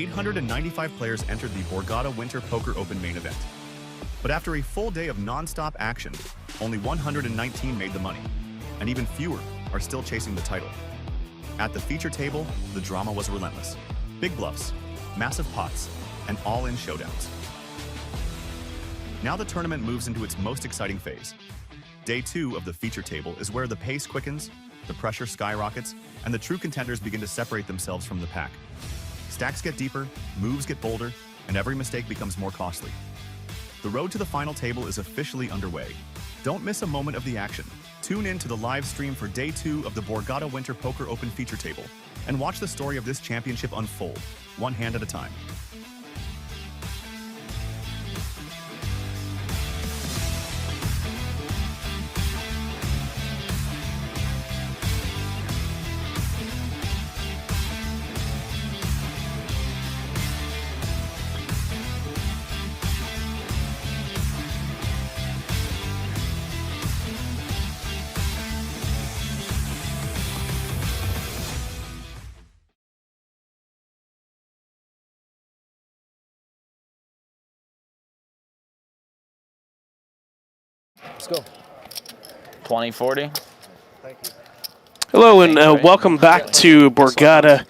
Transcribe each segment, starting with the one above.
895 players entered the Borgata Winter Poker Open main event. But after a full day of non-stop action, only 119 made the money, and even fewer are still chasing the title. At the feature table, the drama was relentless. Big bluffs, massive pots, and all-in showdowns. Now the tournament moves into its most exciting phase. Day 2 of the feature table is where the pace quickens, the pressure skyrockets, and the true contenders begin to separate themselves from the pack. Stacks get deeper, moves get bolder, and every mistake becomes more costly. The road to the final table is officially underway. Don't miss a moment of the action. Tune in to the live stream for Day 2 of the Borgata Winter Poker Open feature table and watch the story of this championship unfold, one hand at a time. Let's go. 2040. Thank you. Hello and welcome back to Borgata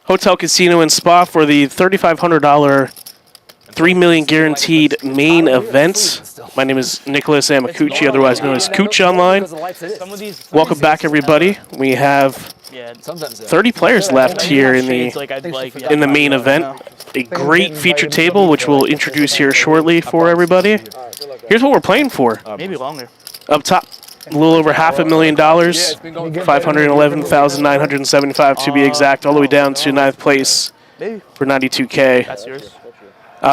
Hotel, Casino, and Spa for the $3,500 $3 million guaranteed main event. My name is Nicholas Amacucci, otherwise known as Cooch Online. Welcome back, everybody. We have 30 players left here in the main event. A great feature table, which we'll introduce here shortly for everybody. Here's what we're playing for. Maybe longer. Up top, a little over $500,000, $511,975 to be exact, all the way down to 9th place for $92K. That's yours.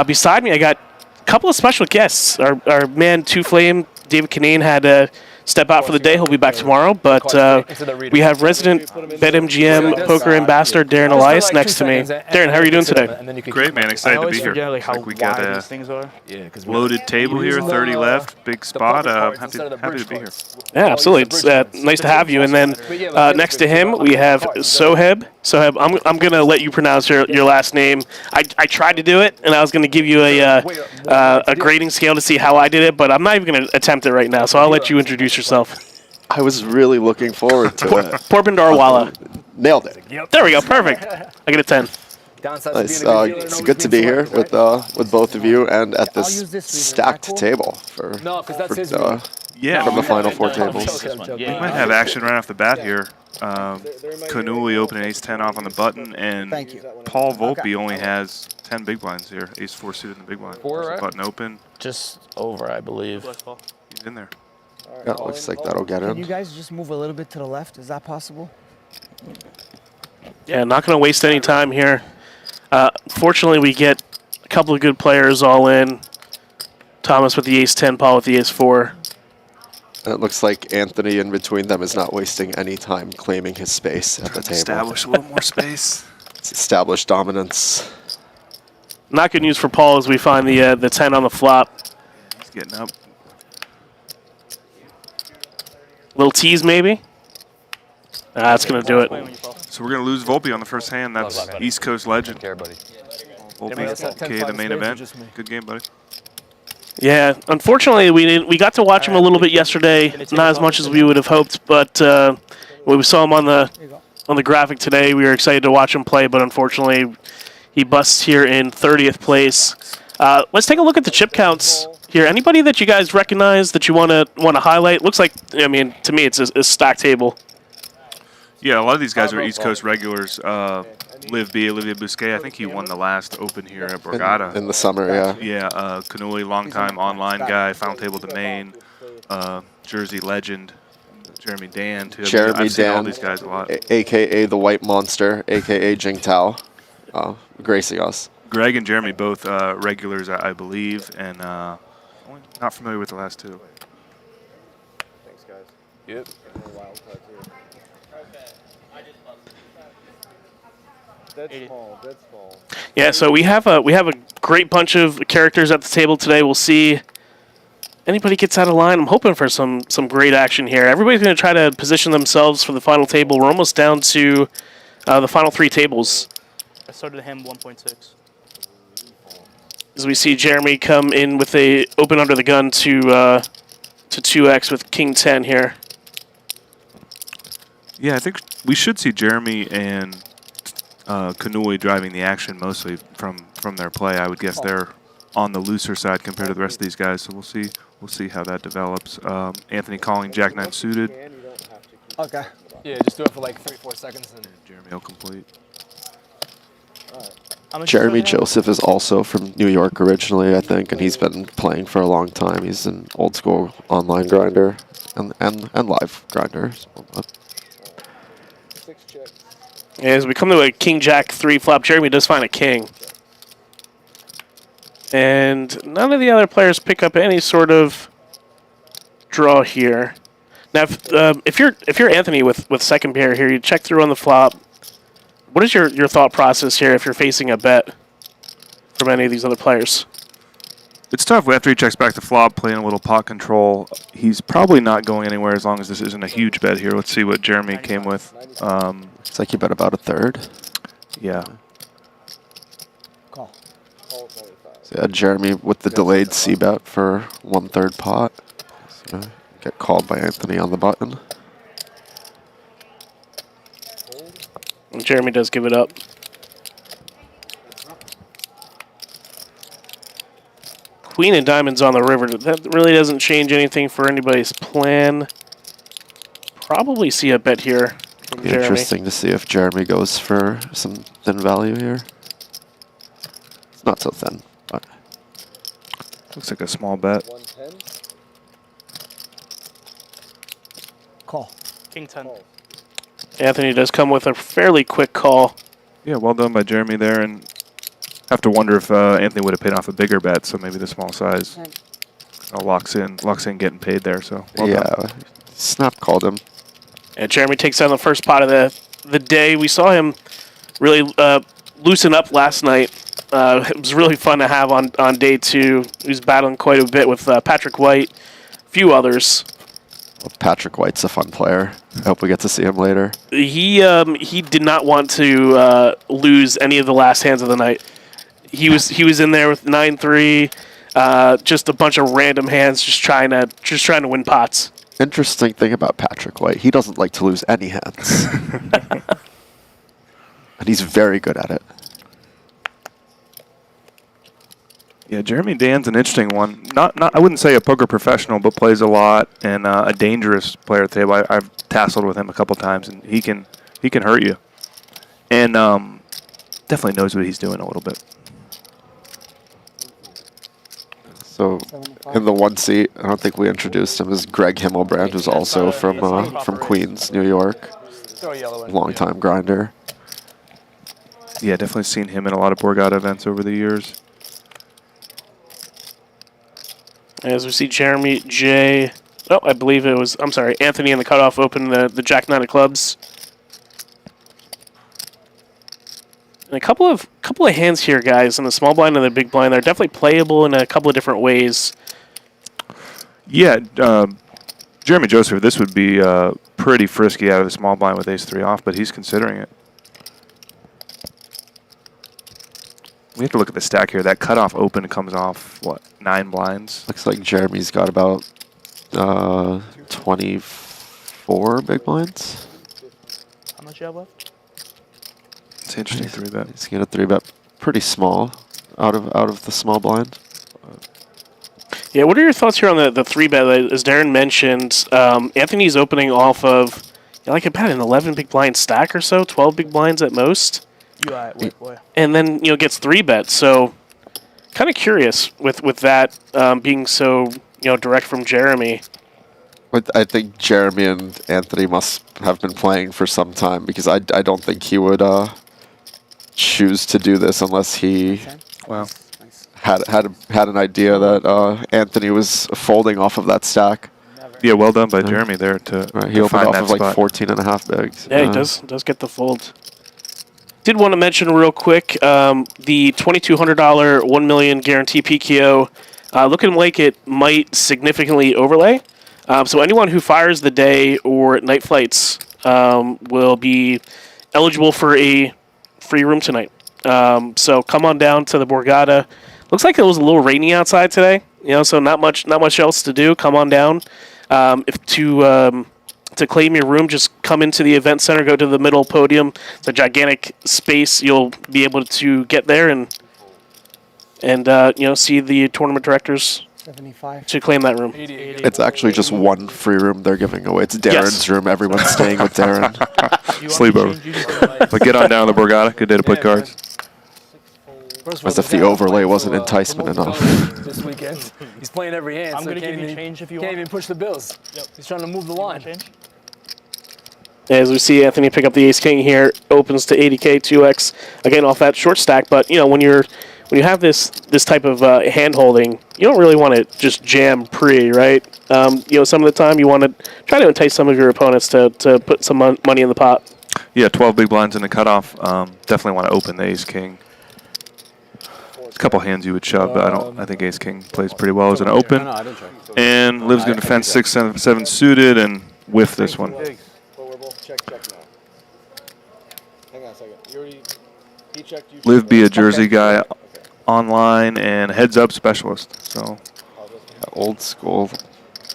Beside me, I got a couple of special guests. Our man, Two Flame, David Kinane, had to step out for the day. He'll be back tomorrow. But we have resident BetMGM Poker Ambassador Darren Elias next to me. Darren, how are you doing today? Great, man. Excited to be here. Like we got a loaded table here, 30 left, big spot. Happy to be here. Yeah, absolutely. It's nice to have you. And then next to him, we have Soheb. Soheb, I'm going to let you pronounce your last name. I tried to do it, and I was going to give you a grading scale to see how I did it, but I'm not even going to attempt it right now, so I'll let you introduce yourself. I was really looking forward to it. Porpendarwala. Nailed it. There we go. Perfect. I get a 10. Nice. It's good to be here with both of you and at this stacked table from the final four tables. We might have action right off the bat here. Canuli opening ace-10 off on the button, and Paul Volpe only has 10 big blinds here. Ace-4 suited in the big blind. Button open. Just over, I believe. He's in there. Yeah, looks like that'll get him. Can you guys just move a little bit to the left? Is that possible? Yeah, not going to waste any time here. Fortunately, we get a couple of good players all in. Thomas with the ace-10, Paul with the ace-4. And it looks like Anthony in between them is not wasting any time claiming his space at the table. Establish a little more space. It's established dominance. Not good news for Paul as we find the 10 on the flop. He's getting up. Little tease, maybe? That's going to do it. So we're going to lose Volpe on the first hand. That's East Coast legend. Volpe, okay, the main event. Good game, buddy. Yeah, unfortunately, we got to watch him a little bit yesterday. Not as much as we would have hoped, but when we saw him on the graphic today, we were excited to watch him play, but unfortunately, he busts here in 30th place. Let's take a look at the chip counts here. Anybody that you guys recognize that you want to highlight? Looks like, I mean, to me, it's a stack table. Yeah, a lot of these guys are East Coast regulars. Olivier Busquet, I think he won the last Open here at Borgata. In the summer, yeah. Yeah, Canuli, longtime online guy, final table domain, Jersey legend, Jeremy Dan, too. I've seen all these guys a lot. A.K.A. the White Monster, A.K.A. Jingtao, gracing us. Greg and Jeremy both regulars, I believe, and not familiar with the last two. Thanks, guys. Yep. Yeah, so we have a great bunch of characters at the table today. We'll see anybody gets out of line. I'm hoping for some great action here. Everybody's going to try to position themselves for the final table. We're almost down to the final three tables. I started him 1.6. As we see Jeremy come in with a open under the gun to 2x with King 10 here. Yeah, I think we should see Jeremy and Kanui driving the action mostly from their play. I would guess they're on the looser side compared to the rest of these guys, so we'll see how that develops. Anthony calling Jack 9 suited. Okay. Yeah, just do it for like 3-4 seconds. And Jeremy will complete. Jeremy Joseph is also from New York originally, I think, and he's been playing for a long time. He's an old school online grinder and live grinder. As we come to a King Jack 3 flop, Jeremy does find a king. And none of the other players pick up any sort of draw here. Now, if you're Anthony with second pair here, you check through on the flop. What is your thought process here if you're facing a bet from any of these other players? It's tough after he checks back the flop, playing a little pot control. He's probably not going anywhere as long as this isn't a huge bet here. Let's see what Jeremy came with. It's like he bet about a third. Yeah. Call. So yeah, Jeremy with the delayed C bet for 1/3 pot. So get called by Anthony on the button. And Jeremy does give it up. Queen and diamonds on the river. That really doesn't change anything for anybody's plan. Probably see a bet here from Be Jeremy. interesting to see if Jeremy goes for some thin value here. It's not so thin, but Looks like a small bet. 110. Call. King 10. Anthony does come with a fairly quick call. Yeah, well done by Jeremy there, and have to wonder if Anthony would have paid off a bigger bet, so maybe the small size locks in getting paid there. So well done. Snap called him. And Jeremy takes down the first pot of the day. We saw him really loosen up last night. It was really fun to have on day two. He was battling quite a bit with Patrick White, a few others. Well, Patrick White's a fun player. I hope we get to see him later. He did not want to lose any of the last hands of the night. He was in there with 9-3, just a bunch of random hands, just trying to win pots. Interesting thing about Patrick White, he doesn't like to lose any hands. And he's very good at it. Yeah, Jeremy Dan's an interesting one. Not I wouldn't say a poker professional, but plays a lot and a dangerous player at the table. I've tasseled with him a couple times, and he can hurt you. And definitely knows what he's doing a little bit. So in the one seat, I don't think we introduced him, is Greg Himmelbrand, who's also from Queens, New York. Long-time grinder. Yeah, definitely seen him in a lot of Borgata events over the years. As we see Jeremy J. Oh, I believe it was, I'm sorry, Anthony in the cutoff open the Jack 9 of clubs. And a couple of hands here, guys, in the small blind and the big blind. They're definitely playable in a couple of different ways. Yeah, Jeremy Joseph, this would be pretty frisky out of the small blind with ace-3 off, but he's considering it. We have to look at the stack here. That cutoff open comes off, what, 9 blinds? Looks like Jeremy's got about 24 big blinds. How much you have left? It's an interesting 3-bet. He's going to 3-bet pretty small out of the small blind. Yeah, what are your thoughts here on the 3-bet? As Darren mentioned, Anthony's opening off of, like about an 11 big blind stack or so, 12 big blinds at most. Wait, boy. And then, gets 3-bet. So kind of curious with that being so, direct from Jeremy. But I think Jeremy and Anthony must have been playing for some time, because I don't think he would choose to do this unless he had an idea that Anthony was folding off of that stack. Yeah, well done by Jeremy there to he opened find off that of like spot. 14.5 bigs. Yeah, he does get the fold. Did want to mention real quick the $2,200 $1 million guarantee PKO. Looking like it might significantly overlay. So anyone who fires the day or night flights will be eligible for a free room tonight So come on down to the Borgata. Looks like it was a little rainy outside today, so not much else to do. Come on down. To claim your room, just come into the event center, go to the middle podium. It's a gigantic space. You'll be able to get there and see the tournament directors 75. to claim that room. It's actually just one free room they're giving away. It's Darren's room. Everyone's staying with Darren. Sleepover. But get on down to the Borgata. Good day to play cards. As if the overlay wasn't enticement enough. This weekend. He's playing every hand. I'm so going to can't give you even- change if you Can't want. even push the bills. Yep. He's trying to move the line. Change? As we see Anthony pick up the ace king here, opens to 80k 2x again off that short stack. But when you have this type of hand holding, you don't really want to just jam pre, right? Some of the time you want to try to entice some of your opponents to put some money in the pot. Yeah, 12 big blinds in the cutoff. Definitely want to open the ace king. A couple hands you would shove, but I think ace king plays pretty well as an open. And Liv's going to defend 6, 7 suited and whiff this one. But we're both check now. Hang on a second. He checked, you Liv be a Jersey guy online and heads up specialist. So Old school.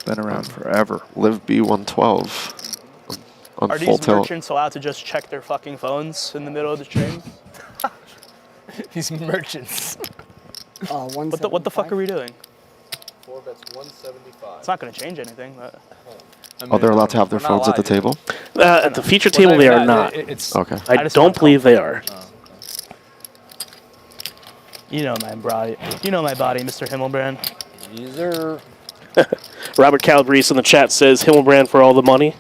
been around forever. Live B112. On Are full these tilt. merchants allowed to just check their fucking phones in the middle of the stream? These merchants. What the fuck are we doing? 4 bets 175. It's not going to change anything. But Oh, they're allowed to have their phones at the table? At the feature table, they are not. Okay. I just don't want believe they are. you know my body, Mr. Himmelbrand. User. Robert Calabrese in the chat says Himmelbrand for all the money.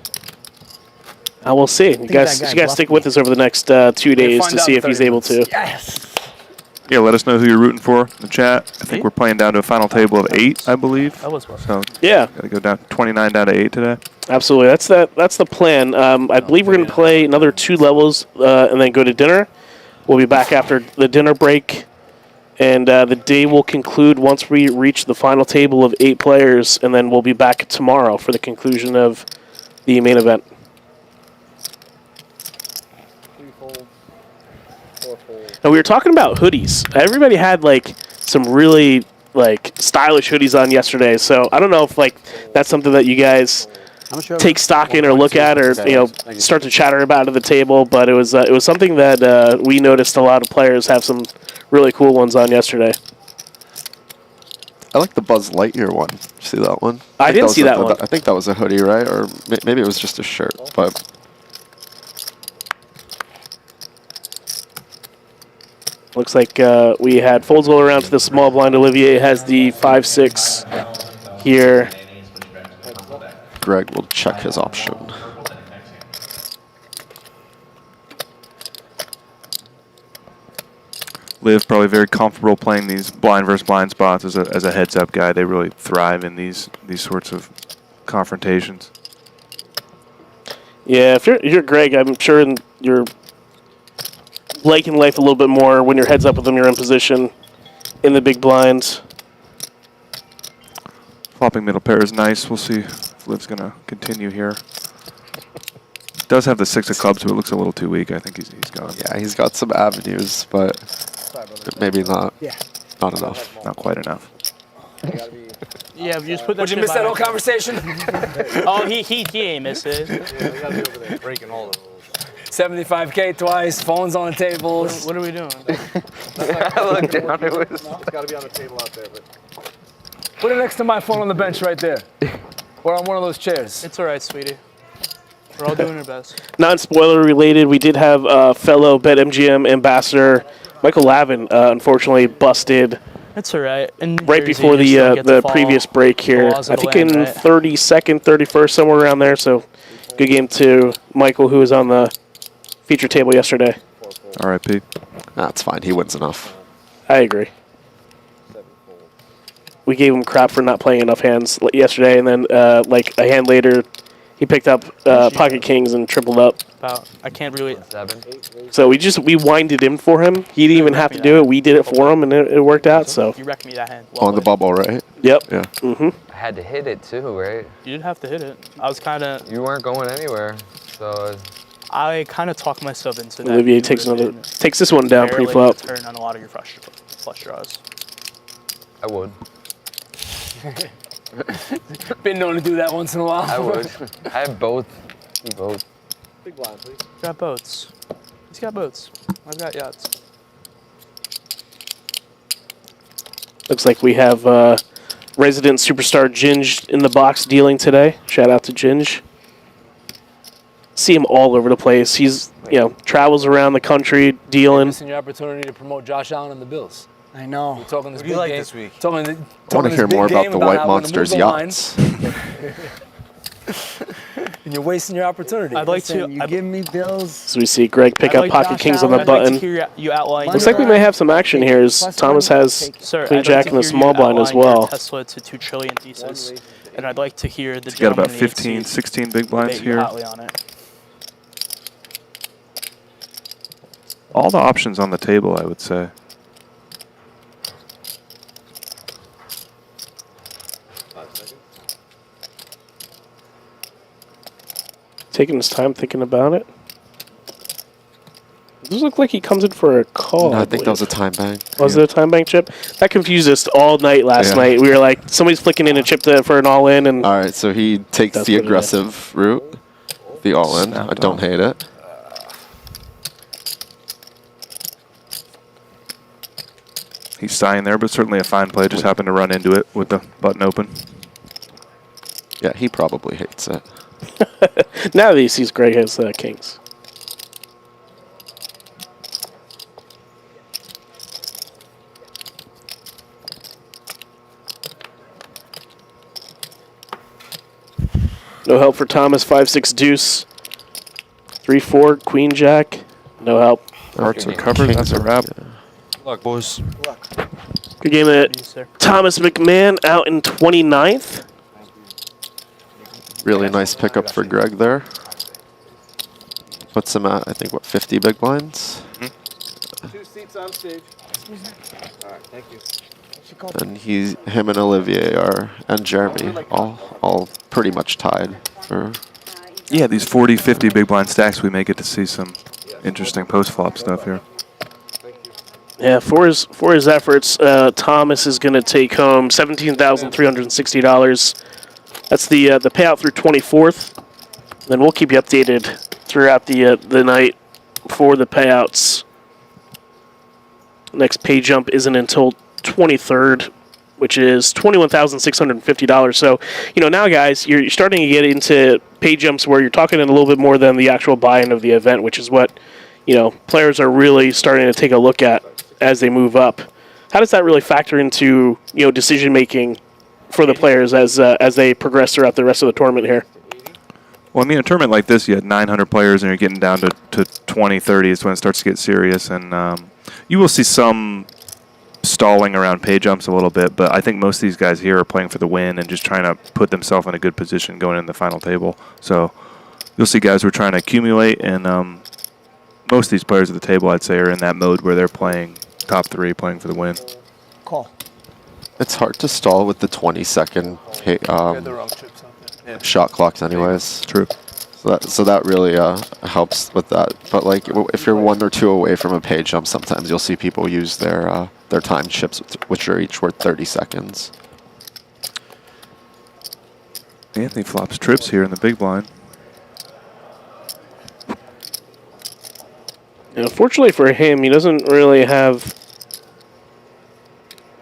We'll see. You guys stick with us over the next 2 days to see if he's able to. Yes. Yeah, let us know who you're rooting for in the chat. I think we're playing down to a final table of 8, I believe. That was well. So Yeah, got to go down 29 down to 8 today. absolutely. That's the plan. I believe we're going to play another 2 levels and then go to dinner. We'll be back after the dinner break, and the day will conclude once we reach the final table of 8 players, and then we'll be back tomorrow for the conclusion of the main event. 3 fold, 4 fold. Now, we were talking about hoodies. Everybody had some really stylish hoodies on yesterday. So I don't know if that's something that you guys take stock in or look at or start to chatter about at the table. But it was something that we noticed a lot of players have some really cool ones on yesterday. I like the Buzz Lightyear one. See that one? I didn't see that one. I think that was a hoodie, right? Or maybe it was just a shirt. But Looks like we had folds all around to the small blind. Olivier has the 5-6 here. Greg will check his option. Liv probably very comfortable playing these blind versus blind spots as a heads up guy. They really thrive in these sorts of confrontations. Yeah, if you're Greg, I'm sure you're liking life a little bit more when you're heads up with them. You're in position in the big blinds. Flopping middle pair is nice. We'll see if Liv's going to continue here. Does have the 6 of clubs, so it looks a little too weak. I think he's gone. Yeah, he's got some avenues, but maybe not. Yeah. Not enough. Not quite enough. Yeah, you just put that. Would you miss that whole conversation? Oh, he ain't miss it. Yeah, we gotta be over there breaking all the rules. 75K twice, phones on the tables. What are we doing? I looked down, it's gotta be on the table out there, but Put it next to my phone on the bench right there. Or on one of those chairs. It's all right, sweetie. We're all doing our best. Non-spoiler related, we did have fellow BetMGM ambassador Michael Lavin unfortunately busted It's all right. right before the previous break here. I think in 32nd, 31st, somewhere around there. So good game to Michael, who was on the feature table yesterday. R.I.P. That's fine. He wins enough. I agree. We gave him crap for not playing enough hands yesterday, and then like a hand later, he picked up pocket kings and tripled up. I can't really. 7. So we winded him for him. He didn't even have to do it. We did it for him, and it worked out. So You wrecked me that hand. On the bubble, right? yep. Yeah. Mm-hmm. I had to hit it too, right? You didn't have to hit it. I was kind of. You weren't going anywhere, so I kind of talk myself into that. Olivier you takes would've another, been takes this one down barely pre-flop. turn on a lot of your flush draws. I would. Been known to do that once in a while. I would. I have both. Do both. Big blind, please. Got boats. He's got boats. I've got yachts. Looks like we have resident superstar Ginge in the box dealing today. Shout out to Ginge. See him all over the place. He's, travels around the country dealing. Missing your opportunity to promote Josh Allen and the Bills. I know. We're talking this Who do you big like game. this week? I want to hear more about the White Monsters yachts. And you're wasting your opportunity. I'd like to. You give me bills. So we see Greg pick up pocket Josh kings on the Allen. I'd like to button. hear you outline. Looks like we may have some action here as Thomas has Sir, Queen I'd Jack like to in the hear small you blind as outline your well. Tesla to 2 trillion thesis, and I'd like to hear the He's got about gentleman in the 15, seat 16 big blinds debate you here. hotly on it. All the options on the table, I would say. Taking his time thinking about it. Does look like he comes in for a call. No, I think believe. that was a time bang. Was it a time bank chip? That confused us all night last night. We were like, somebody's flicking in a chip for an all-in, and All right, so he takes That's the what it is. aggressive route, the all-in. I don't hate it. He's sighing there, but certainly a fine play. Just happened to run into it with the button open. Yeah, he probably hates it. now that he sees Greg has kings. No help for Thomas. 5-6 deuce. 3-4 Queen Jack. No help. Hearts are covered. That's a wrap. Good luck, boys. Good game at Thomas McMahon out in 29th. Really nice pickup for Greg there. Puts him at, I think, what, 50 big blinds? 2 seats on stage. All right, thank you. And him and Olivier and Jeremy, all pretty much tied for. Yeah, these 40, 50 big blind stacks, we may get to see some interesting post-flop stuff here. Yeah, for his efforts, Thomas is going to take home $17,360. That's the payout through 24th. Then we'll keep you updated throughout the night for the payouts. Next pay jump isn't until 23rd, which is $21,650. So, now, guys, you're starting to get into pay jumps where you're talking a little bit more than the actual buy-in of the event, which is what, players are really starting to take a look at as they move up. How does that really factor into, decision-making for the players as they progress throughout the rest of the tournament here? Well, I mean, a tournament like this, you had 900 players, and you're getting down to 20, 30 is when it starts to get serious. And you will see some stalling around pay jumps a little bit, but I think most of these guys here are playing for the win and just trying to put themselves in a good position going in the final table. So you'll see guys who are trying to accumulate, and most of these players at the table, I'd say, are in that mode where they're playing top 3, playing for the win. Call. It's hard to stall with the 20-second shot clocks anyways. True. So that really helps with that. But like, if you're 1 or 2 away from a pay jump, sometimes you'll see people use their time chips, which are each worth 30 seconds. Anthony flops trips here in the big blind. Fortunately for him, he doesn't really have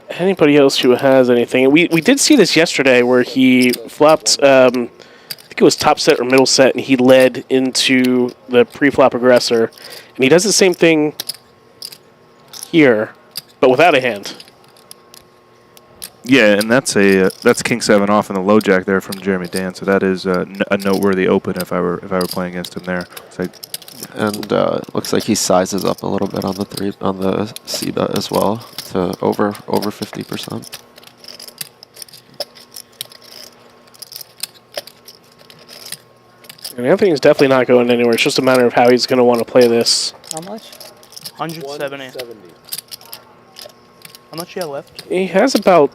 anybody else who has anything. We did see this yesterday where he flopped, I think it was top set or middle set, and he led into the pre-flop aggressor. And he does the same thing here, but without a hand. Yeah, and that's King 7 off in the low jack there from Jeremy Dan. So that is a noteworthy open if I were playing against him there. So And looks like he sizes up a little bit on the C bet as well to over 50%. And Anthony's definitely not going anywhere. It's just a matter of how he's going to want to play this. How much? 170. How much you have left? He has about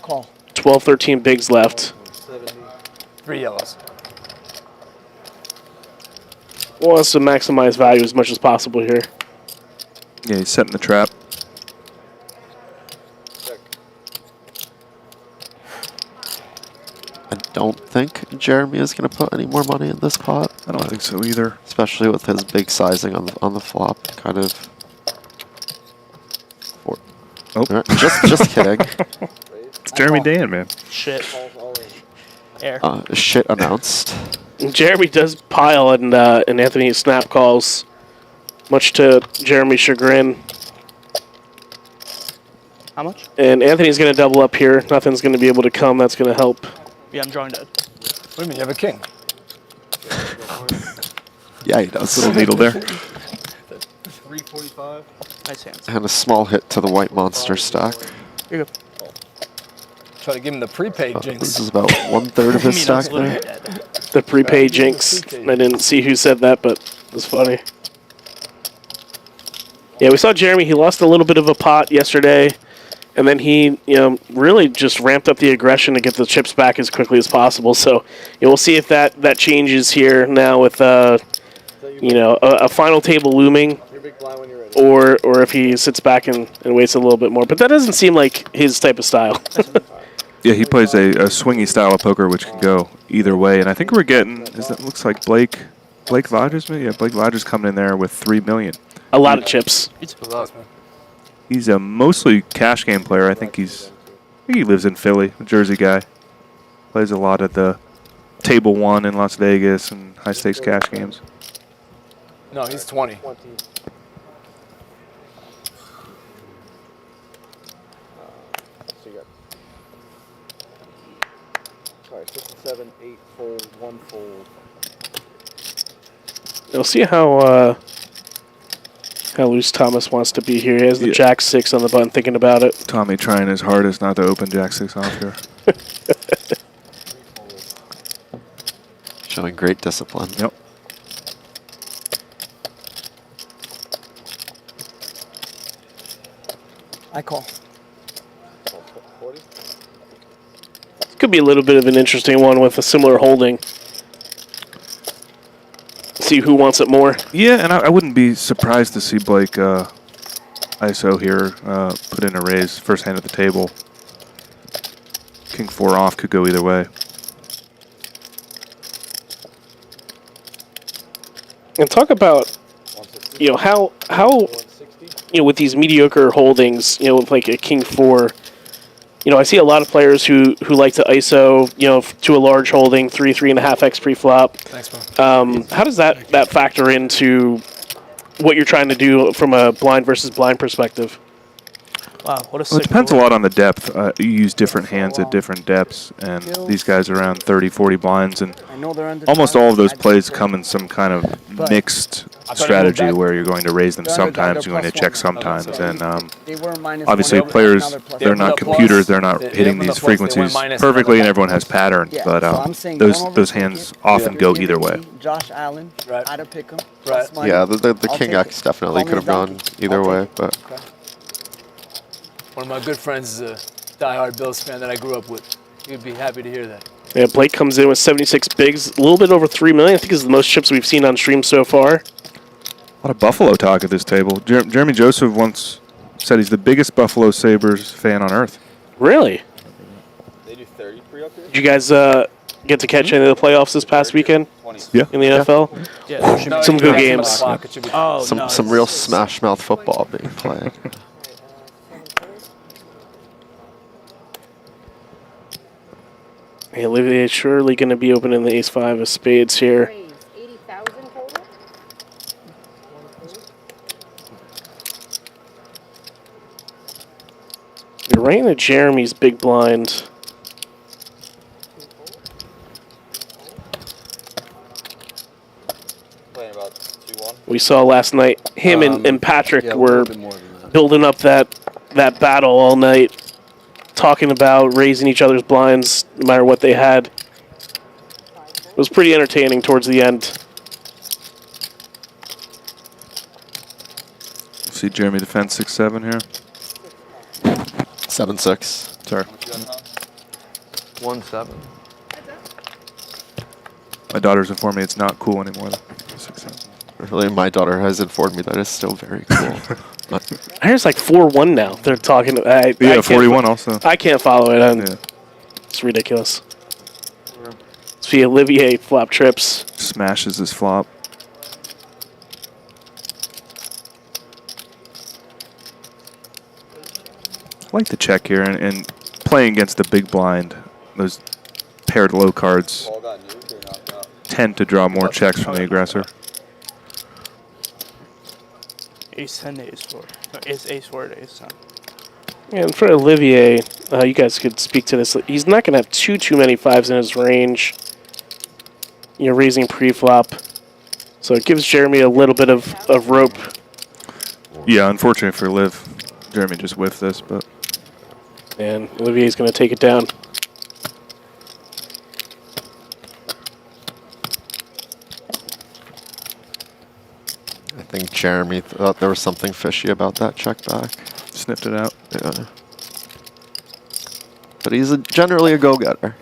Call. 12, 13 bigs left. 3 yellows. wants to maximize value as much as possible here. Yeah, he's setting the trap. I don't think Jeremy is going to put any more money in this pot. I don't think so either. Especially with his big sizing on the flop, kind of. Oh, Right, just kidding. It's Jeremy Dan, man. Shit. Air. Shit announced. Jeremy does pile, and Anthony snap calls, much to Jeremy's chagrin. How much? And Anthony's going to double up here. Nothing's going to be able to come. That's going to help. Yeah, I'm drawing dead. What do you mean? You have a king? Yeah, he does. Little needle there. 345. Nice hands. And a small hit to the white monster stack. Here you go. Try to give him the prepaid This jinx. is about 1/3 of his I mean, I was stack literally there. dead. The prepaid jinx. I didn't see who said that, but it was funny. Yeah, we saw Jeremy. He lost a little bit of a pot yesterday, and then he, really just ramped up the aggression to get the chips back as quickly as possible. So, we'll see if that changes here now with, a final table looming, or if he sits back and waits a little bit more. But that doesn't seem like his type of style. Yeah, he plays a swingy style of poker, which can go either way. And I think we're getting, looks like Blake Lodges, maybe? Yeah, Blake Lodges coming in there with $3 million. A lot of chips. He's a mostly cash game player. I think he lives in Philly, a Jersey guy. Plays a lot at the Table 1 in Las Vegas and high stakes cash games. No, he's 20. So you got 6 and 7, 8 fold, 1 fold. We'll see how loose Thomas wants to be here. He has the Jack-6 on the button, thinking about it. Tommy trying his hardest not to open Jack-6 off here. Showing great discipline. Yep. I call. Could be a little bit of an interesting one with a similar holding. See who wants it more. Yeah, and I wouldn't be surprised to see Blake ISO here put in a raise. First hand at the table. King 4 off could go either way. And talk about, how with these mediocre holdings, with like a King 4, I see a lot of players who like to ISO, to a large holding, 3.5x pre-flop. Thanks, man. How does that factor into what you're trying to do from a blind versus blind perspective? Wow, what a Well, sick it depends a roll. lot on the depth. You use different hands at different depths, and these guys are around 30, 40 blinds, and almost all of those plays come in some kind of mixed strategy where you're going to raise them sometimes, you're going to check sometimes, and obviously players, they're not computers, they're not hitting these frequencies perfectly, and everyone has pattern, but those hands often go either way. Josh Allen, Right. I'd pick him. Right. Yeah, the King X definitely could have gone either way, but One of my good friends is a diehard Bills fan that I grew up with. You'd be happy to hear that. Yeah, Blake comes in with 76 bigs, a little bit over 3 million. I think is the most chips we've seen on stream so far. A lot of Buffalo talk at this table. Jeremy Joseph once said he's the biggest Buffalo Sabres fan on earth. Really? They do 33 up here? Did you guys get to catch any of the playoffs this past weekend Yeah. in the NFL? Yeah. Some good games. Oh, some real smash mouth football being played. Hey, Olivier surely going to be opening the ace-5 of spades here. 80,000 total? You're right into Jeremy's big blind. Playing about 2-1. We saw last night him and Patrick were building up that battle all night, talking about raising each other's blinds no matter what they had. It was pretty entertaining towards the end. See Jeremy defend 6-7 here. 7-6. Sorry. 1-7. My daughter's informed me it's not cool anymore. 6-7. Really, my daughter has informed me that it's still very cool. I hear it's like 4-1 now. They're talking. I Yeah, can't 41 also. I can't follow it. Yeah. It's ridiculous. See Olivier flop trips. Smashes his flop. I like the check here and playing against the big blind. Those paired low cards tend to draw more checks from the aggressor. Ace 10 to ace 4. No, ace 4 to ace 10. And for Olivier, you guys could speak to this. He's not going to have too many fives in his range. You're raising pre-flop. So it gives Jeremy a little bit of rope. Yeah, unfortunately for Liv, Jeremy just whiffed this, but... And Olivier's going to take it down. I think Jeremy thought there was something fishy about that check back. Sniffed it out. Yeah. But he's generally a go-getter.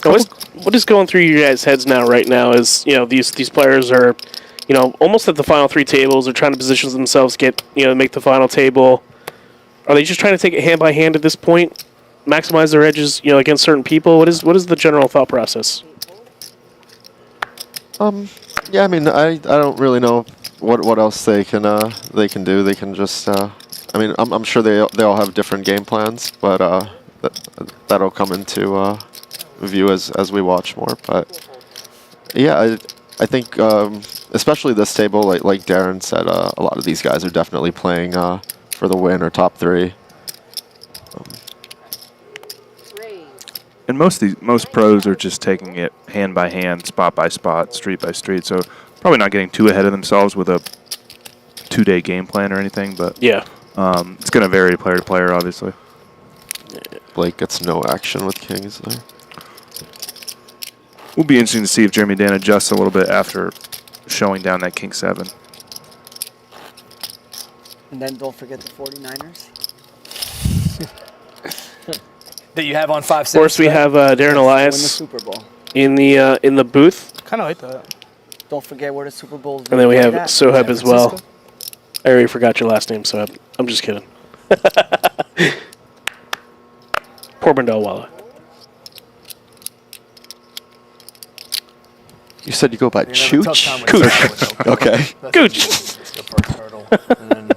What is going through your guys' heads now? Right now is these players are, almost at the final three tables. They're trying to position themselves, make the final table. Are they just trying to take it hand by hand at this point, maximize their edges, against certain people? What is the general thought process? Yeah, I mean, I don't really know what else they can do. They can just I'm sure they all have different game plans, but that'll come into view as we watch more. But yeah, I think especially this table, like Darren said, a lot of these guys are definitely playing for the win or top three. And most pros are just taking it hand by hand, spot by spot, street by street. So probably not getting too ahead of themselves with a 2-day game plan or anything. But yeah, it's going to vary player to player, obviously. Blake gets no action with kings there. Will be interesting to see if Jeremy Dan adjusts a little bit after showing down that king 7. And then don't forget the 49ers. That you have on 5-6. Of course, we have Darren Elias Win the Super Bowl. in the booth, Kind of like that. Don't forget where the Super Bowl is. and then we have Soheb as well. I already forgot your last name, Soheb. I'm just kidding. Poor Bandalwala. You said you go by Chooch? Cooch. Okay. Cooch. That's the first hurdle. And then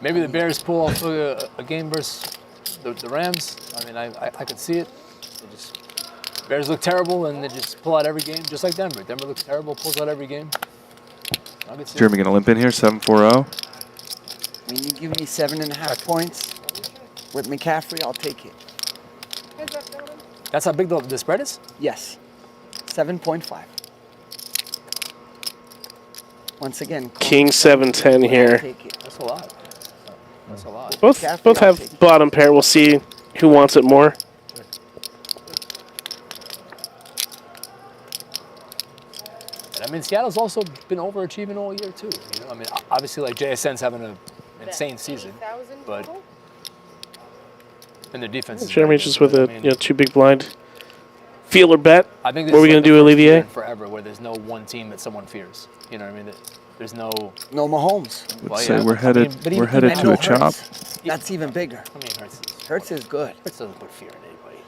maybe the Bears pull off a game versus the Rams. I mean, I could see it. Bears look terrible, and they just pull out every game, just like Denver. Denver looks terrible, pulls out every game. Jeremy going to limp in here, 7-4-0. I mean, you give me 7.5 points with McCaffrey, I'll take it. That's how big the spread is? Yes. 7.5. Once again, King 7-10 here. That's a lot. That's a lot. Both have bottom pair. We'll see who wants it more. And I mean, Seattle's also been overachieving all year too. I mean, obviously, like JSN's having an insane season, but and their defense. Jeremy's just with a too big blind. Feeler bet. I think what are we gonna do, Olivier? Forever, where there's no one team that someone fears. You know what I mean? There's no Mahomes. Would say we're headed to a chop. That's even bigger. I mean, Hurts is good. Hurts doesn't put fear in anybody.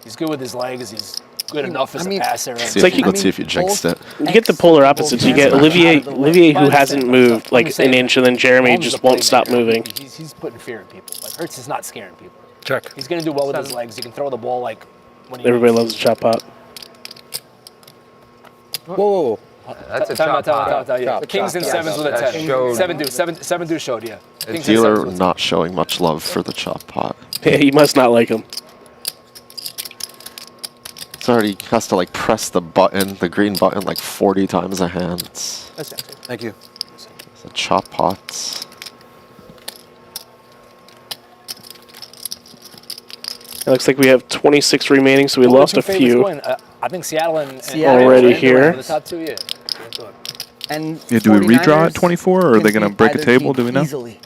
He's good with his legs. He's good enough as a passer. Let's see if you jinxed it. You get the polar opposites. You get Olivier who hasn't moved like an inch, and then Jeremy just won't stop moving. He's putting fear in people. Like Hurts is not scaring people. Check. He's gonna do well with his legs. He can throw the ball like when he Everybody loves a chop pot. Whoa. That's a chop pot. Yeah. The Kings and sevens with a 10. Seven do showed, yeah. Dealer not showing much love for the chop pot. Yeah, he must not like him. It's already has to like press the button, the green button, like 40 times a hand. Thank you. It's a chop pots. It looks like we have 26 remaining, so we lost a few. I think Seattle and already here. The top two, yeah. And do we redraw at 24, or are they going to break a table? Do we know? Easily.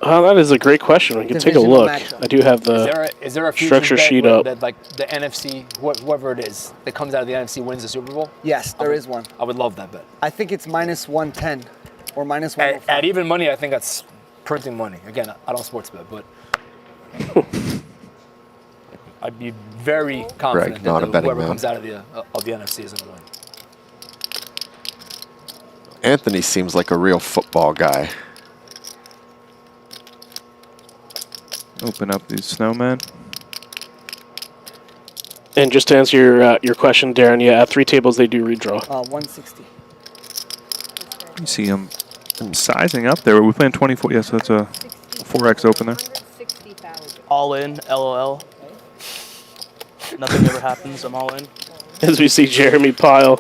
That is a great question. We can take a Divisional look. matchup. I do have the Is there a structure futures bet sheet where up. that like the NFC, whoever it is that comes out of the NFC wins the Super Bowl? Yes, there is one. I would love that bet. I think it's minus 110 or minus 105. At even money, I think that's printing money. Again, I don't sports bet, but I'd be very confident not a that betting whoever man. comes out of the NFC is going to win. Anthony seems like a real football guy. Open up these snowmen. And just to answer your question, Darren, yeah, at 3 tables they do redraw. 160. You see him sizing up there. We're playing 24. Yes, that's a 4x open there. All in, LOL. Nothing ever happens. I'm all in. As we see Jeremy pile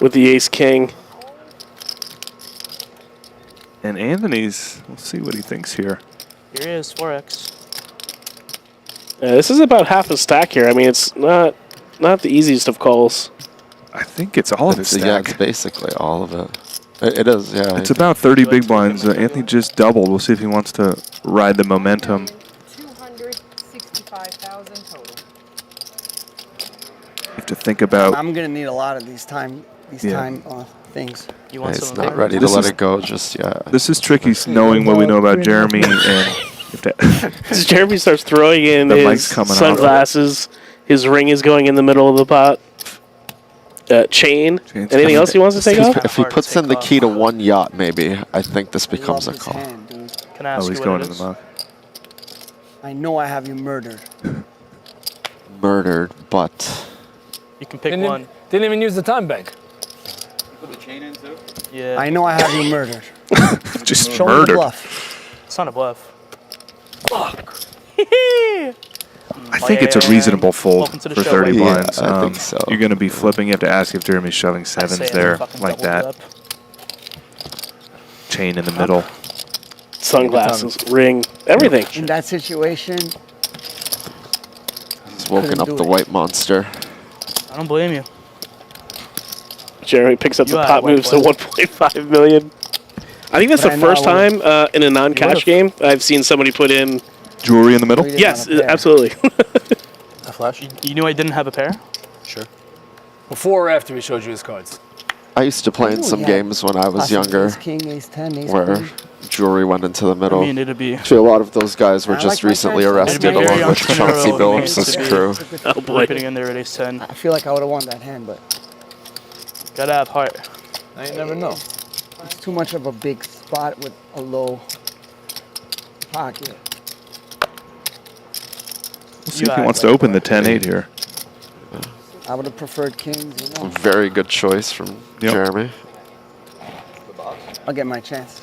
with the ace-king. And Anthony's, we'll see what he thinks here. Here he is, 4x. Yeah, this is about half a stack here. I mean, it's not the easiest of calls. I think it's all of his stack. Yeah, it's basically all of it. It is, yeah. It's about 30 big blinds. Anthony just doubled. We'll see if he wants to ride the momentum. 265,000 total. You have to think about. I'm gonna need a lot of these time things. You want He's some not of ready to let it go just yet. This is tricky, knowing what we know about Jeremy and. As Jeremy starts throwing in his sunglasses, his ring is going in the middle of the pot. Chain. Anything else he wants to take off? If he puts in the key to 1 yacht, maybe, I think this becomes a call. Can I ask he's you going what in it the is? muck. I know I have you murdered. Murdered, but... You can pick Didn't one. Didn't even use the time bank. Put the chain in too? Yeah. I know I have you murdered. Just Show me the murdered. bluff. It's not a bluff. Fuck. I think it's a reasonable fold Welcome to the for show, 30 baby. blinds. Yeah, I think so. You're going to be flipping. You have to ask if Jeremy's shoving sevens there like that. Chain in the middle. Sunglasses, ring, everything. In that situation, He's woken couldn't up do the it. white monster. I don't blame you. Jeremy picks up You the are pot white moves to boy. 1.5 million. I think that's But the I know first I time in a non-cash game I've seen somebody put in. Jewelry in the middle? Oh, yeah. Yes, Not a pair. absolutely. A flash? You knew I didn't have a pair? Sure. Before or after he showed you his cards? I used to play in Ooh, some yeah. games when I was possibly younger Ace king, ace 10, ace where queen. jewelry went into the I middle. mean, it'd be. Actually, a lot of those guys were I just like my recently chances. arrested It'd be very along with Chauncey entrepreneurial Billups' to be- crew. Oh boy. Putting in there at ace 10. I feel like I would have won that hand, but Gotta have heart. I ain't never know. it's too much of a big spot with a low pocket. We'll see if he wants to open the 10-8 here. I would have preferred kings, you know. Very good choice from Yep. Jeremy. I'll get my chance.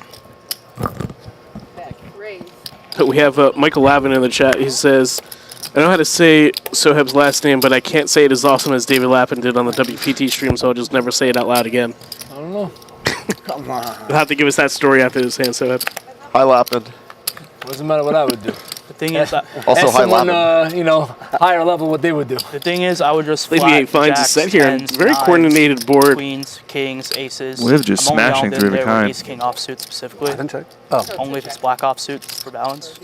Raise. We have Michael Lavin in the chat. He says, I know how to say Soheb's last name, but I can't say it as awesome as David Lappin did on the WPT stream, so I'll just never say it out loud again. I don't know. Come on. You'll have to give us that story after this hand, Soheb. Hi, Lappin. Doesn't matter what I would do. The thing is, Also, Ask hi, someone, Lappin. you know, higher level what they would do. the thing is, I would just Lady flat 8 finds a jacks, set here. tens, Very nines, coordinated board. Queens, kings, aces. Liv just I'm only smashing all in through the there with kind. Ace king offsuit specifically. check. Oh. Only if it's black offsuit for balance.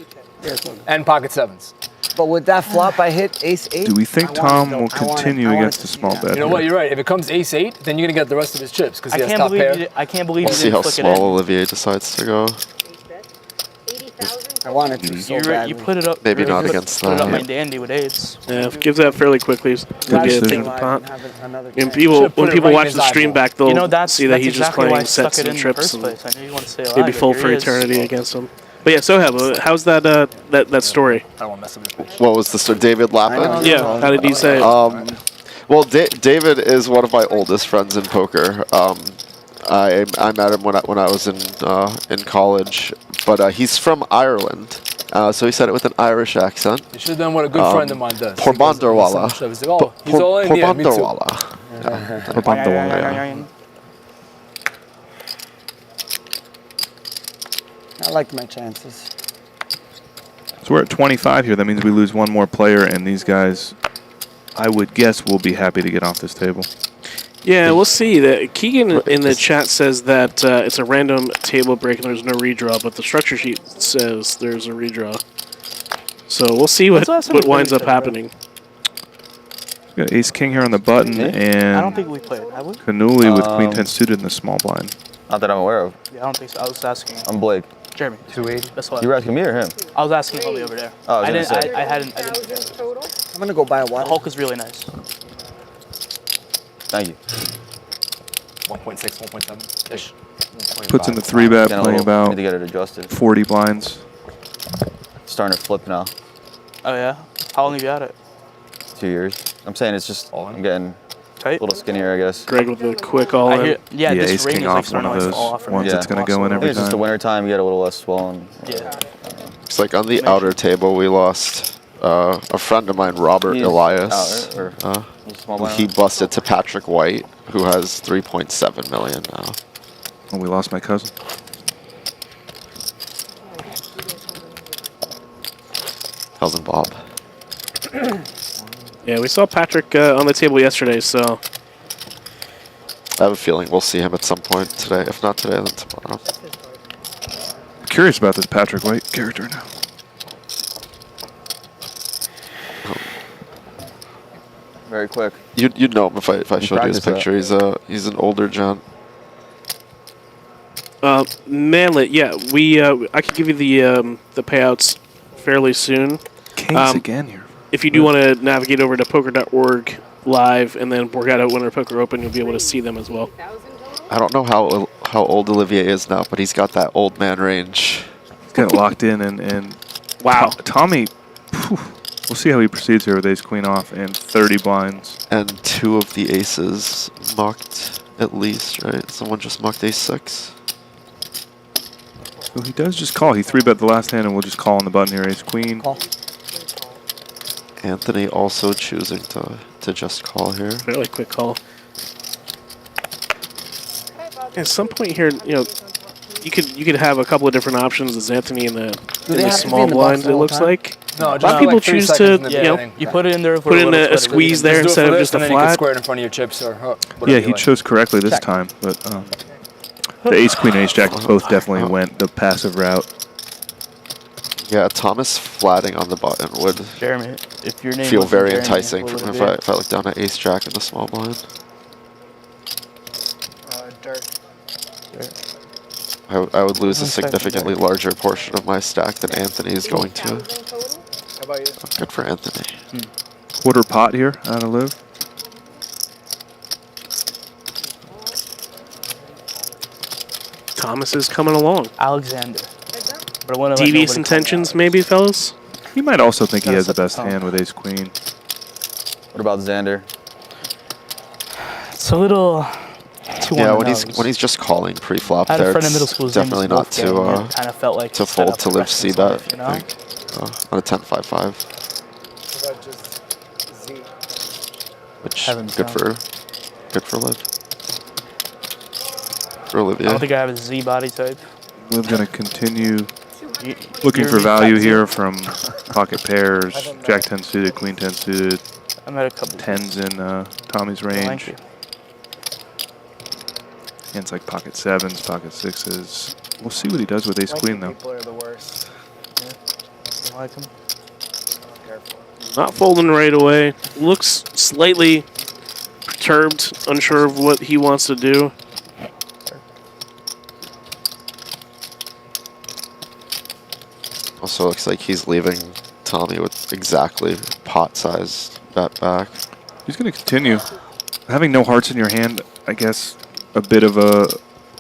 And pocket sevens. But with that flop, I hit ace 8. Do we think I Tom wanted will to- I wanted- continue I wanted against to the see small that. bet? You know what? You're right. If it comes ace 8, then you're gonna get the rest of his chips because I he has can't top believe pair. I can't believe We'll you see didn't how flick it small in. Olivier decides to go. 80,000. I wanted to so You badly. put it up. Maybe really not put- against Put it up that. my dandy with eights. Yeah, gives that fairly quickly. Glad Yeah, to take the survive pot. and have another And chance. people, Should've put when it people right in watch his the stream eyeball. back, they'll You know, that's see that he's exactly just why I playing stuck sets it and in the trips first and place. I knew you want to stay alive. maybe but full here for he is. eternity against him. But yeah, Soheb, how's that that story? I don't want to mess with this. What was the story? David I know. Lappin? Yeah, how did he say it? Well, David is one of my oldest friends in poker. I met him when I was in college, but he's from Ireland, so he said it with an Irish accent. You should have done what a good friend of mine does. Por He goes, Banderwala. He's like, oh, he's all in. Yeah, me too. Banderwala. Yeah. I liked my chances. So we're at 25 here. That means we lose one more player, and these guys, I would guess, will be happy to get off this table. Yeah, we'll see. Keegan in the chat says that it's a random table break and there's no redraw, but the structure sheet says there's a redraw. So we'll see what winds up happening. We got Ace King here on the button, and I don't think we played, have we? Cannoli with Queen 10 suited in the small blind. Not that I'm aware of. Yeah, I don't think so. I was asking. I'm Blake. Jeremy. 280. That's what You were asking me or him? I was asking Holly over there. Oh, I was didn't. gonna I didn't. Total. I'm gonna go buy a The water. Hulk is really nice. Thank you. 1.6, 1.7 ish. Puts in the 3-bet, playing Need about to get it adjusted. 40 blinds. Starting to flip now. Oh yeah. How long have you had it? 2 years. I'm saying it's just, I'm getting Tight. a little skinnier, I guess. Greg with a quick all I in. hear, yeah, this Ace ring King is like off, one starting of to those fall off for ones me. that's going to go in I every think it's just the time. winter time, you get a little less swollen. Yeah. It's like on the outer table, we lost a friend of mine, Robert Elias. He busted to Patrick White, who has 3.7 million now. Oh, we lost my cousin. Cousin Bob. Yeah, we saw Patrick on the table yesterday, so I have a feeling we'll see him at some point today. If not today, then tomorrow. Curious about this Patrick White character now. Very quick. You'd know him if I showed you his practice picture. He's an older gent. Manlet, yeah, I could give you the payouts fairly soon. Kings again here. If you do want to navigate over to poker.org live and then Borgata Winter Poker Open, you'll be able to see them as well. I don't know how old Olivier is now, but he's got that old man range. He's got it locked in, and wow, Tommy. Whew, we'll see how he proceeds here with Ace Queen off and 30 blinds. And 2 of the aces mucked at least, right? Someone just mucked Ace 6. So he does just call. He 3-bet the last hand, and we'll just call on the button here. Ace Queen. Call. Anthony also choosing to just call here. Fairly quick call. At some point here, you could have a couple of different options as Anthony in the small blind. It looks like. No, A lot of people choose to, you put it in there. Put in a squeeze there instead of just a and then you can flat. square it in front of your chips or whatever Yeah, you he like. chose correctly this time, but the Ace Queen and Ace Jack both definitely went the passive route. Yeah, Thomas flatting on the button would Jeremy, if your name feel wasn't very Jeremy, enticing what from would if it be? I look down at Ace Jack in the small blind. Dirt. I would lose a significantly larger portion of my stack than Anthony is going to. Total. How about you? Good for Anthony. Quarter pot here out of Liv. Thomas is coming along. Alexander. But I wanna let Devious nobody intentions, call maybe, fellas? He might also think he Gotta has the set the best tone. hand with Ace Queen. What about Xander? It's a little too Yeah, on when the he's nose. just calling pre-flop I had a there, friend in it's middle school. His name definitely was not Wolfgang, to and it kind of felt like to he set fold up to the live rest of C his bet. life, you know? I think on a 10-5-5, How about just Z? which Heavens good no. for Liv. For I Olivier. don't think I have a Z body type. Liv's going to continue You- looking you're for value type here Z. from pocket pairs, Jack 10 suited, Queen 10 suited, I'm at a couple 10s in Tommy's Thank range. you. Hands like pocket 7s, pocket 6s. We'll see what he does with Ace Queen, though. People are the worst. You like him? Careful. Not folding right away. Looks slightly perturbed, unsure of what he wants to do. Also looks like he's leaving Tommy with exactly pot-sized bet back. He's going to continue. Having no hearts in your hand, I guess, a bit of a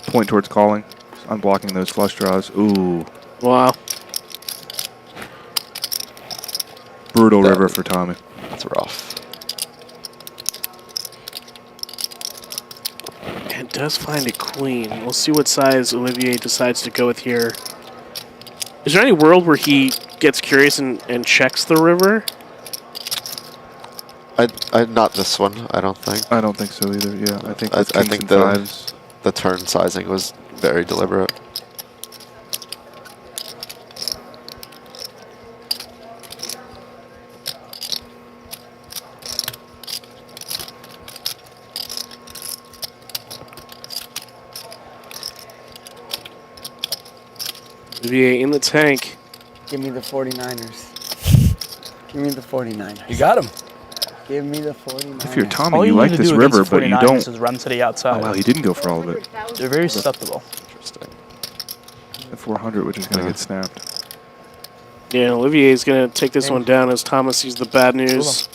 point towards calling. Unblocking those flush draws. Ooh. Wow. Brutal river for Tommy. That's rough. It does find a queen. We'll see what size Olivier decides to go with here. Is there any world where he gets curious and checks the river? I not this one. I don't think. I don't think so either. Yeah, I think I with kings think and the fives. the turn sizing was very deliberate. Olivier in the tank. Give me the 49ers. Give me the 49ers. You got him. Give me the 49ers. If you're Tommy, All you you like need to this do river, against but you 49ers don't. is run to the outside. Oh, wow, he didn't go for all of it. They're very susceptible. Interesting. At 400, which is going to get snapped. Yeah, Olivier's going to take this one down as Thomas sees the bad news.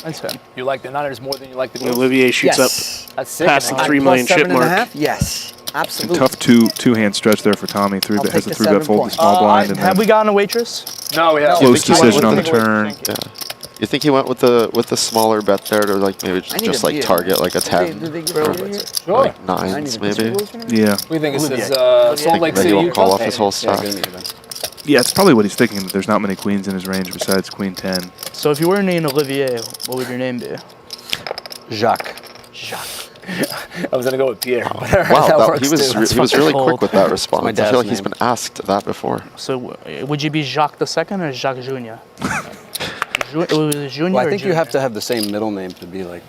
Nice hit. You like the Niners more than you like the Bills? Olivier shoots Yes. That's sick. past the man. 3 million Plus chip mark. 7.5? Yes. Absolutely. Tough two-hand stretch there for Tommy. I'll Has take a the 3-bet 7 fold, the points. small blind, and Have then we gotten a waitress? No, we have. close You think he decision on went the with turn. Yeah. You think he went with the smaller bet there to like maybe I need just a like beer. target like a Do 10 they get or beer here? Sure. like I nines need a beer. maybe? Yeah. We think it's Olivier. Salt Lake That City. he won't Utah? call off his whole Yeah, stack. give me then. Yeah, it's probably what he's thinking, that there's not many queens in his range besides queen 10. So if you were named Olivier, what would your name be? Jacques. I was gonna go with Pierre. Wow, That that, works he was too. he was really quick with that response. my I feel dad's like he's name. been asked that before. So would you be Jacques the Second or Jacques Junior? Junior. Well, I or think you Junior? have to have the same middle name to be like.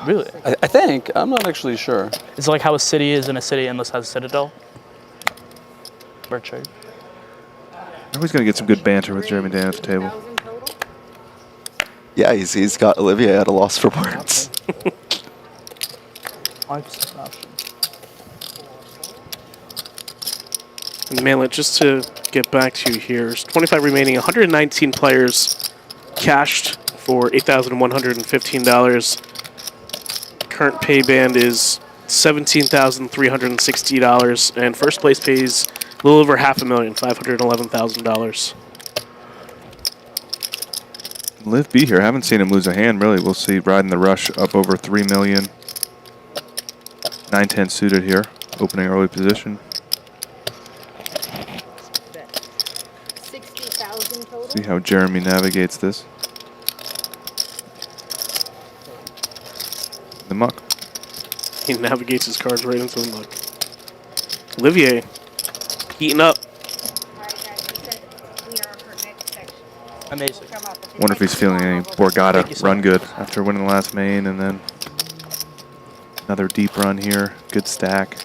Really? I think. I'm not actually sure. It's like how a city is in a city unless it has a citadel. Berkshire. Always going to get some good banter with Jeremy Dan at the table. 3,000 total? Yeah, he's got Olivier at a loss for words. 5% option. And Manlet, just to get back to you here, there's 25 remaining, 119 players cashed for $8,115. Current pay band is $17,360, and first place pays a little over $511,000, $511,000. Liv B here. I haven't seen him lose a hand, really. We'll see riding the rush up over 3 million. 9-10 suited here, opening early position. 60,000 total? See how Jeremy navigates this. The muck. He navigates his cards right into the muck. Olivier, heating up. Alright, guys, we said we are for next section. Amazing. Come up. Wonder if he's feeling any Borgata run good after winning the last main, and then another deep run here. Good stack.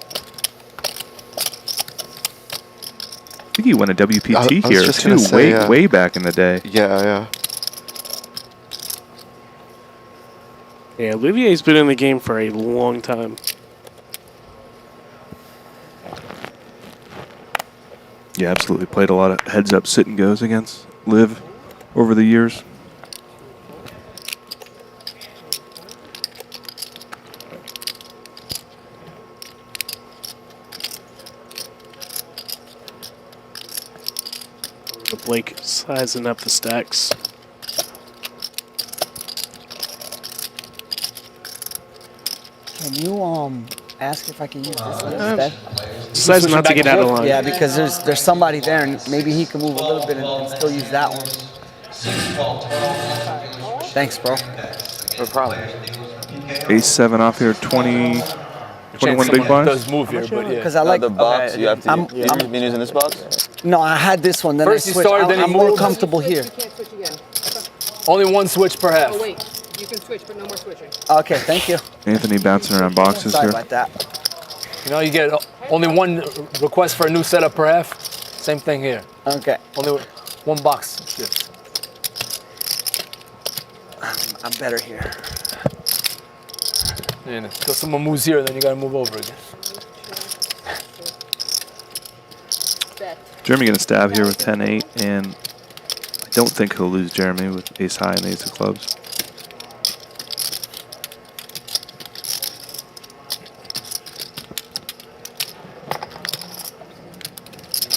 I think he won a WPT I was here just too, gonna say, way back in the day. Yeah. Yeah, Olivier's been in the game for a long time. Yeah, absolutely. Played a lot of heads-up sit and goes against Liv over the years. Blake sizing up the stacks. Can you ask if I can use this instead? Decides not to get out of line. Yeah, because there's somebody there and maybe he can move a little bit and still use that one. Thanks, bro. No problem. Ace-7 off here, 21 big blinds. Does move here, but yeah. Because I like the box, you have to. I'm- You've been using this box? No, I had this one. Then First I he switched. started, then he I'm more moved. comfortable here. You can't switch again. Only one switch per half. Oh, wait. You can switch, but no more switching. Okay, thank you. Anthony bouncing around boxes Sorry here. about that. You know, you get only one request for a new setup per half. Same thing here. Okay, Only one box shift. I'm better here. And until someone moves here, then you gotta move over again. Bet. Jeremy going to stab here with 10-8, and I don't think he'll lose Jeremy with ace-high and ace of clubs.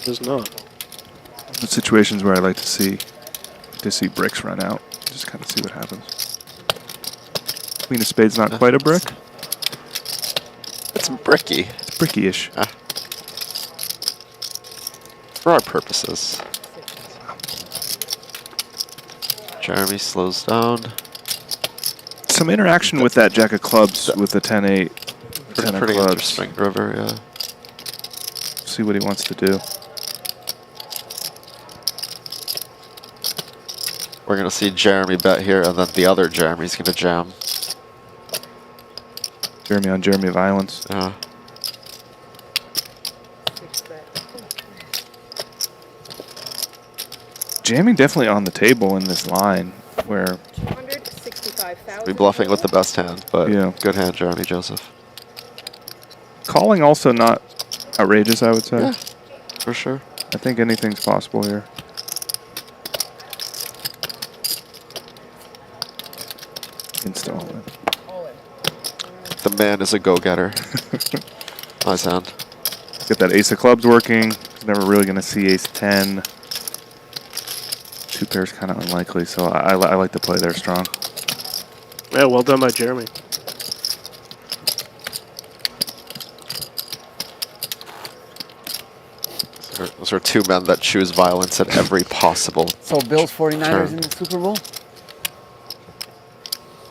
There's not. The situations where I like to see bricks run out, just kind of see what happens. Queen of spades not quite a brick. It's bricky. It's bricky-ish. For our purposes. Jeremy slows down. Some interaction with that jack of clubs with the 10-8. Pretty clubs. interesting river, yeah. See what he wants to do. We're gonna see Jeremy bet here, and then the other Jeremy's gonna jam. Jeremy on Jeremy violence. Yeah. Jamming definitely on the table in this line where 265,000. Be bluffing with the best hand, but Yeah. good hand, Jeremy Joseph. calling also not outrageous, I would say. Yeah, for sure. I think anything's possible here. Instant all in. The man is a go-getter. Nice hand. Get that ace of clubs working. He's never really going to see ace 10. Two pairs kind of unlikely, so I like to play there strong. Yeah, well done by Jeremy. Those are two men that choose violence at every possible. So Bills 49ers turn. in the Super Bowl?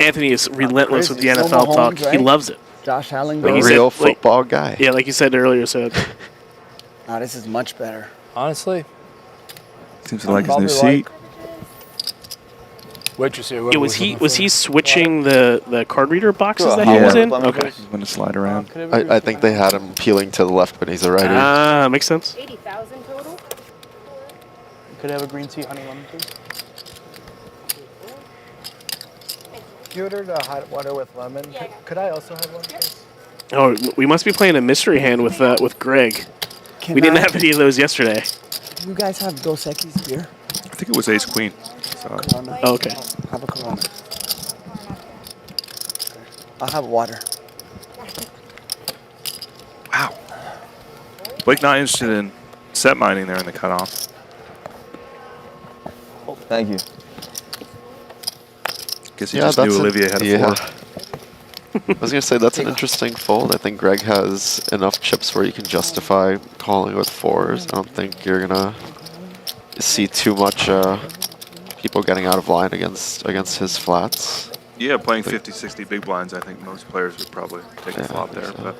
Anthony is relentless with the Crazy. NFL Mahomes, talk. He right? loves it. Josh Allen The Like you goes. said, real like- football guy. Yeah, like you said earlier, so Nah, this is much better. Honestly, Seems to like his new Probably seat. waitress here. yeah, was he switching the card reader boxes that he Yeah. was in? Yeah. Okay. He's going to slide around. I think they had him peeling to the left, but he's a righty. Ah, makes sense. 80,000 total. Could I have a green tea, honey lemon, please? You ordered a hot water with lemon. Could I also have one, please? Oh, we must be playing a mystery hand with Greg. Can We didn't I- have any of those yesterday. Do you guys have Dos Equis beer? I think it was ace queen. So Corona. Oh, okay. Have a Corona. I'll have water. wow. Blake not interested in set mining there in the cutoff. Thank you. Guess he just knew Olivier had a four. I was gonna say that's an interesting fold. I think Greg has enough chips where you can justify calling with fours. I don't think you're gonna see too much people getting out of line against his flats. Yeah, playing 50, 60 big blinds, I think most players would probably take a flop there. But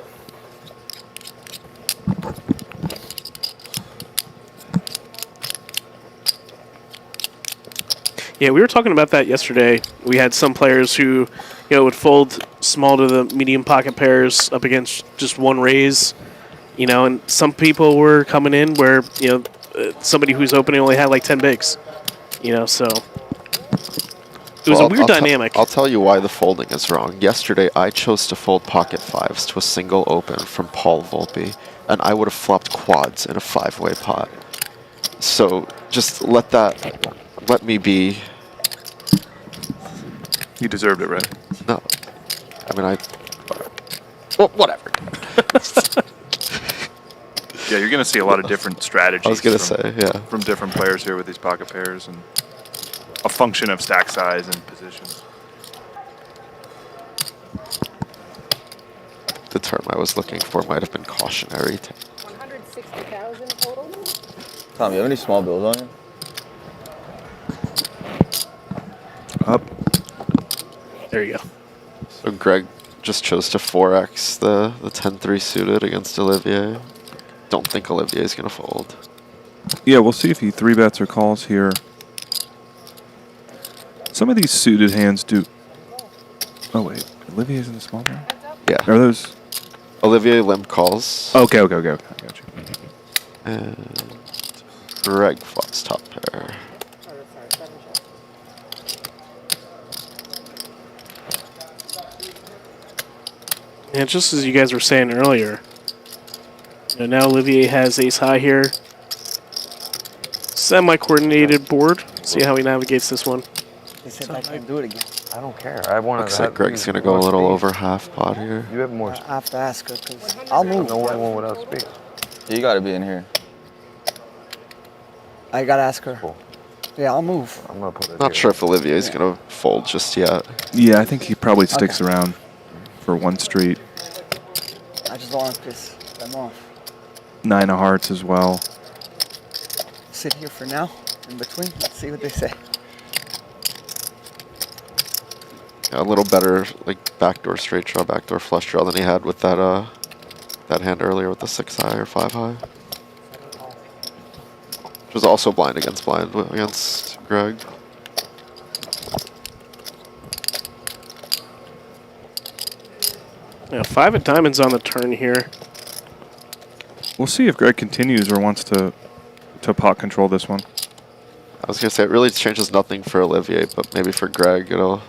Yeah, we were talking about that yesterday. We had some players who, would fold small to the medium pocket pairs up against just one raise, and some people were coming in where, somebody who's opening only had like 10 bigs, so it was a weird dynamic. I'll tell you why the folding is wrong. Yesterday, I chose to fold pocket fives to a single open from Paul Volpe, and I would have flopped quads in a five-way pot. So just let me be. you deserved it, right? No, I mean well, whatever. Yeah, you're going to see a lot of different strategies. I was gonna say, yeah. From different players here with these pocket pairs and a function of stack size and position. The term I was looking for might have been cautionary. 160,000 total. Tom, you have any small bills on you? Up. There you go. So Greg just chose to 4x the 10-3 suited against Olivier. Don't think Olivier's gonna fold. Yeah, we'll see if he 3-bets or calls here. Some of these suited hands do. Oh, wait. Olivier's in the small pair? Yeah. Are those? Olivier limp calls. Okay. I got you. And Greg flops top pair. And just as you guys were saying earlier, now Olivier has ace high here. Semi-coordinated board. See how he navigates this one. They said I can do it again. I don't care. I want to. Looks like Greg's gonna go a little over half pot here. You have more. I have to ask her because I'll move. No one without space. You got to be in here. I gotta ask her. Cool. Yeah, I'll move. I'm gonna put it. Not sure if Olivier's gonna fold just yet. Yeah, I think he probably sticks around for one street. I just want to piss them off. 9 of hearts as well. Sit here for now, in between. Let's see what they say. A little better, like backdoor straight draw, backdoor flush draw than he had with that hand earlier with the 6 high or 5 high. Which was also blind against Greg. Yeah, 5 of diamonds on the turn here. We'll see if Greg continues or wants to pot control this one. I was gonna say it really changes nothing for Olivier, but maybe for Greg it'll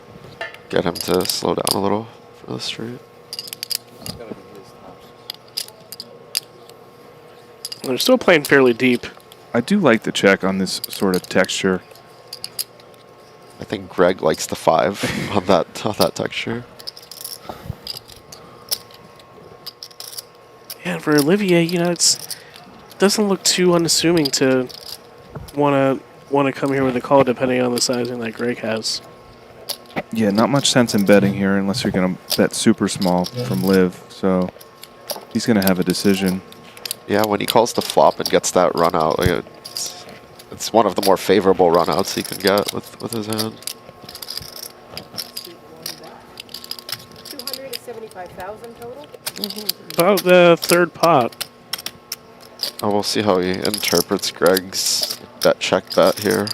get him to slow down a little for the street. They're still playing fairly deep. I do like the check on this sort of texture. I think Greg likes the 5 on that texture. Yeah, for Olivier, you know, doesn't look too unassuming to want to come here with a call, depending on the sizing that Greg has. Yeah, not much sense in betting here unless you're going to bet super small from Liv. So he's going to have a decision. Yeah, when he calls the flop and gets that run out, like it's one of the more favorable run outs he can get with his hand. 275,000 total. About the third pot. Oh, we'll see how he interprets Greg's bet check bet here.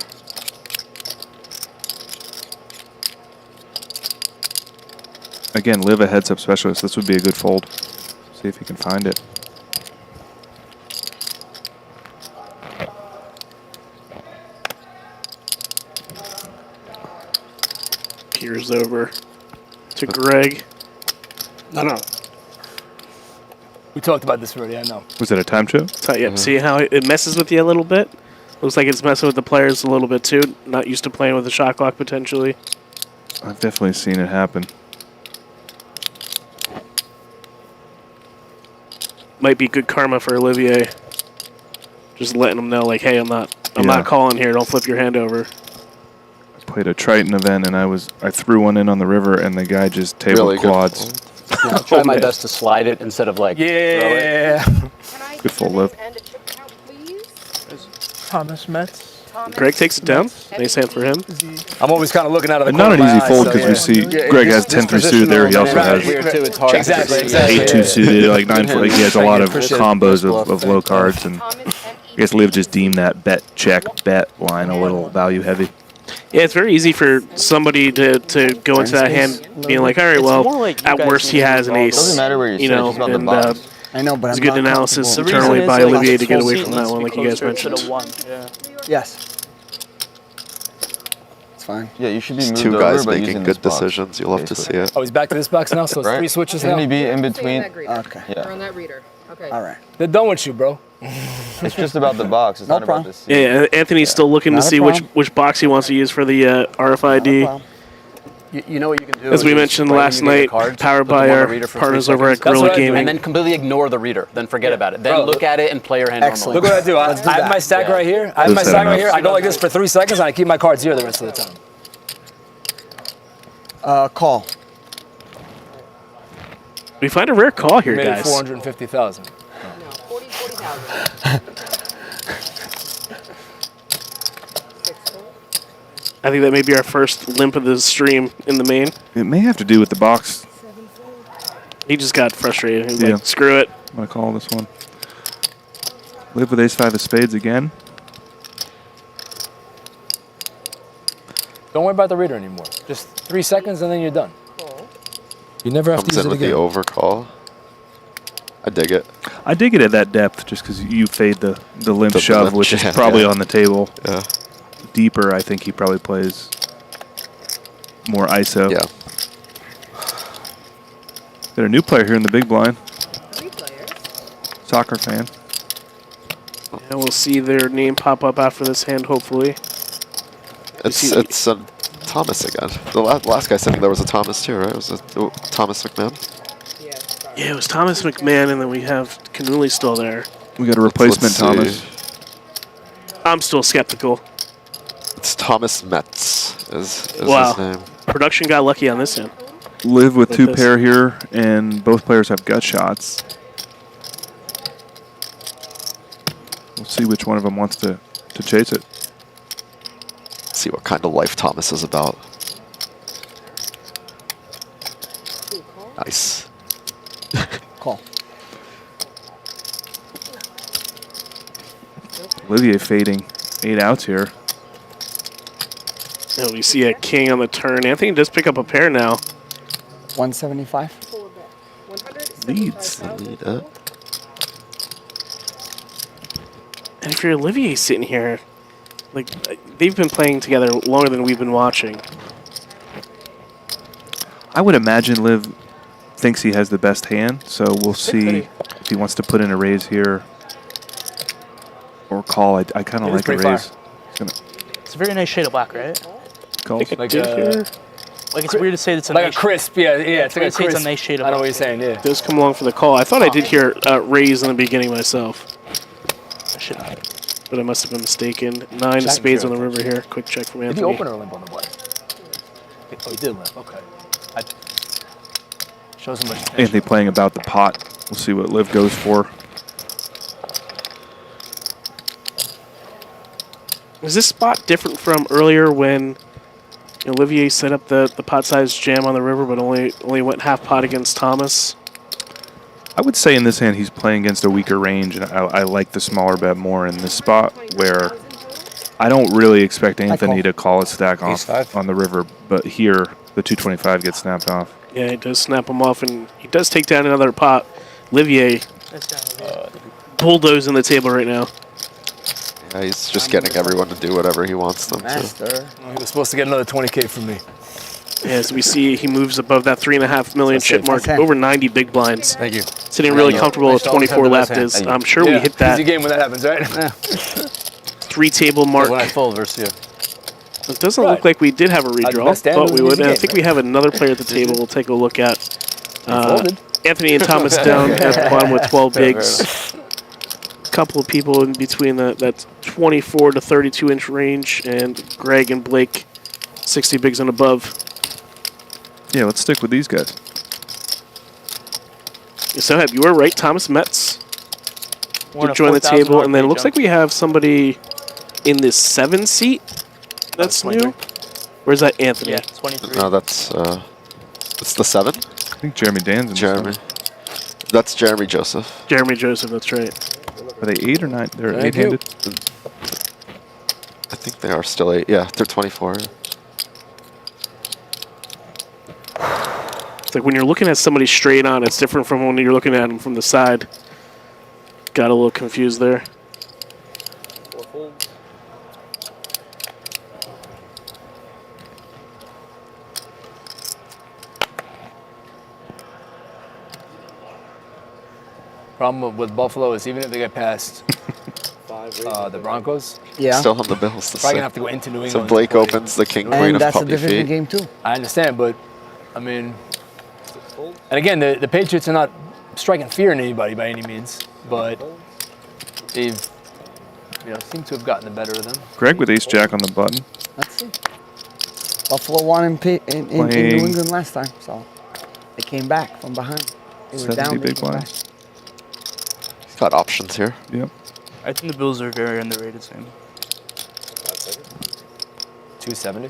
Again, Liv a heads-up specialist. This would be a good fold. See if he can find it. Gears over to Greg. No. We talked about this already, I know. Was it a time show? So, yeah, see how it messes with you a little bit? Looks like it's messing with the players a little bit too. Not used to playing with a shot clock potentially. I've definitely seen it happen. Might be good karma for Olivier. Just letting him know, like, hey, I'm not calling here. Don't flip your hand over. I played a Triton event and I threw one in on the river and the guy just tabled Really quads. Yeah, I try my best to slide it instead of like throw it. Good full Liv. Thomas Metz. Greg takes it down. Nice hand for him. I'm always kind of looking out of the Not corner an of my easy eyes, fold so because we see yeah, Greg has 10-3 suited there. He also has Exactly. 8-2 suited, like 9-4. Like he has a lot of combos of low cards, and I guess Liv just deemed that bet check bet line a little value heavy. Yeah, it's very easy for somebody to go into that hand being like, all right, well, at worst he has an ace. Doesn't matter where you sit, it's about the and box. I know, but it's I'm good not analysis comfortable. internally by like, Olivier to get full away seat from that needs one, to like be you guys closer to mentioned. the 1. Yeah. Yes. It's fine. Yeah, you should be It's moved two over, guys but making using good this box, decisions. You'll have to see it. Oh, he's back to this box now, so it's Right? 3 switches Shouldn't now. he be in Stay in between? that greeter. Okay. Yeah. Or on that reader. Okay. All right. They're done with you, bro. It's just about the box. It's No not about problem. the seat. Yeah, Anthony's still looking Not to a see problem. which box he wants to use for the RFID. You know what you can do? As we is mentioned right when last you get your night, cards, powered put them by on the our reader for 3 partners over seconds. at Gorilla what I do. Gaming. And then completely ignore the reader. Then forget about it. Then Bro, look at it and play your hand Excellent. Look normally. what I do. I Let's do have that. my stack Yeah. right here. I have my That's stack right enough. here. I go like this for 3 seconds, and I keep my cards here the rest of the time. Call. We find a rare call here, Made it guys. 450,000. No, 40,000. I think that may be our first limp of the stream in the main. It may have to do with the box. He just got frustrated. He was Yeah. like, screw it. I'm going to call this one. Liv with ace-5 of spades again. Don't worry about the reader anymore. Just 3 seconds, and then you're done. You never have to Comes use in it with the again. overcall. I dig it. I dig it at that depth just because you fade the limp The shove, limp which is jab, probably yeah. on the table. Yeah. Deeper, I think he probably plays more ISO. Yeah. Got a new player here in the big blind. 3 players. Soccer fan. And we'll see their name pop up after this hand, hopefully. It's Thomas again. The last guy sitting there was a Thomas too, right? It was a Thomas McMahon. Yeah, it was Thomas McMahon, and then we have Canuli still there. We got a replacement Thomas. I'm still skeptical. It's Thomas Metz is Wow. his name. Production got lucky on this hand. Live with Like 2 this. pair here, and both players have gut shots. We'll see which one of them wants to chase it. See what kind of life Thomas is about. Nice. Call. Olivier fading 8 outs here. And we see a king on the turn. Anthony does pick up a pair now. 175. Leads. Lead up. And if you're Olivier sitting here, Like, they've been playing together longer than we've been watching. I would imagine Liv thinks he has the best hand, so we'll see if he wants to put in a raise here or call. I kind of like a raise. It's a very nice shade of black, right? Calls. Like it's weird to say it's a like nice a crisp, it's like a crisp. It's a nice shade of I know black. what you're saying, yeah. It does come along for the call. I thought I did hear raise in the beginning myself. But I must have been mistaken. 9 of spades on the river here. Quick check from Anthony. Did he open or limp on the board? Oh, he did limp. Okay. Shows him much attention. Anthony playing about the pot. We'll see what Liv goes for. Is this spot different from earlier when Olivier set up the pot-sized jam on the river, but only went half pot against Thomas? I would say in this hand he's playing against a weaker range, and I like the smaller bet more in this spot where I don't really expect Anthony to call a stack off on the river, but here the 225 gets snapped off. Yeah, he does snap him off, and he does take down another pot. Olivier bulldozing the table right now. Yeah, he's just getting everyone to do whatever he wants them to. He was supposed to get another 20K from me. Yeah, as we see, he moves above that $3.5 million chip mark, over 90 big blinds. Thank you. Sitting really comfortable with 24 left. As I'm sure we hit that Easy game when that happens, right? 3-table mark. When I fold versus you. It doesn't look like we did have a redraw. Thought we would. And I think we have another player at the table. We'll take a look at. Anthony and Thomas down at the bottom with 12 bigs. A couple of people in between that 24 to 32-inch range, and Greg and Blake 60 bigs and above. Yeah, let's stick with these guys. So you were right. Thomas Metz to join the table, and then it looks like we have somebody in this 7 seat. That's new. Where's that Anthony? Yeah, 23. No, that's it's the 7. I think Jeremy Dan's in Jeremy. That's Jeremy Joseph. Jeremy Joseph, that's right. Are they 8 or 9? They're 8-handed. I think they are still 8. Yeah, they're 24. It's like when you're looking at somebody straight on, it's different from when you're looking at them from the side. Got a little confused there. Problem with Buffalo is even if they get past the Broncos, still have the Bills to probably gonna have to go into New England. So Blake opens the king queen of that's a puppy division feet. game too. I understand, but I mean, and again, the Patriots are not striking fear in anybody by any means, but they've seem to have gotten the better of them. Greg with ace-jack on the button. Let's see. Buffalo won in New England last time, so they came back from behind. They were down. Big blind. He's got options here. Yep. I think the Bills are very underrated, Sam. 270.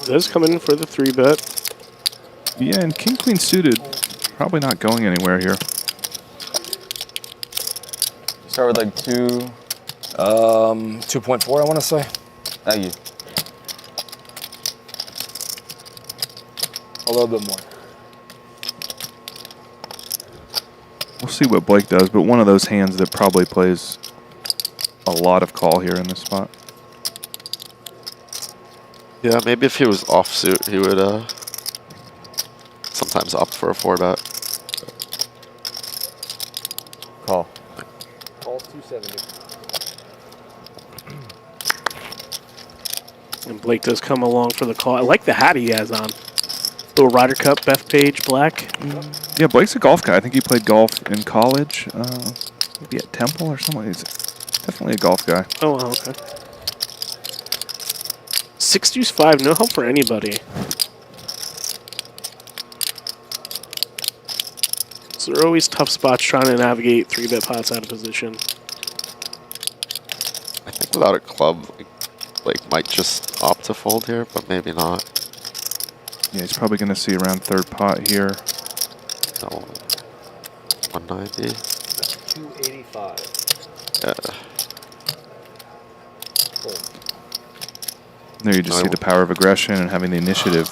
Does come in for the 3-bet. Yeah, and king queen suited, probably not going anywhere here. Start with like 2.4, I want to say. Thank you. A little bit more. We'll see what Blake does, but one of those hands that probably plays a lot of call here in this spot. Yeah, maybe if he was offsuit, he would sometimes opt for a 4-bet. Call. Call's 270. And Blake does come along for the call. I like the hat he has on. Little Ryder Cup, Bethpage, black. Yeah, Blake's a golf guy. I think he played golf in college, maybe at Temple or something. He's definitely a golf guy. Oh, wow, okay. 6-5, no help for anybody. So there are always tough spots trying to navigate 3-bet pots out of position. I think without a club, Blake might just opt to fold here, but maybe not. Yeah, he's probably going to see around third pot here. No. 190. 285. Yeah. There you just see the power of aggression and having the initiative.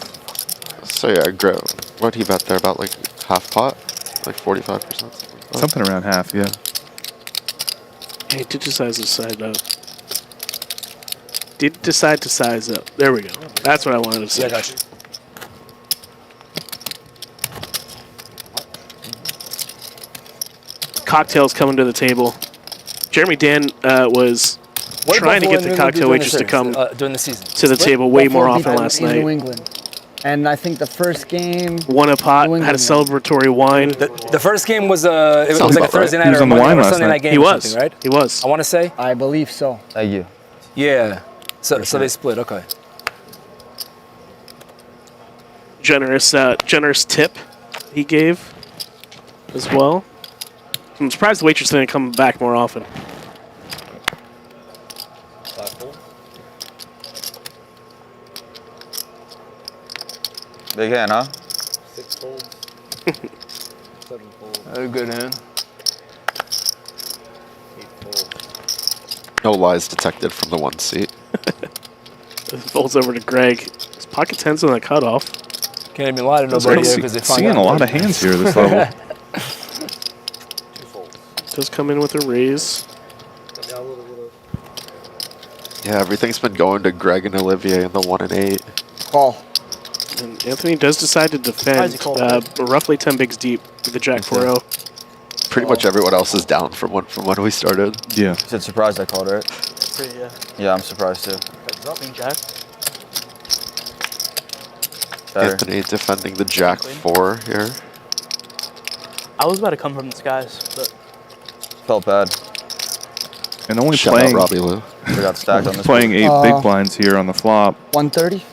So yeah, what'd he bet there? About like half pot? Like 45%? Something around half, yeah. Yeah, he digitizes his side up. did decide to size up. There we go. That's what I wanted to say. Yeah, I got you. Cocktails coming to the table. Jeremy Dan was trying to get the cocktail waitress to come during the season to the table way more Buffalo often beat last in New night. England. And I think the first game... Won a pot, had a celebratory wine. The first game was it was like a Thursday night He was or on the Monday wine or last Sunday night. night game He or was. something, right? He was. I want to say. I believe so. Thank you. Yeah. So they split. Okay. Generous tip he gave as well. I'm surprised the waitress didn't come back more often. Big hand, huh? 6 folds. 7 folds. A good hand. 8 folds. No lies detected from the 1 seat. Folds over to Greg. His pocket tens on the cutoff. Can't even lie to nobody here because they find Seeing out. a lot of hands here this level. 2 folds. Does come in with a raise. Got me out a little. Yeah, everything's been going to Greg and Olivier in the 1 and 8. Call. And Anthony does decide to defend roughly 10 bigs deep with the Jack 4-0. Pretty much everyone else is down from when we started. Yeah. You said surprised I called, right? Pretty, yeah. Yeah, I'm surprised too. Heads up, Jack. Better. Anthony defending the Jack 4 here. I was about to come from the skies, but Felt bad. And only Shout out playing, Robbie Lou. We got stacked on this. playing 8 big blinds here on the flop 130.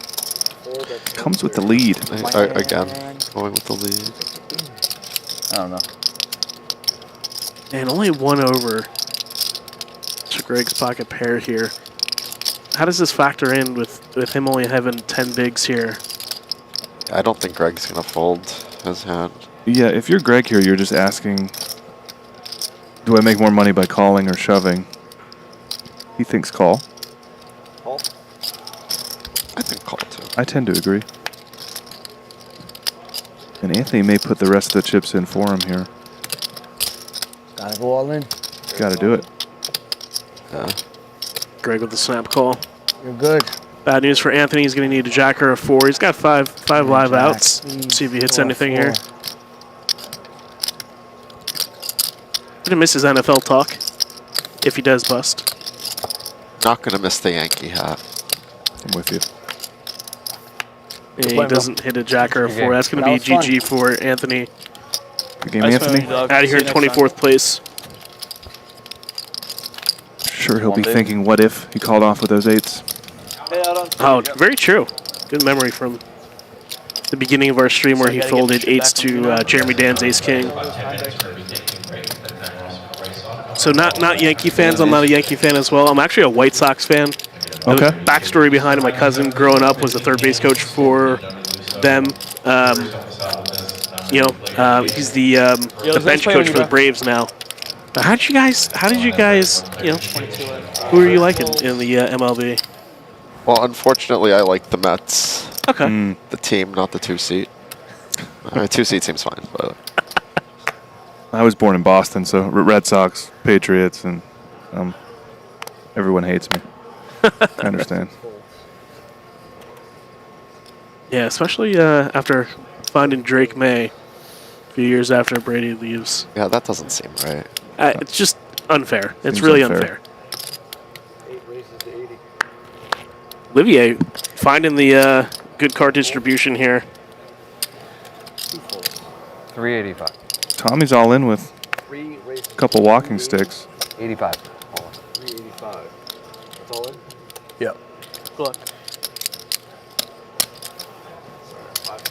comes with the lead. Again, going with the lead. I don't know. And only 1 over to Greg's pocket pair here. How does this factor in with him only having 10 bigs here? I don't think Greg's going to fold his hand. Yeah, if you're Greg here, you're just asking, do I make more money by calling or shoving? He thinks call. Call. I think call too. I tend to agree. And Anthony may put the rest of the chips in for him here. Gotta go all in. Got to do it. Yeah. Greg with the snap call. You're good. Bad news for Anthony. He's going to need a jack or a 4. He's got five live Jack, outs. please. See if he hits 4, anything 4. here. Gonna miss his NFL talk if he does bust. Not going to miss the Yankee hat. I'm with you. Yeah, he doesn't hit a jack or a 4. That's going to be GG for Anthony. Good game, Anthony. Out of here in 24th place. Sure, he'll be thinking, what if he called off with those 8s? Oh, very true. Good memory from the beginning of our stream where he folded 8s to Jeremy Dan's ace-king. So not Yankee fans. I'm not a Yankee fan as well. I'm actually a White Sox fan. Okay. The backstory behind it, my cousin growing up was the third base coach for them. He's the bench coach for the Braves now. How did you guys, who are you liking in the MLB? Well, unfortunately, I like the Mets. Okay. The team, not the 2 seat. 2 seat seems fine, but I was born in Boston, so Red Sox, Patriots, and everyone hates me. I understand. Yeah, especially after finding Drake May a few years after Brady leaves. yeah, that doesn't seem right. It's just unfair. It's Seems really unfair. unfair. 8 raises to 80. Olivier finding the good card distribution here. 2 folds. 385. Tommy's all in with 3 raises. a couple walking sticks. 85. 385. That's all in? Yep. good luck.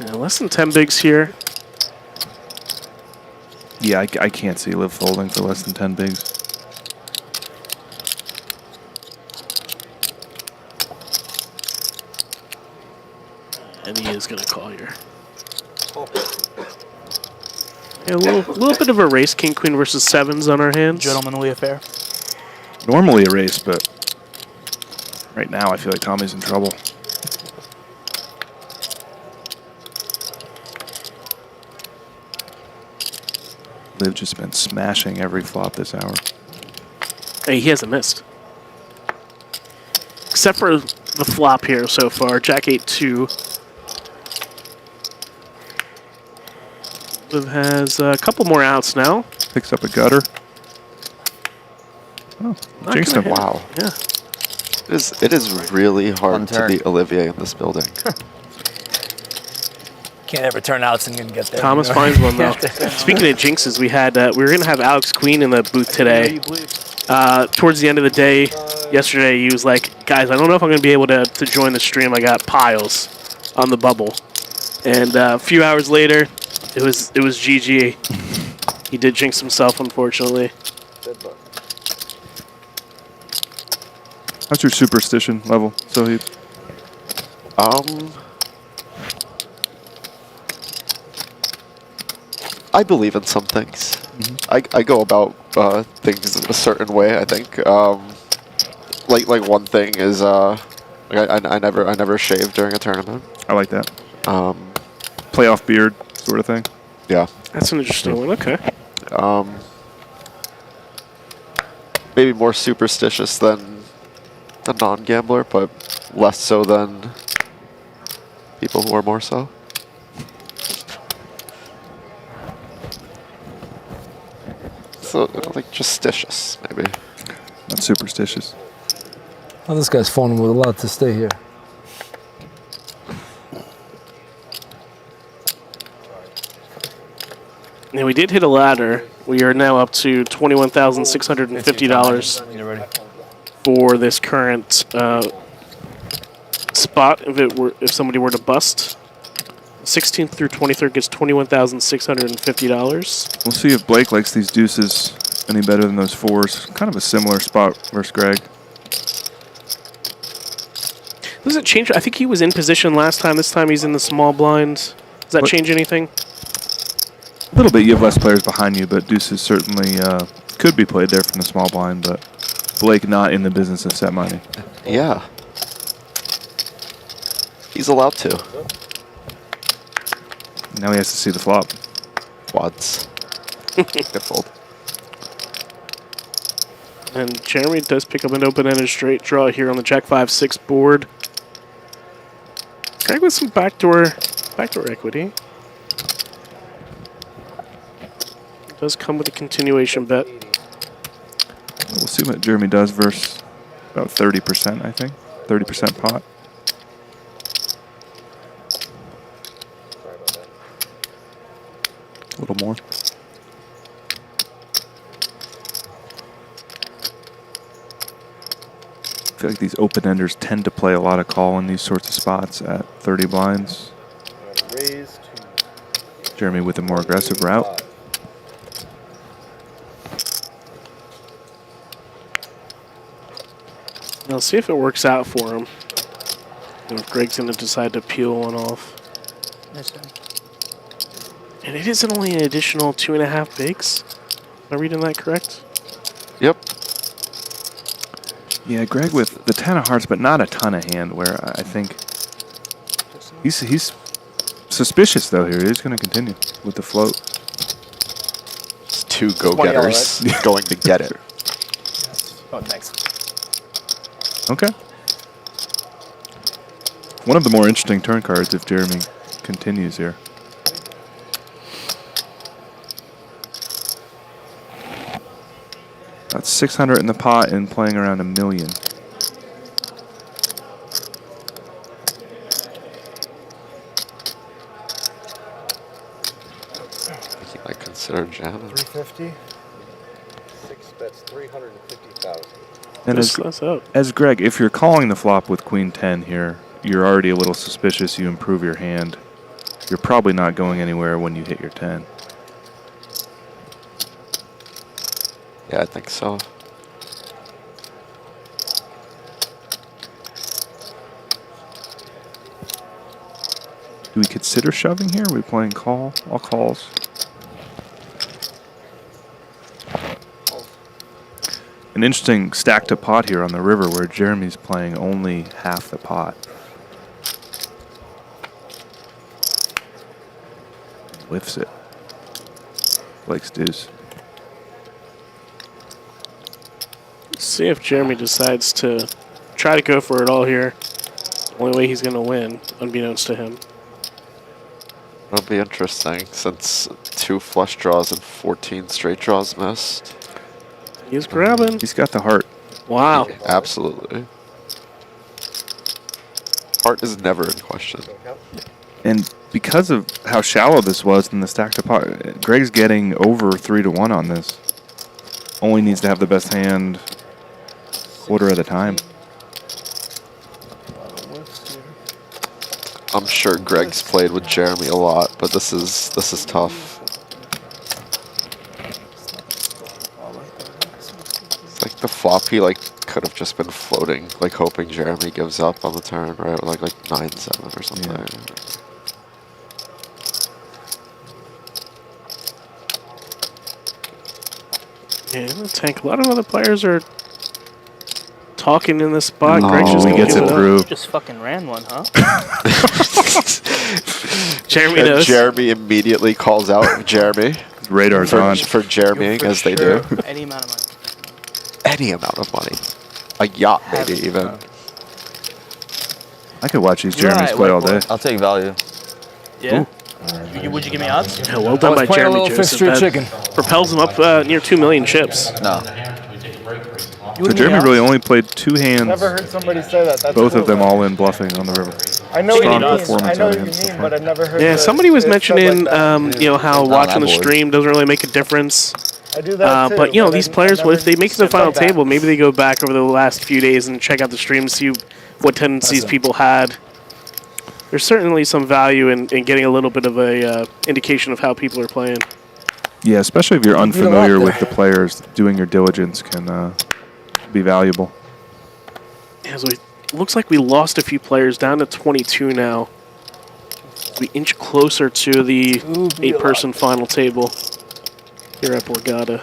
Yeah, less than 10 bigs here. Yeah, I can't see Liv folding for less than 10 bigs. And he is going to call here. Yeah, a little bit of a race, king, queen versus 7s on our hands. Gentlemanly affair. Normally a race, but right now I feel like Tommy's in trouble. Liv just been smashing every flop this hour. Hey, he hasn't missed. except for the flop here so far. Jack 8-2. Liv has a couple more outs now. Picks up a gutter. Oh, jinxed him. Wow. Yeah. It is really hard to beat Olivier in this building. Can't ever turn outs and get there. Thomas finds one though. Speaking of jinxes, we were gonna have Alex Queen in the booth today. Towards the end of the day yesterday, he was like, "Guys, I don't know if I'm gonna be able to join the stream. I got piles on the bubble." And a few hours later, it was GG. He did jinx himself, unfortunately. How's your superstition level, Soheeb? I believe in some things. I go about things a certain way. I think. Like one thing is I never shave during a tournament. I like that. Playoff beard sort of thing. Yeah. That's an interesting one. Okay. Maybe more superstitious than a non-gambler, but less so than people who are more so. So, like, justitious, maybe. Not superstitious. Oh, this guy's phoning with a lot to stay here. And we did hit a ladder. We are now up to $21,650 for this current spot. If somebody were to bust, 16th through 23rd gets $21,650. We'll see if Blake likes these deuces any better than those fours. Kind of a similar spot versus Greg. Does it change? I think he was in position last time. This time he's in the small blind. Does that change anything? A little bit. You have less players behind you, but deuces certainly could be played there from the small blind, but Blake not in the business of set money. Yeah. He's allowed to. Now he has to see the flop. Quads. Good fold. And Jeremy does pick up an open-ended straight draw here on the Jack 5-6 board. Greg with some backdoor equity. Does come with a continuation bet. We'll see what Jeremy does versus about 30%, I think. 30% pot. A little more. I feel like these open-enders tend to play a lot of call in these sorts of spots at 30 blinds. Jeremy with a more aggressive route. I'll see if it works out for him. And if Greg's going to decide to peel one off. And it isn't only an additional 2.5 bigs. Am I reading that correct? Yep. Yeah, Greg with the 10 of hearts, but not a ton of hand, where I think he's suspicious, though, here. He's going to continue with the float. It's two go-getters going to get it. Oh, thanks. Okay. One of the more interesting turn cards if Jeremy continues here. That's 600 in the pot and playing around $1 million. You might consider jamming. 350. 6 bets, 350,000. And as Greg, if you're calling the flop with Queen 10 here, you're already a little suspicious. You improve your hand. You're probably not going anywhere when you hit your 10. Yeah, I think so. Do we consider shoving here? Are we playing call? All calls. An interesting stack to pot here on the river where Jeremy's playing only half the pot. Whiffs it. Blake's deuce. See if Jeremy decides to try to go for it all here. Only way he's going to win, unbeknownst to him. It'll be interesting since 2 flush draws and 14 straight draws missed. He's grabbing. He's got the heart. Wow. Absolutely. Heart is never in question. And because of how shallow this was in the stack to pot, Greg's getting over 3-1 on this. Only needs to have the best hand quarter at a time. I'm sure Greg's played with Jeremy a lot, but this is tough. It's like the flop he could have just been floating, hoping Jeremy gives up on the turn, right? Like 9-7 or something. Yeah. Yeah, in the tank. A lot of other players are talking in this spot. Greg's just he gets it through. Just fucking ran one, huh? Jeremy knows. Jeremy immediately calls out Jeremy. Radar's on. For Jeremying, as they do. Any amount of money. Any amount of money. A yacht, maybe, even. I could watch these Jeremys play all day. I'll take value. Yeah? Would you give me odds? Yeah, well done by Jeremy Joseph. That chicken. propels him up near 2 million chips. No. So Jeremy really only played 2 hands. Never heard somebody say that. That's Both cool, of them though. all in bluffing on the river. I know Strong what you mean. performance I know out what of you him so mean, far. but I've never heard. Yeah, somebody was mentioning, how watching the board. stream doesn't really make a difference. I do that too, but these players, if they make it to the final table, maybe they go back over the last few days and check out the stream, see what tendencies people had. There's certainly some value in getting a little bit of a indication of how people are playing. Yeah, especially if you're unfamiliar with the players, doing your diligence can be valuable. Yeah, so it looks like we lost a few players, down to 22 now. We inch closer to the 8-person final table here at Borgata.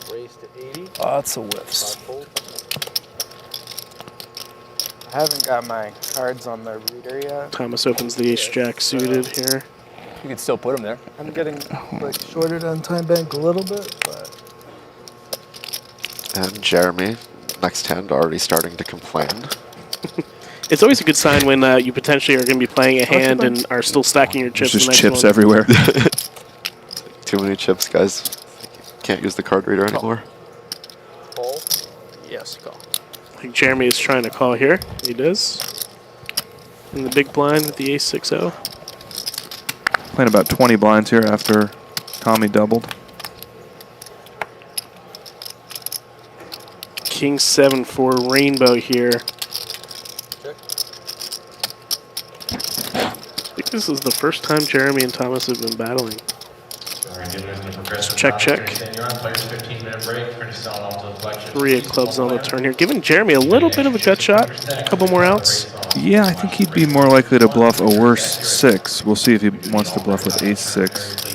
Raise to 80. Lots of whiffs. I haven't got my cards on the reader yet. Thomas opens the ace-jack suited here. You can still put them there. I'm getting shorted on time bank a little bit, but And Jeremy, next hand, already starting to complain. It's always a good sign when you potentially are going to be playing a hand and are still stacking your chips. There's just the next chips one. everywhere. Too many chips, guys. Can't use the card reader anymore. call. Yes, call. I think Jeremy is trying to call here. He does. In the big blind with the ace-6-0. Playing about 20 blinds here after Tommy doubled. King 7 for rainbow here. I think this is the first time Jeremy and Thomas have been battling. Check, check. 3 of clubs on the turn here. Giving Jeremy a little bit of a gut shot. A couple more outs. Yeah, I think he'd be more likely to bluff a worse 6. We'll see if he wants to bluff with ace-6.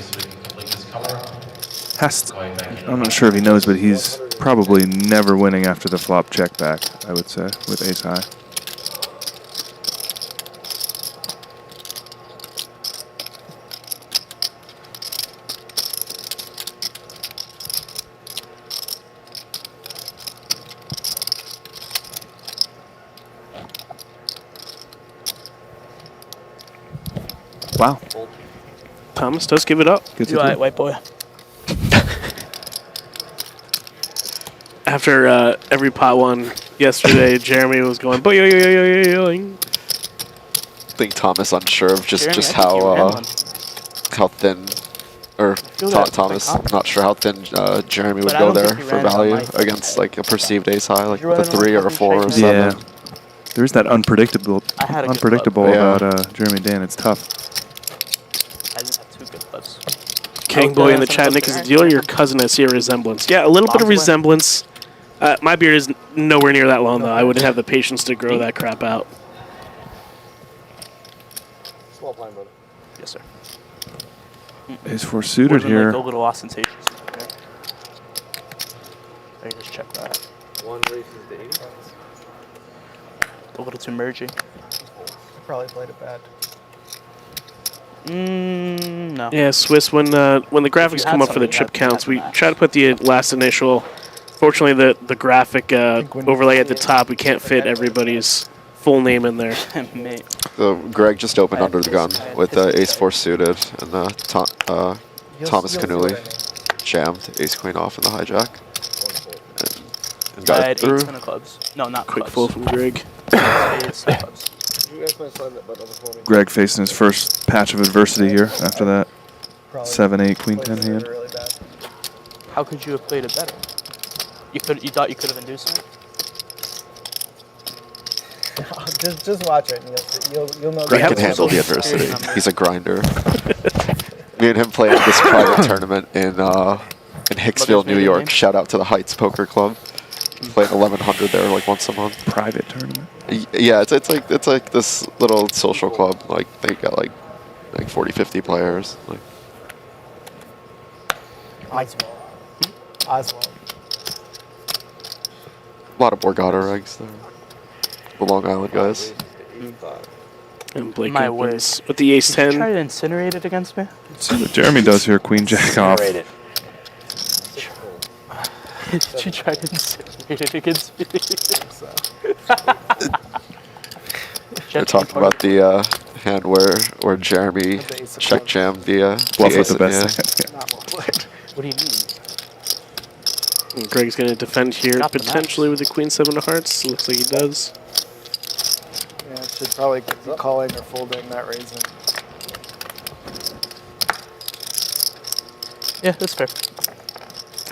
I'm not sure if he knows, but he's probably never winning after the flop check back, I would say, with ace-high. Wow. Thomas does give it up. Gets You it alright, done. white boy? After every pot one yesterday, Jeremy was going boing. I think Thomas unsure of just Jeremy, I think you ran how one. how thin, or feel that Thomas, like not sure how thin Jeremy would But I go don't think there he for ran it on value my phone. against like a perceived ace high, like you with a run it on 3 or a fucking 4 or straight? 7. Yeah. There's that unpredictable I had a good club. about Jeremy Dan. It's tough. I didn't have 2 good clubs. King Boy in the chat, Nick, is a dealer. Your cousin has here resemblance. Yeah, a little bit of resemblance. My beard is nowhere near that long, though. I wouldn't have the patience to grow that crap out. Small blind, brother. Yes, sir. Ace-4 suited Like here. a little ostentatious. Okay. I can just check that. 1 races to 80. A little too merging. Probably played it bad. No. Yeah, Swiss, when the graphics come up for the chip counts, we try to put the last initial Fortunately, the graphic overlay at the top, we can't fit everybody's full name in there. So Greg just opened under the gun with ace-4 suited, and Thomas Canuli jammed ace-queen off in the hijack. And got it through. 8 of clubs. No, not Quick clubs. full from Greg. Greg facing his first patch of adversity here after that 7-8 queen 10 hand. How could you have played it better? You thought you could have induced it? just watch it, and you'll know. Greg can handle the adversity. He's a grinder. Me and him played at this private tournament in Hicksville, New York. Shout out to the Heights Poker Club. Played 1100 there like once a month. Private tournament. Yeah, it's like this little social club. Like they got like 40-50 players. Like. Oswald. A lot of Borgata regs there. The Long Island guys. And Blake My opens with the ace 10. Did you try to incinerate it against me? See what Jeremy does here, queen jack off. Did you try to incinerate it against me? We're talking about the hand where Jeremy check jammed the bluff the with ace the best hand. What do you mean? And Greg's going to defend here, potentially with the queen 7 of hearts. Looks like he does. Yeah, it should probably be calling or folding, not raising. Yeah, that's fair.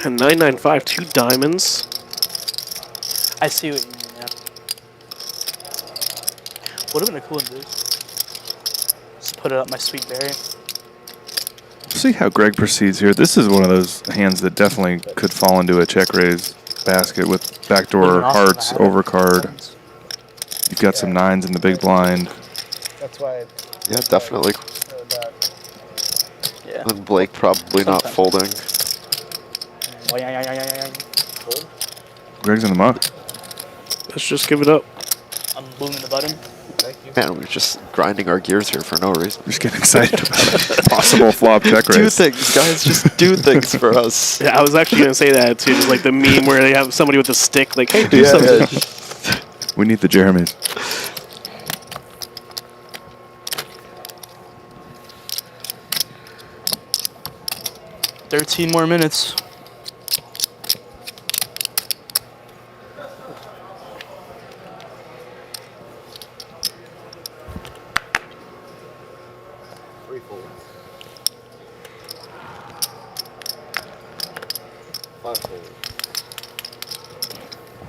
And 995, 2 diamonds. I see what you mean, yeah. Would have been a cool induce. Just put it up my sweet berry. See how Greg proceeds here. This is one of those hands that definitely could fall into a check raise basket with backdoor hearts, overcard. You've got some 9s in the big blind. That's why. Yeah, definitely. Yeah. And Blake probably not folding. Oh, yeah. Greg's in the muck. Let's just give it up. I'm booming the button. Man, we're just grinding our gears here for no reason. Just getting excited about a possible flop check raise. Do things, guys. Just do things for us. Yeah, I was actually going to say that too. Just like the meme where they have somebody with a stick, like, hey, do something. Yeah. We need the Jeremys. $13 more minutes.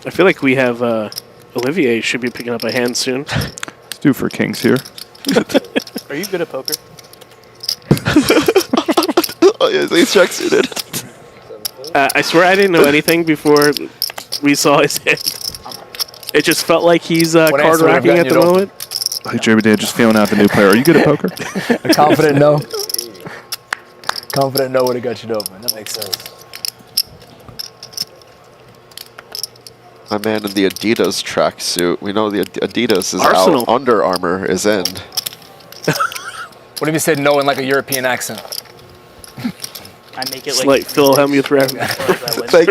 I feel like we have Olivier should be picking up a hand soon. It's due for kings here. Are you good at poker? Oh, yeah, he's check suited. I swear I didn't know anything before we saw his hand. It just felt like he's card racking at the moment. Hey, Jeremy Dad, just feeling out the new player. Are you good at poker? A confident no. Confident no would have got you to open. That makes sense. My man in the Adidas tracksuit. We know the Adidas is Arsenal. out. Under Armour is in. What if you said no in like a European accent? I make it It's like Phil Hellmuth rapping. Thank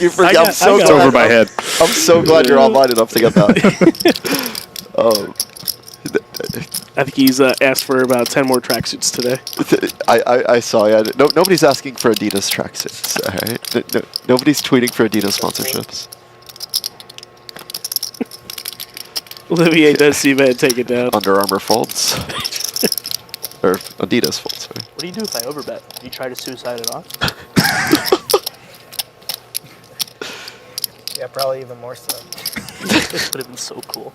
you for. I'm so It's over my head. I'm so glad you're online enough to get that. I think he's asked for about 10 more tracksuits today. I saw. Yeah, nobody's asking for Adidas tracksuits. All right, nobody's tweeting for Adidas sponsorships. Olivier does see that, take it down. Under Armour folds. Or Adidas folds. Sorry. What do you do if I overbet? Do you try to suicide it off? Yeah, probably even more so. This would have been so cool.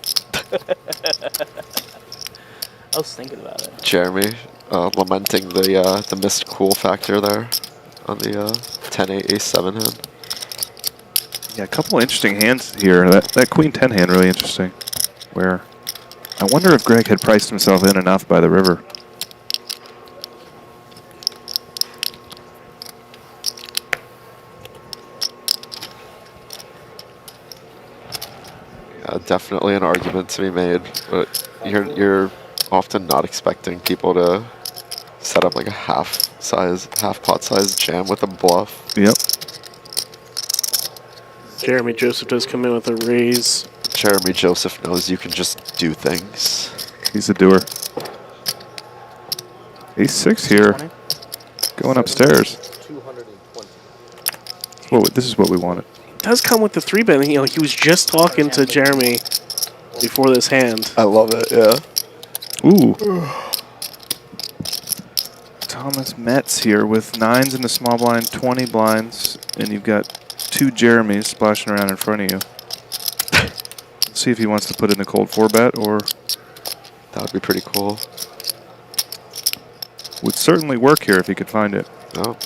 I was thinking about it. Jeremy lamenting the missed cool factor there on the 10-8 ace-7 hand. Yeah, a couple interesting hands here. That queen 10 hand really interesting. Where I wonder if Greg had priced himself in enough by the river. Yeah, definitely an argument to be made, but you're often not expecting people to set up like a half pot size jam with a bluff. Yep. Jeremy Joseph does come in with a raise. Jeremy Joseph knows you can just do things. He's a doer. Ace-6 here. Going upstairs. Whoa, this is what we wanted. Does come with the 3-bet. You know, he was just talking to Jeremy before this hand. I love it, yeah. Ooh. Thomas Metz here with 9s in the small blind, 20 blinds, and you've got 2 Jeremys splashing around in front of you. Let's see if he wants to put in the cold 4-bet, or... That would be pretty cool. Would certainly work here if he could find it. Oh.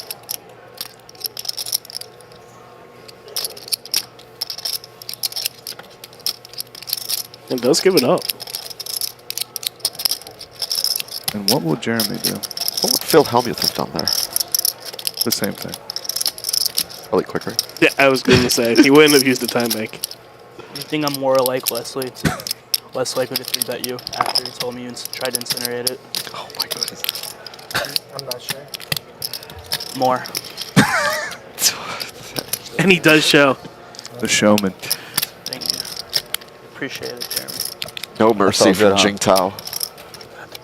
It does give it up. And what will Jeremy do? What would Phil Hellmuth have done there? The same thing. Probably quicker. Yeah, I was going to say, he wouldn't have used the time bank. You think I'm more like Leslie? It's less likely to 3-bet you after you told me you tried to incinerate it. Oh my goodness. I'm not sure. More. And he does show. The showman. Thank you. Appreciate it, Jeremy. No mercy good, from Jingtao.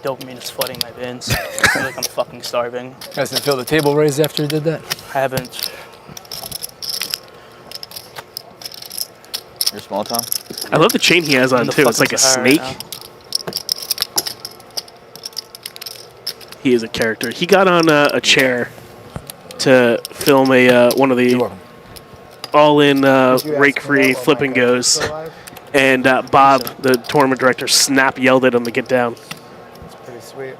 Dopamine is flooding my veins. I feel like I'm fucking starving. You guys didn't feel the table raised after you did that? I haven't. You're small, Tom? I love the chain he has on, too. It's like a snake. He is a character. He got on a chair to film a one of the all-in rake-free flip and goes. And Bob, the tournament director, yelled at him to get down. It's pretty sweet.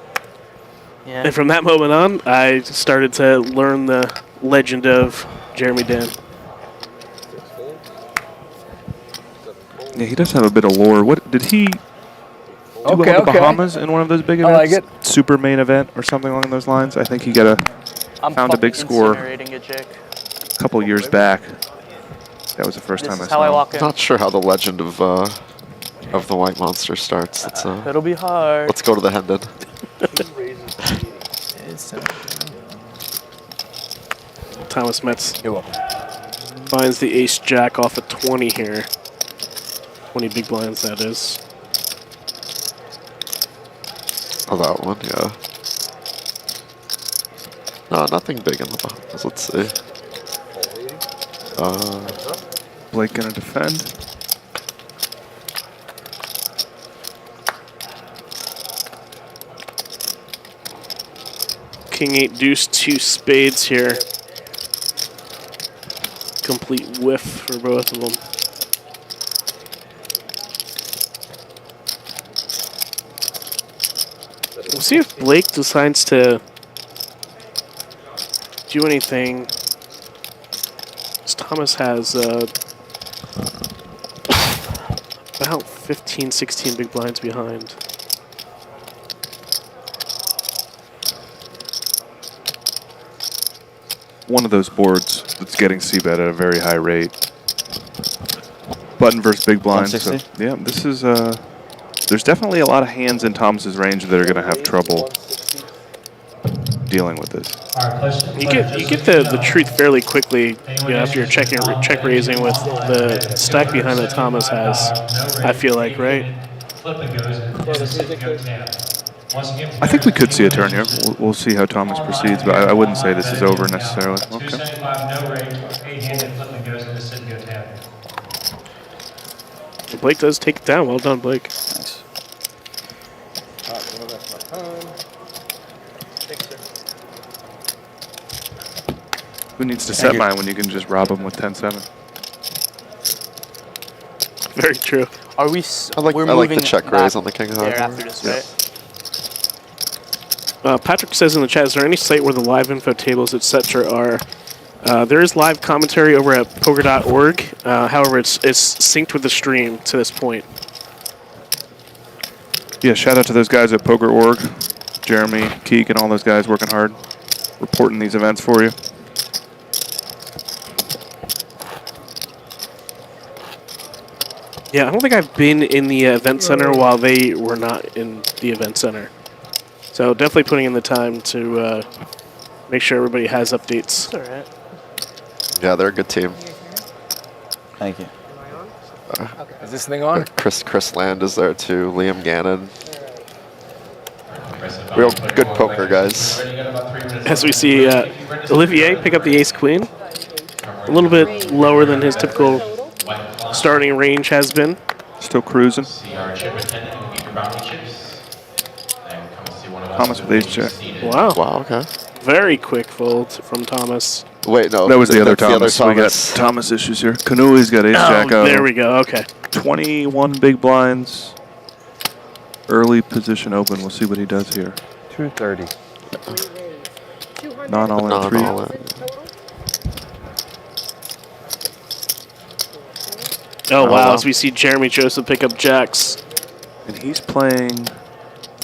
Yeah. And from that moment on, I started to learn the legend of Jeremy Dan. Yeah, he does have a bit of lore. What did he do well in the Bahamas in one of those big events? I like it. Super main event or something along those lines. I think he found a big score a couple years back. That was the first time I saw him. Not sure how the legend of the White Monster starts. It's, it'll be hard. Let's go to the Hendon. Thomas Metz finds the ace-jack off of 20 here. 20 big blinds, that is. Oh, that one, yeah. No, nothing big in the Bahamas. Let's see. Blake gonna defend. King 8 deuce 2 spades here. Complete whiff for both of them. We'll see if Blake decides to do anything. Thomas has about 15, 16 big blinds behind. One of those boards that's getting c-bet at a very high rate. Button versus big blind. So, yeah, this is there's definitely a lot of hands in Thomas's range that are going to have trouble dealing with this. You get the truth fairly quickly, you know, after you're check raising with the stack behind that Thomas has. I feel like, right? I think we could see a turn here. We'll see how Thomas proceeds, but I wouldn't say this is over necessarily. Okay. Blake does take it down. Well done, Blake. Nice. Who needs to set mine when you can just rob him with 10-7? Very true. Are we? I like the check raise on the king high. After this, right? Patrick says in the chat, is there any site where the live info tables, etc. are? There is live commentary over at poker.org. However, it's synced with the stream to this point. Yeah, shout out to those guys at poker.org. Jeremy, Keek, and all those guys working hard, reporting these events for you. Yeah, I don't think I've been in the event center while they were not in the event center. So definitely putting in the time to make sure everybody has updates. It's all right. Yeah, they're a good team. Thank you. Is this thing on? Chris Land is there too. Liam Gannon. Real good poker guys. As we see Olivier pick up the ace-queen. A little bit lower than his typical starting range has been. Still cruising. Thomas with ace jack. Wow. Wow, okay. Very quick fold from Thomas. Wait, no. That was the other that's Thomas. We got Thomas issues here. Canuli's got ace jack out. There we go. Okay. 21 big blinds. Early position open. We'll see what he does here. 230. Non all in Non three. all in. Oh, wow. As we see Jeremy Joseph pick up jacks. And he's playing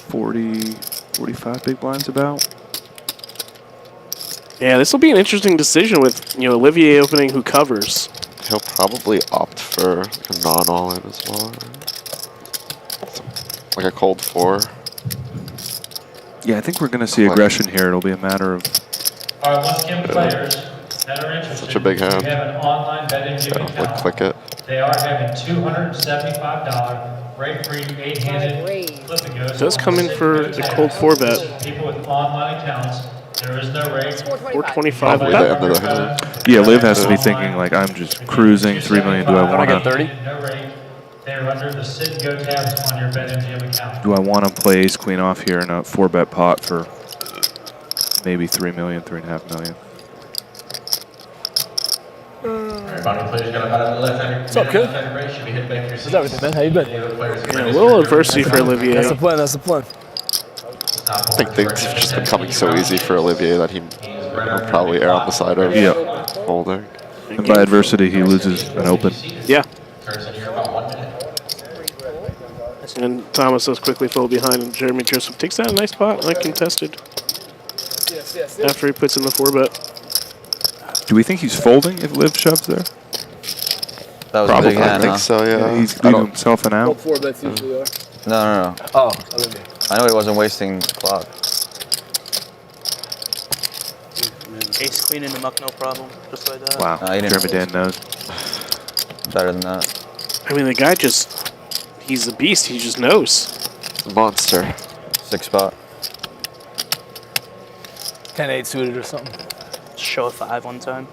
40, 45 big blinds about. Yeah, this will be an interesting decision with Olivier opening who covers. He'll probably opt for a non all in as well. Like a cold 4. Yeah, I think we're going to see aggression here. It'll be a matter of. All right, once again, players that are interested, such a big hand. we have an online betting gym account. Like click it. They are having $275 rate-free 8-handed flip and goes. Does come in for the cold 4 bet. People with online accounts, there is no rate. 425 Probably the end of the hand. Yeah, Liv has to be thinking, like, I'm just cruising. 3 million. Do I want to. 30? No rate. They are under the sit and go tabs on your betting gym account. Do I want to play ace queen off here in a 4-bet pot for maybe 3 million, 3.5 million? What's up, kid? What's everything, man? How you been? Yeah, a little adversity for Olivier. That's the plan. That's the plan. I think things have just been coming so easy for Olivier that he'll probably err on the side of holding. And by adversity, he loses an open. Yeah. And Thomas does quickly fold behind, and Jeremy Joseph takes that a nice pot, uncontested. After he puts in the 4-bet. Do we think he's folding if Liv shoves there? That was Probably. a big hand, I think so, yeah. He's leaving himself an out. 4 bets usually are. No. Oh, I know he wasn't wasting the clock. Ace queen in the muck, no problem. Just like that. Wow. No, he didn't. Jeremy Dan knows. Better than that. I mean, the guy he's a beast. He just knows. Monster. 6 spot. 10-8 suited or something. Show a 5 one time.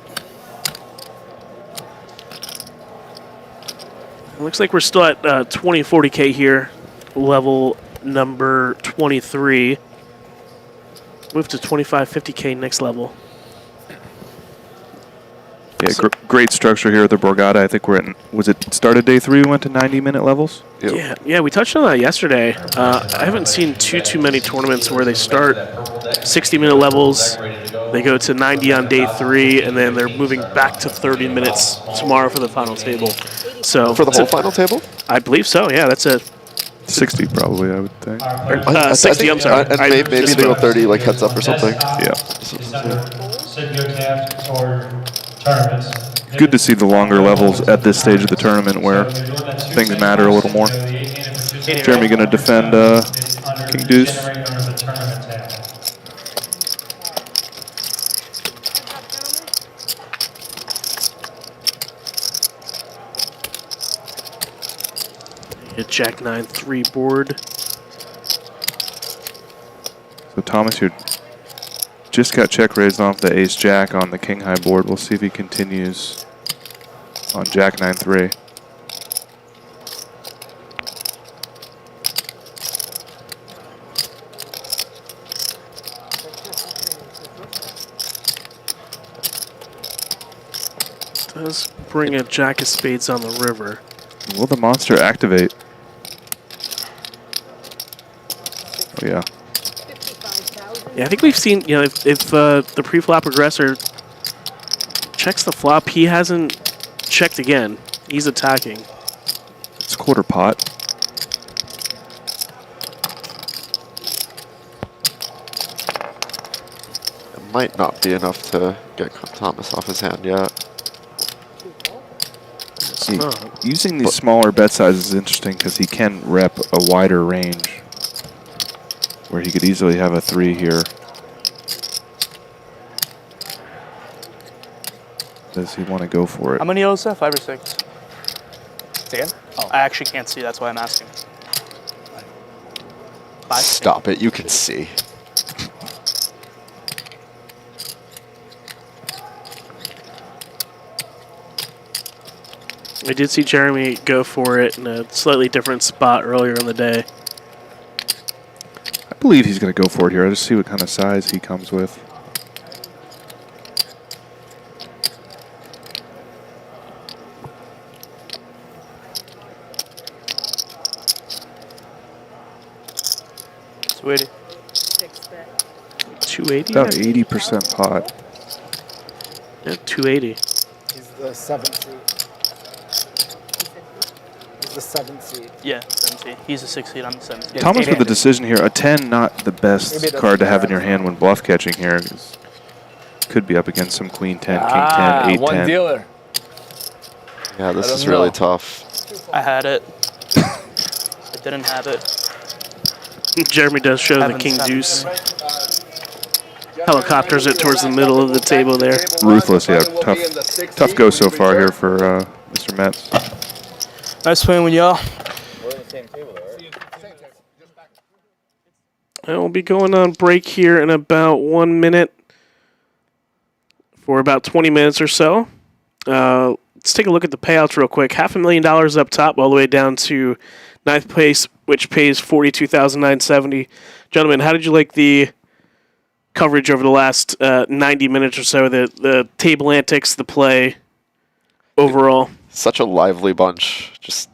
It looks like we're still at 2040K here. Level number 23. Move to 2550K next level. Yeah, great structure here at the Borgata. I think we're at, was it started day 3, we went to 90-minute levels? Yep. Yeah, we touched on that yesterday. I haven't seen too many tournaments where they start 60-minute levels, they go to 90 on day 3, and then they're moving back to 30 minutes tomorrow for the final table. So for the whole final table? I believe so, yeah. That's a 60 probably, I would think. 60, I'm sorry. And maybe they go 30 like heads up or something. Yeah. Tournaments. Good to see the longer levels at this stage of the tournament where things matter a little more. Jeremy going to defend King Deuce. Hit Jack 9-3 board. So Thomas here just got check raised off the ace jack on the king high board. We'll see if he continues on Jack 9-3. Does bring a Jack of Spades on the river. Will the monster activate? Oh yeah. Yeah, I think we've seen, if the pre-flop aggressor checks the flop, he hasn't checked again. He's attacking. It's quarter pot. It might not be enough to get Thomas off his hand yet. Using these smaller bet sizes is interesting because he can rep a wider range where he could easily have a 3 here. Does he want to go for it? How many O's that? 5 or 6? Say again? Oh. I actually can't see. That's why I'm asking. Stop it. You can see. I did see Jeremy go for it in a slightly different spot earlier in the day. I believe he's going to go for it here. I'll just see what kind of size he comes with. Sweetie. 280? About 80% pot. Yeah, 280. He's the 7th seed. He's the 7th seed. Yeah, 7th seed. He's the 6th seed. I'm the 7th seed. Thomas with the decision here. A 10, not the best Maybe card to have in matter. your hand when bluff catching here. Could be up against some queen 10, king 10, 8, one 10. dealer. Yeah, this I is don't really know. tough. I had it. I didn't have it. Jeremy does show the Haven't king stopped deuce. me. Helicopters it towards the middle of the table there. Ruthless, yeah. Tough go so far here for Mr. Metz. Nice playing with y'all. And we'll be going on break here in about 1 minute for about 20 minutes or so. Let's take a look at the payouts real quick. $500,000 up top, all the way down to 9th place, which pays $42,970. Gentlemen, how did you like the coverage over the last 90 minutes or so? The table antics, the play, overall. Such a lively bunch. Just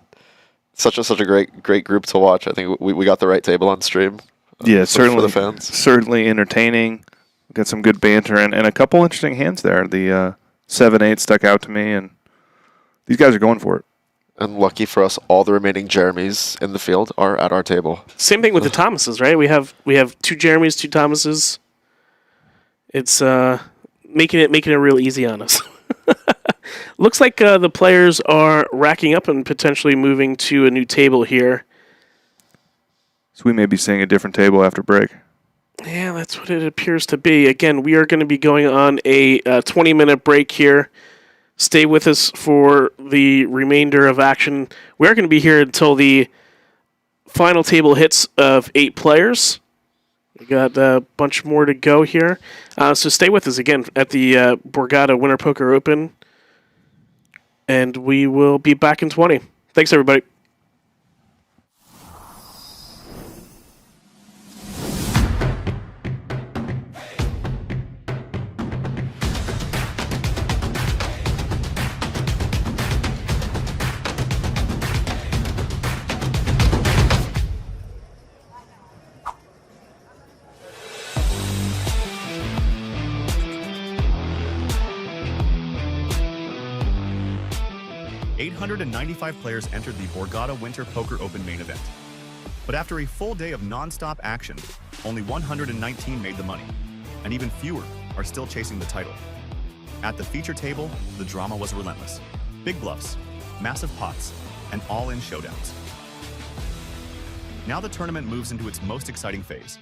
such a great group to watch. I think we got the right table on stream. Yeah, certainly. For the fans. Certainly entertaining. Got some good banter and a couple interesting hands there. The 7-8 stuck out to me, and these guys are going for it. And lucky for us, all the remaining Jeremys in the field are at our table. Same thing with the Thomases, right? We have 2 Jeremys, 2 Thomases. It's making it real easy on us. Looks like the players are racking up and potentially moving to a new table here. So we may be seeing a different table after break. Yeah, that's what it appears to be. Again, we are going to be going on a 20-minute break here. Stay with us for the remainder of action. We're going to be here until the final table hits of 8 players. We got a bunch more to go here. So stay with us again at the Borgata Winter Poker Open. And we will be back in 20. Thanks, everybody. $895 players entered the Borgata Winter Poker Open main event. But after a full day of non-stop action, only 119 made the money, and even fewer are still chasing the title. At the feature table, the drama was relentless. Big bluffs, massive pots, and all-in showdowns. Now the tournament moves into its most exciting phase.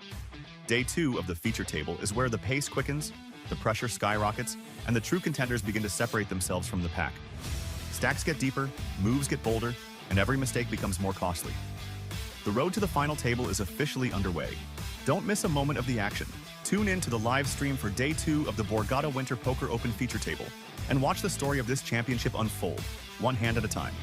Day 2 of the feature table is where the pace quickens, the pressure skyrockets, and the true contenders begin to separate themselves from the pack. Stacks get deeper, moves get bolder, and every mistake becomes more costly. The road to the final table is officially underway. Don't miss a moment of the action. Tune in to the live stream for Day 2 of the Borgata Winter Poker Open feature table, and watch the story of this championship unfold, one hand at a time.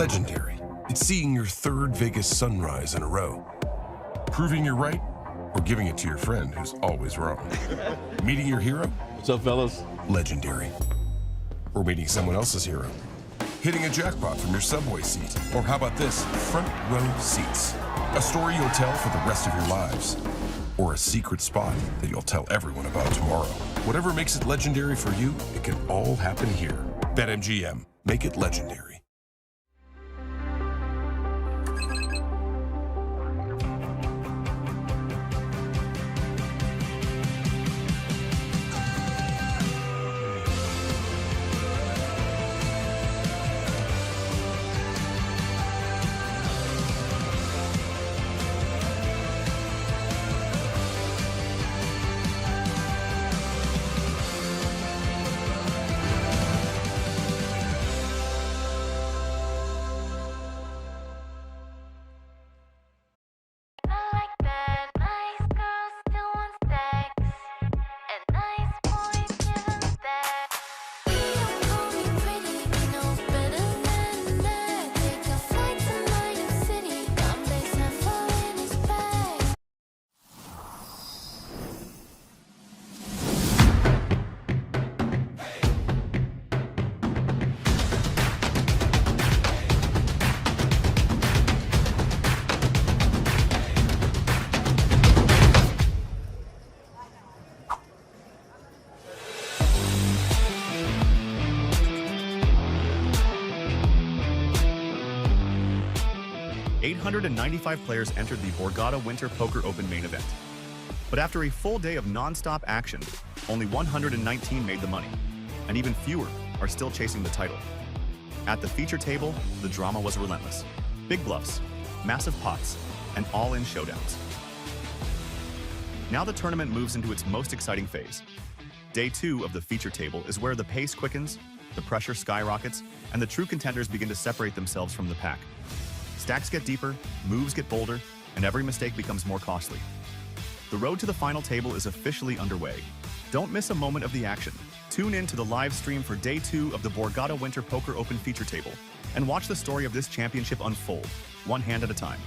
Legendary. It's seeing your third Vegas sunrise in a row. Proving you're right, or giving it to your friend who's always wrong. Meeting your hero? What's up, fellas? Legendary. Or meeting someone else's hero. Hitting a jackpot from your subway seat. Or how about this? Front row seats. A story you'll tell for the rest of your lives. Or a secret spot that you'll tell everyone about tomorrow. Whatever makes it legendary for you, it can all happen here. BetMGM. Make it legendary. .895 players entered the Borgata Winter Poker Open main event. But after a full day of non-stop action, only 119 made the money, and even fewer are still chasing the title. At the feature table, the drama was relentless. Big bluffs, massive pots, and all-in showdowns. Now the tournament moves into its most exciting phase. Day 2 of the feature table is where the pace quickens, the pressure skyrockets, and the true contenders begin to separate themselves from the pack. Stacks get deeper, moves get bolder, and every mistake becomes more costly. The road to the final table is officially underway. Don't miss a moment of the action. Tune in to the live stream for Day 2 of the Borgata Winter Poker Open feature table and watch the story of this championship unfold, one hand at a time.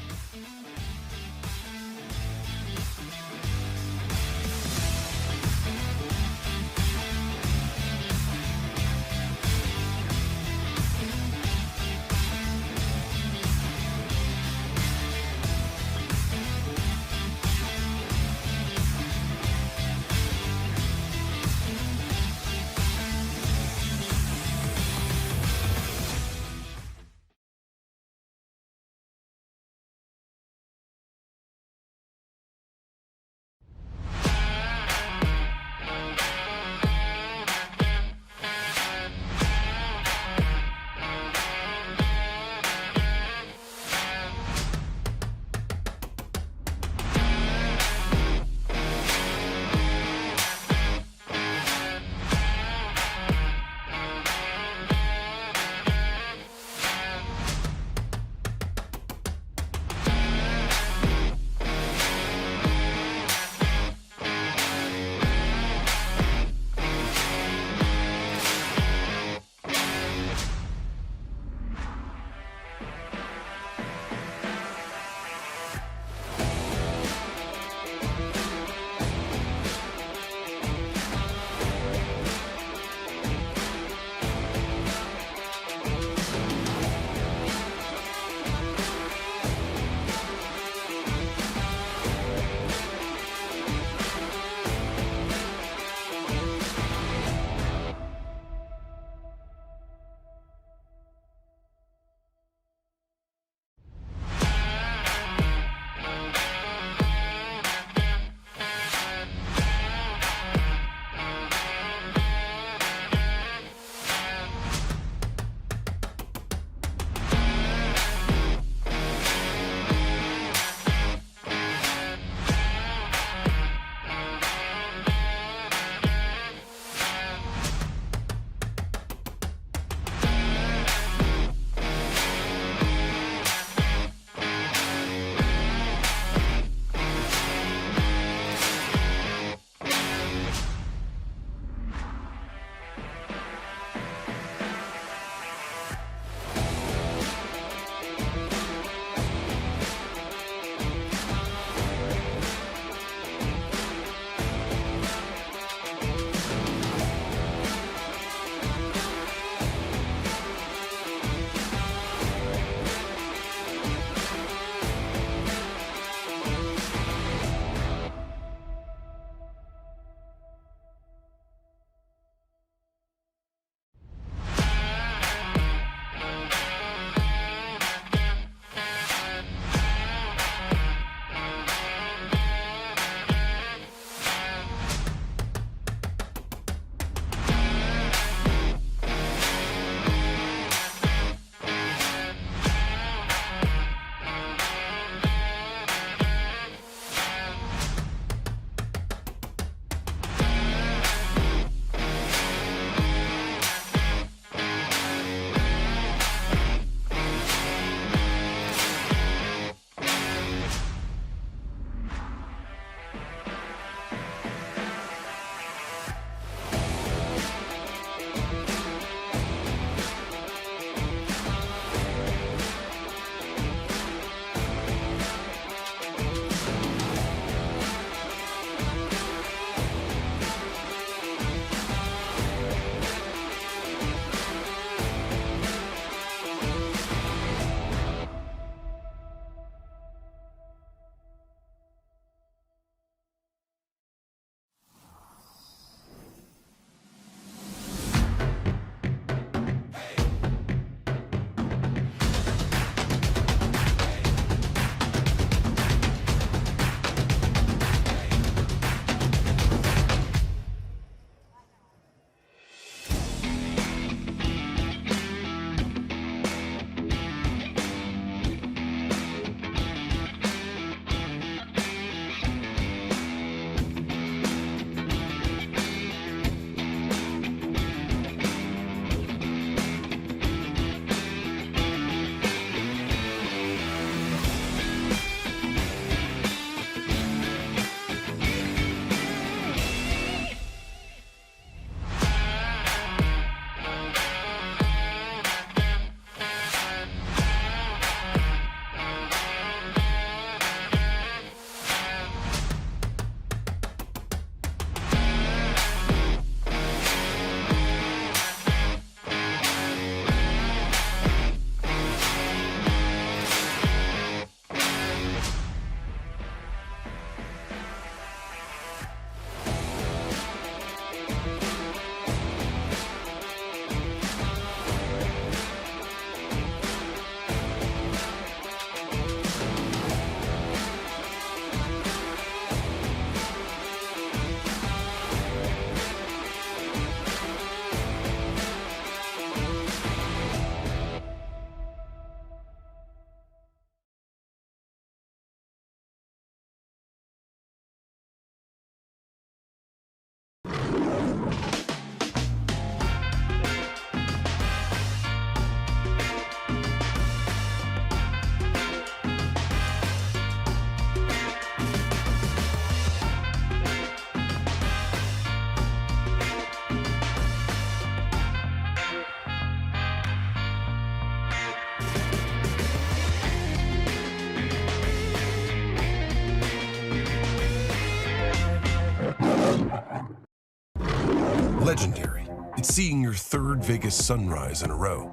seeing your third Vegas sunrise in a row.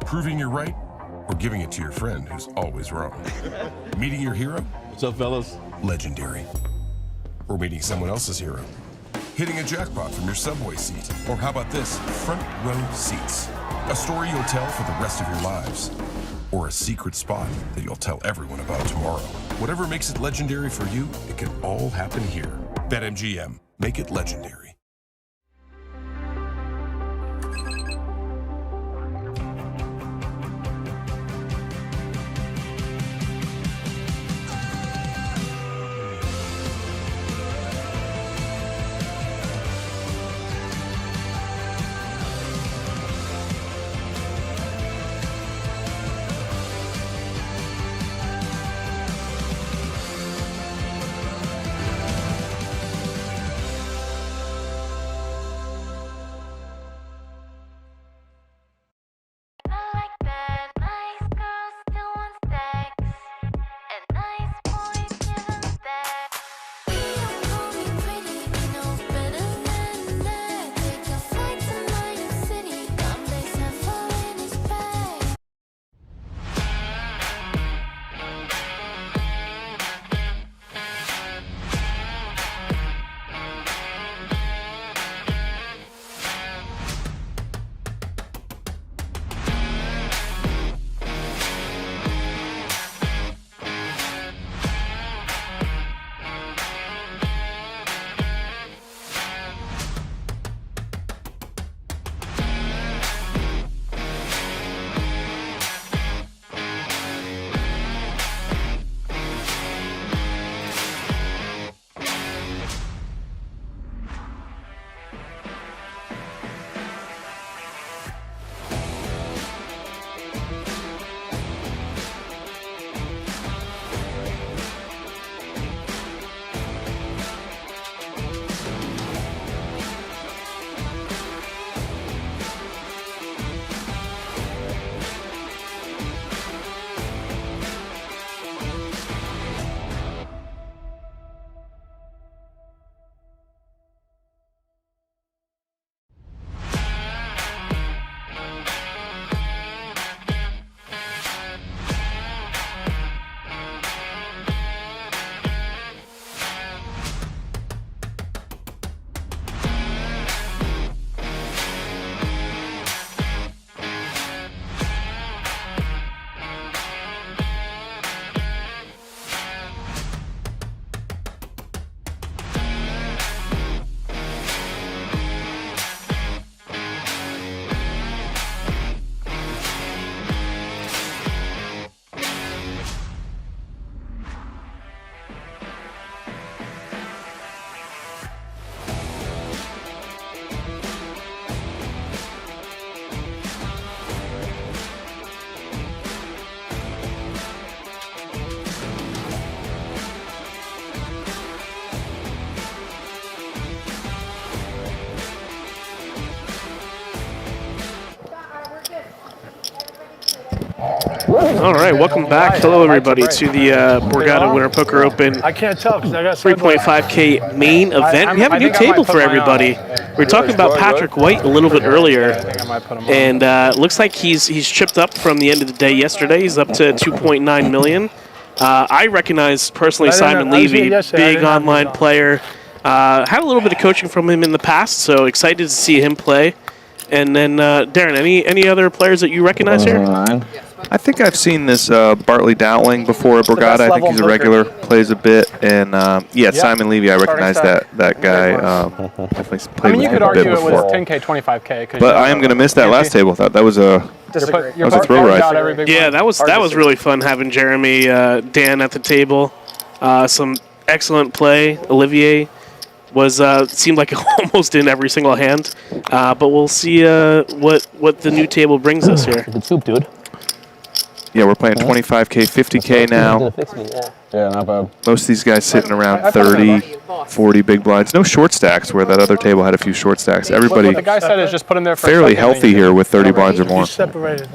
Proving you're right, or giving it to your friend who's always wrong. Meeting your hero? What's up, fellas? Legendary. Or meeting someone else's hero. Hitting a jackpot from your subway seat. Or how about this? Front row seats. A story you'll tell for the rest of your lives. Or a secret spot that you'll tell everyone about tomorrow. Whatever makes it legendary for you, it can all happen here. BetMGM. Make it legendary. All right, welcome back. Hello, everybody, to the Borgata Winter Poker Open I can't tell because I got 3.5K main event. We have a new table for everybody. We were talking about Patrick White a little bit earlier, and looks like he's chipped up from the end of the day yesterday. He's up to 2.9 million. I recognize personally Simon Levy, big online player. Had a little bit of coaching from him in the past, so excited to see him play. And then, Darren, any other players that you recognize here? I think I've seen this Bartley Dowling before at Borgata. I think he's a regular, plays a bit. And, Simon Levy, I recognize that guy. Definitely played with him a bit before. It was 10K, 25K. But I am going to miss that last table. That was a thrill ride. Yeah, that was really fun having Jeremy, Dan at the table. Some excellent play. Olivier seemed like almost in every single hand. But we'll see what the new table brings us here. Good soup, dude. Yeah, we're playing 25K, 50K now. Yeah, not bad. Most of these guys sitting around 30, 40 big blinds. No short stacks where that other table had a few short stacks. Everybody What the guy said is just put him there for fairly healthy here with 30 blinds or more.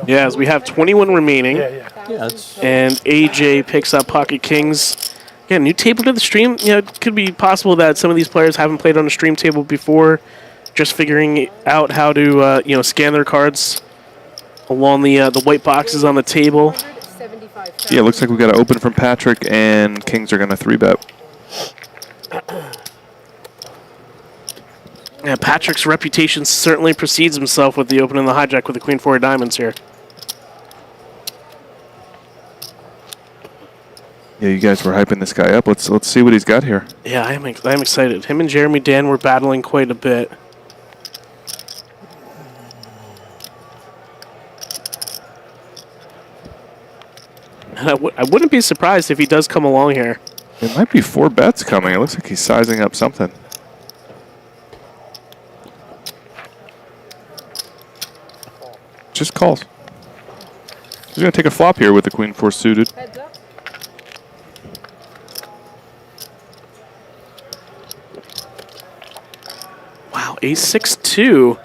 Yeah, as we have 21 remaining. That's And AJ picks up Pocket Kings. Yeah, new table to the stream. You know, it could be possible that some of these players haven't played on a stream table before. just figuring out how to scan their cards along the white boxes on the table. Yeah, looks like we got to open from Patrick, and kings are going to 3-bet. Yeah, Patrick's reputation certainly precedes himself with the open and the hijack with the queen 4 of diamonds here. Yeah, you guys were hyping this guy up. Let's see what he's got here. Yeah, I'm excited. Him and Jeremy Dan were battling quite a bit. And I wouldn't be surprised if he does come along here. It might be 4 bets coming. It looks like he's sizing up something. Just calls. He's going to take a flop here with the queen 4 suited. Wow, ace-6-2.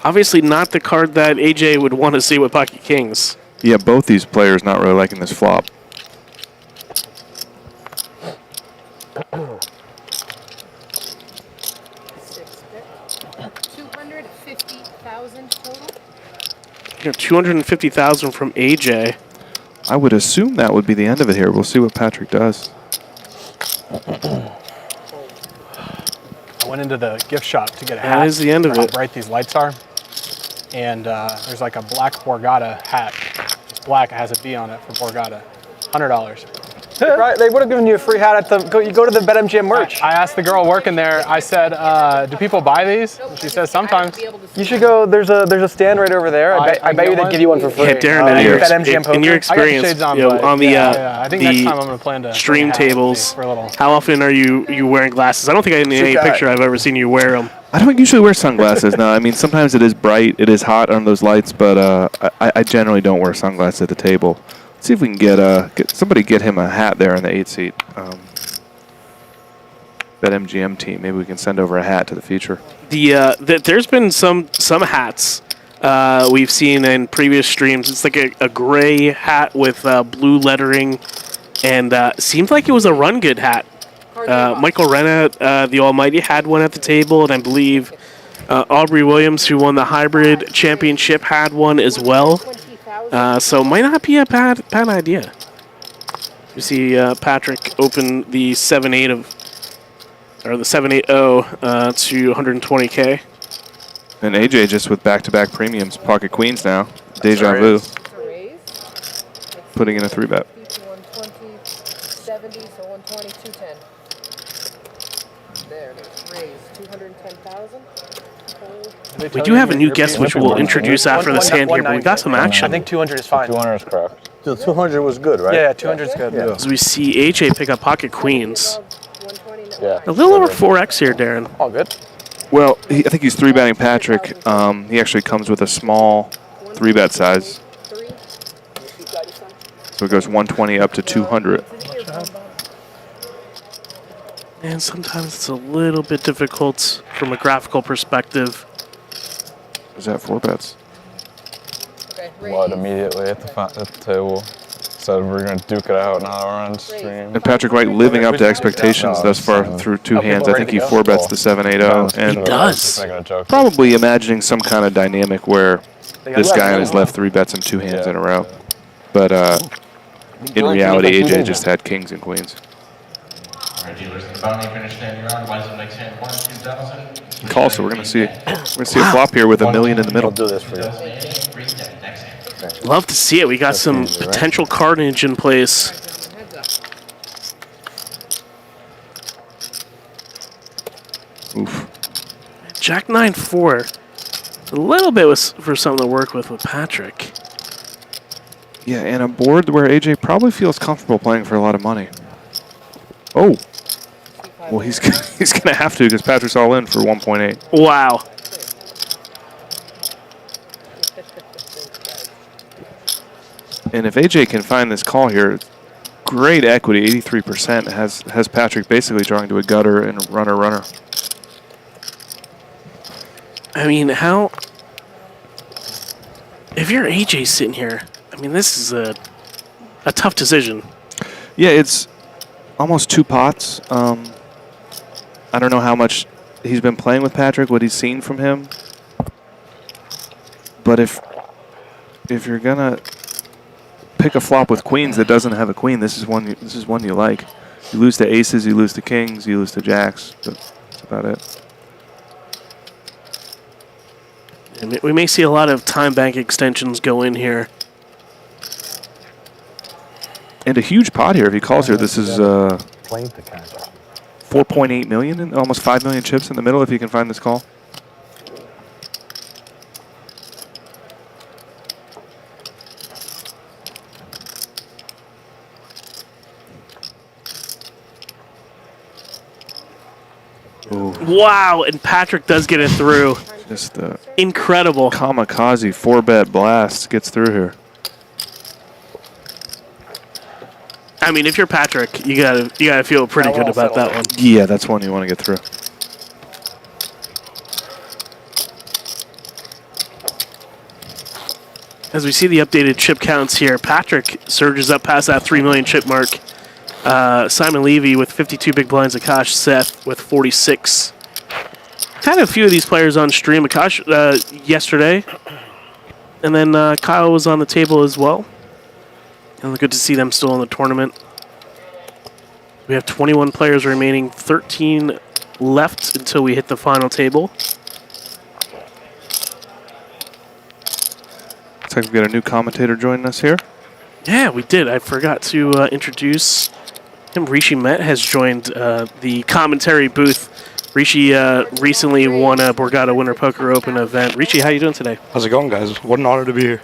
Obviously not the card that AJ would want to see with pocket kings. Yeah, both these players not really liking this flop. $250,000 total. You know, $250,000 from AJ. I would assume that would be the end of it here. We'll see what Patrick does. I went into the gift shop to get a hat. That is the end of for it. How bright these lights are. And there's like a black Borgata hat. It's black, it has a B on it for Borgata. $100. Right, they would have given you a free hat at the. You go to the BetMGM merch. I asked the girl working there. I said, "Do people buy these?" And she says, "Sometimes." You should go. There's a stand right over there. I bet you they'd give you one for free. Yeah, Darren, in your experience, I got shades on, on the I think next time I'm gonna plan to stream tables, for a little. how often are you wearing glasses? I don't think in any picture I've ever seen you wear them. I don't usually wear sunglasses. No, I mean sometimes it is bright, it is hot on those lights, but I generally don't wear sunglasses at the table. Let's see if we can get somebody get him a hat there in the 8 seat. BetMGM team, maybe we can send over a hat to the feature. There's been some hats we've seen in previous streams. It's like a gray hat with blue lettering, and seemed like it was a run good hat. Michael Renna, the Almighty, had one at the table, and I believe Aubrey Williams, who won the hybrid championship, had one as well. So might not be a bad idea. You see Patrick open the 7-8 or the 7-8-0 to 120K. And AJ just with back-to-back premiums, pocket queens now, deja vu, putting in a 3-bet. 120, 70, so 120, 210. There it is. Raise 210,000. We do have a new guest, which we'll introduce after this hand here, but we got some action. I think 200 is fine. 200 is correct. So 200 was good, right? Yeah, 200 is good. Yeah. As we see AJ pick up pocket queens. Yeah. A little over 4x here, Darren. All good. Well, I think he's 3-betting Patrick. He actually comes with a small 3-bet size. So it goes 120 up to 200. And sometimes it's a little bit difficult from a graphical perspective. Is that 4 bets? What, immediately at the table? Said we're going to duke it out now that we're on stream. And Patrick White living up to expectations thus far through 2 hands. I think he 4-bets the 7-8-0. And he does. Probably imagining some kind of dynamic where this guy on his left 3-bets him 2 hands in a row. But in reality, AJ just had kings and queens. Call, so we're going to see a flop here with $1 million in the middle. I'll do this for you. Love to see it. We got some potential carnage in place. Oof. Jack 9-4. A little bit for something to work with Patrick. Yeah, and a board where AJ probably feels comfortable playing for a lot of money. Oh. Well, he's going to have to because Patrick's all in for 1.8. Wow. And if AJ can find this call here, great equity, 83%, has Patrick basically drawing to a gutter and runner. I mean, how... If you're AJ sitting here, I mean, this is a tough decision. Yeah, it's almost 2 pots. I don't know how much he's been playing with Patrick, what he's seen from him. But if you're gonna pick a flop with queens that doesn't have a queen, this is one you like. You lose to aces, you lose to kings, you lose to jacks, but that's about it. And we may see a lot of time bank extensions go in here. And a huge pot here. If he calls here, this is 4.8 million and almost 5 million chips in the middle if you can find this call. Ooh. Wow, and Patrick does get it through. Just incredible. Kamikaze 4-bet blast gets through here. I mean, if you're Patrick, you gotta feel pretty good about that one. Yeah, that's one you want to get through. As we see the updated chip counts here, Patrick surges up past that 3 million chip mark. Simon Levy with 52 big blinds, Akash Seth with 46. Had a few of these players on stream, Akash yesterday. And then Kyle was on the table as well. And good to see them still in the tournament. We have 21 players remaining, 13 left until we hit the final table. Looks like we've got a new commentator joining us here. Yeah, we did. I forgot to introduce him. Rishi Met has joined the commentary booth. Rishi recently won a Borgata Winter Poker Open event. Rishi, how you doing today? How's it going, guys? What an honor to be here.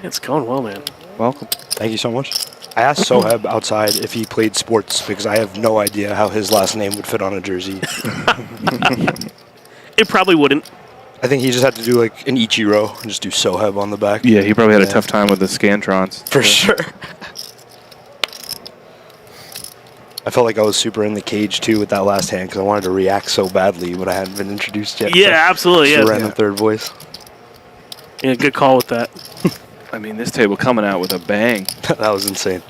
It's going well, man. Welcome. Thank you so much. I asked Soheb outside if he played sports because I have no idea how his last name would fit on a jersey. It probably wouldn't. I think he just had to do like an Ichiro and just do Soheb on the back. Yeah, he probably had a tough time with the Scantrons. For sure. I felt like I was super in the cage too with that last hand because I wanted to react so badly, but I hadn't been introduced yet. Yeah, absolutely. Just Yeah. a random third voice. Yeah, good call with that. I mean, this table coming out with a bang. That was insane.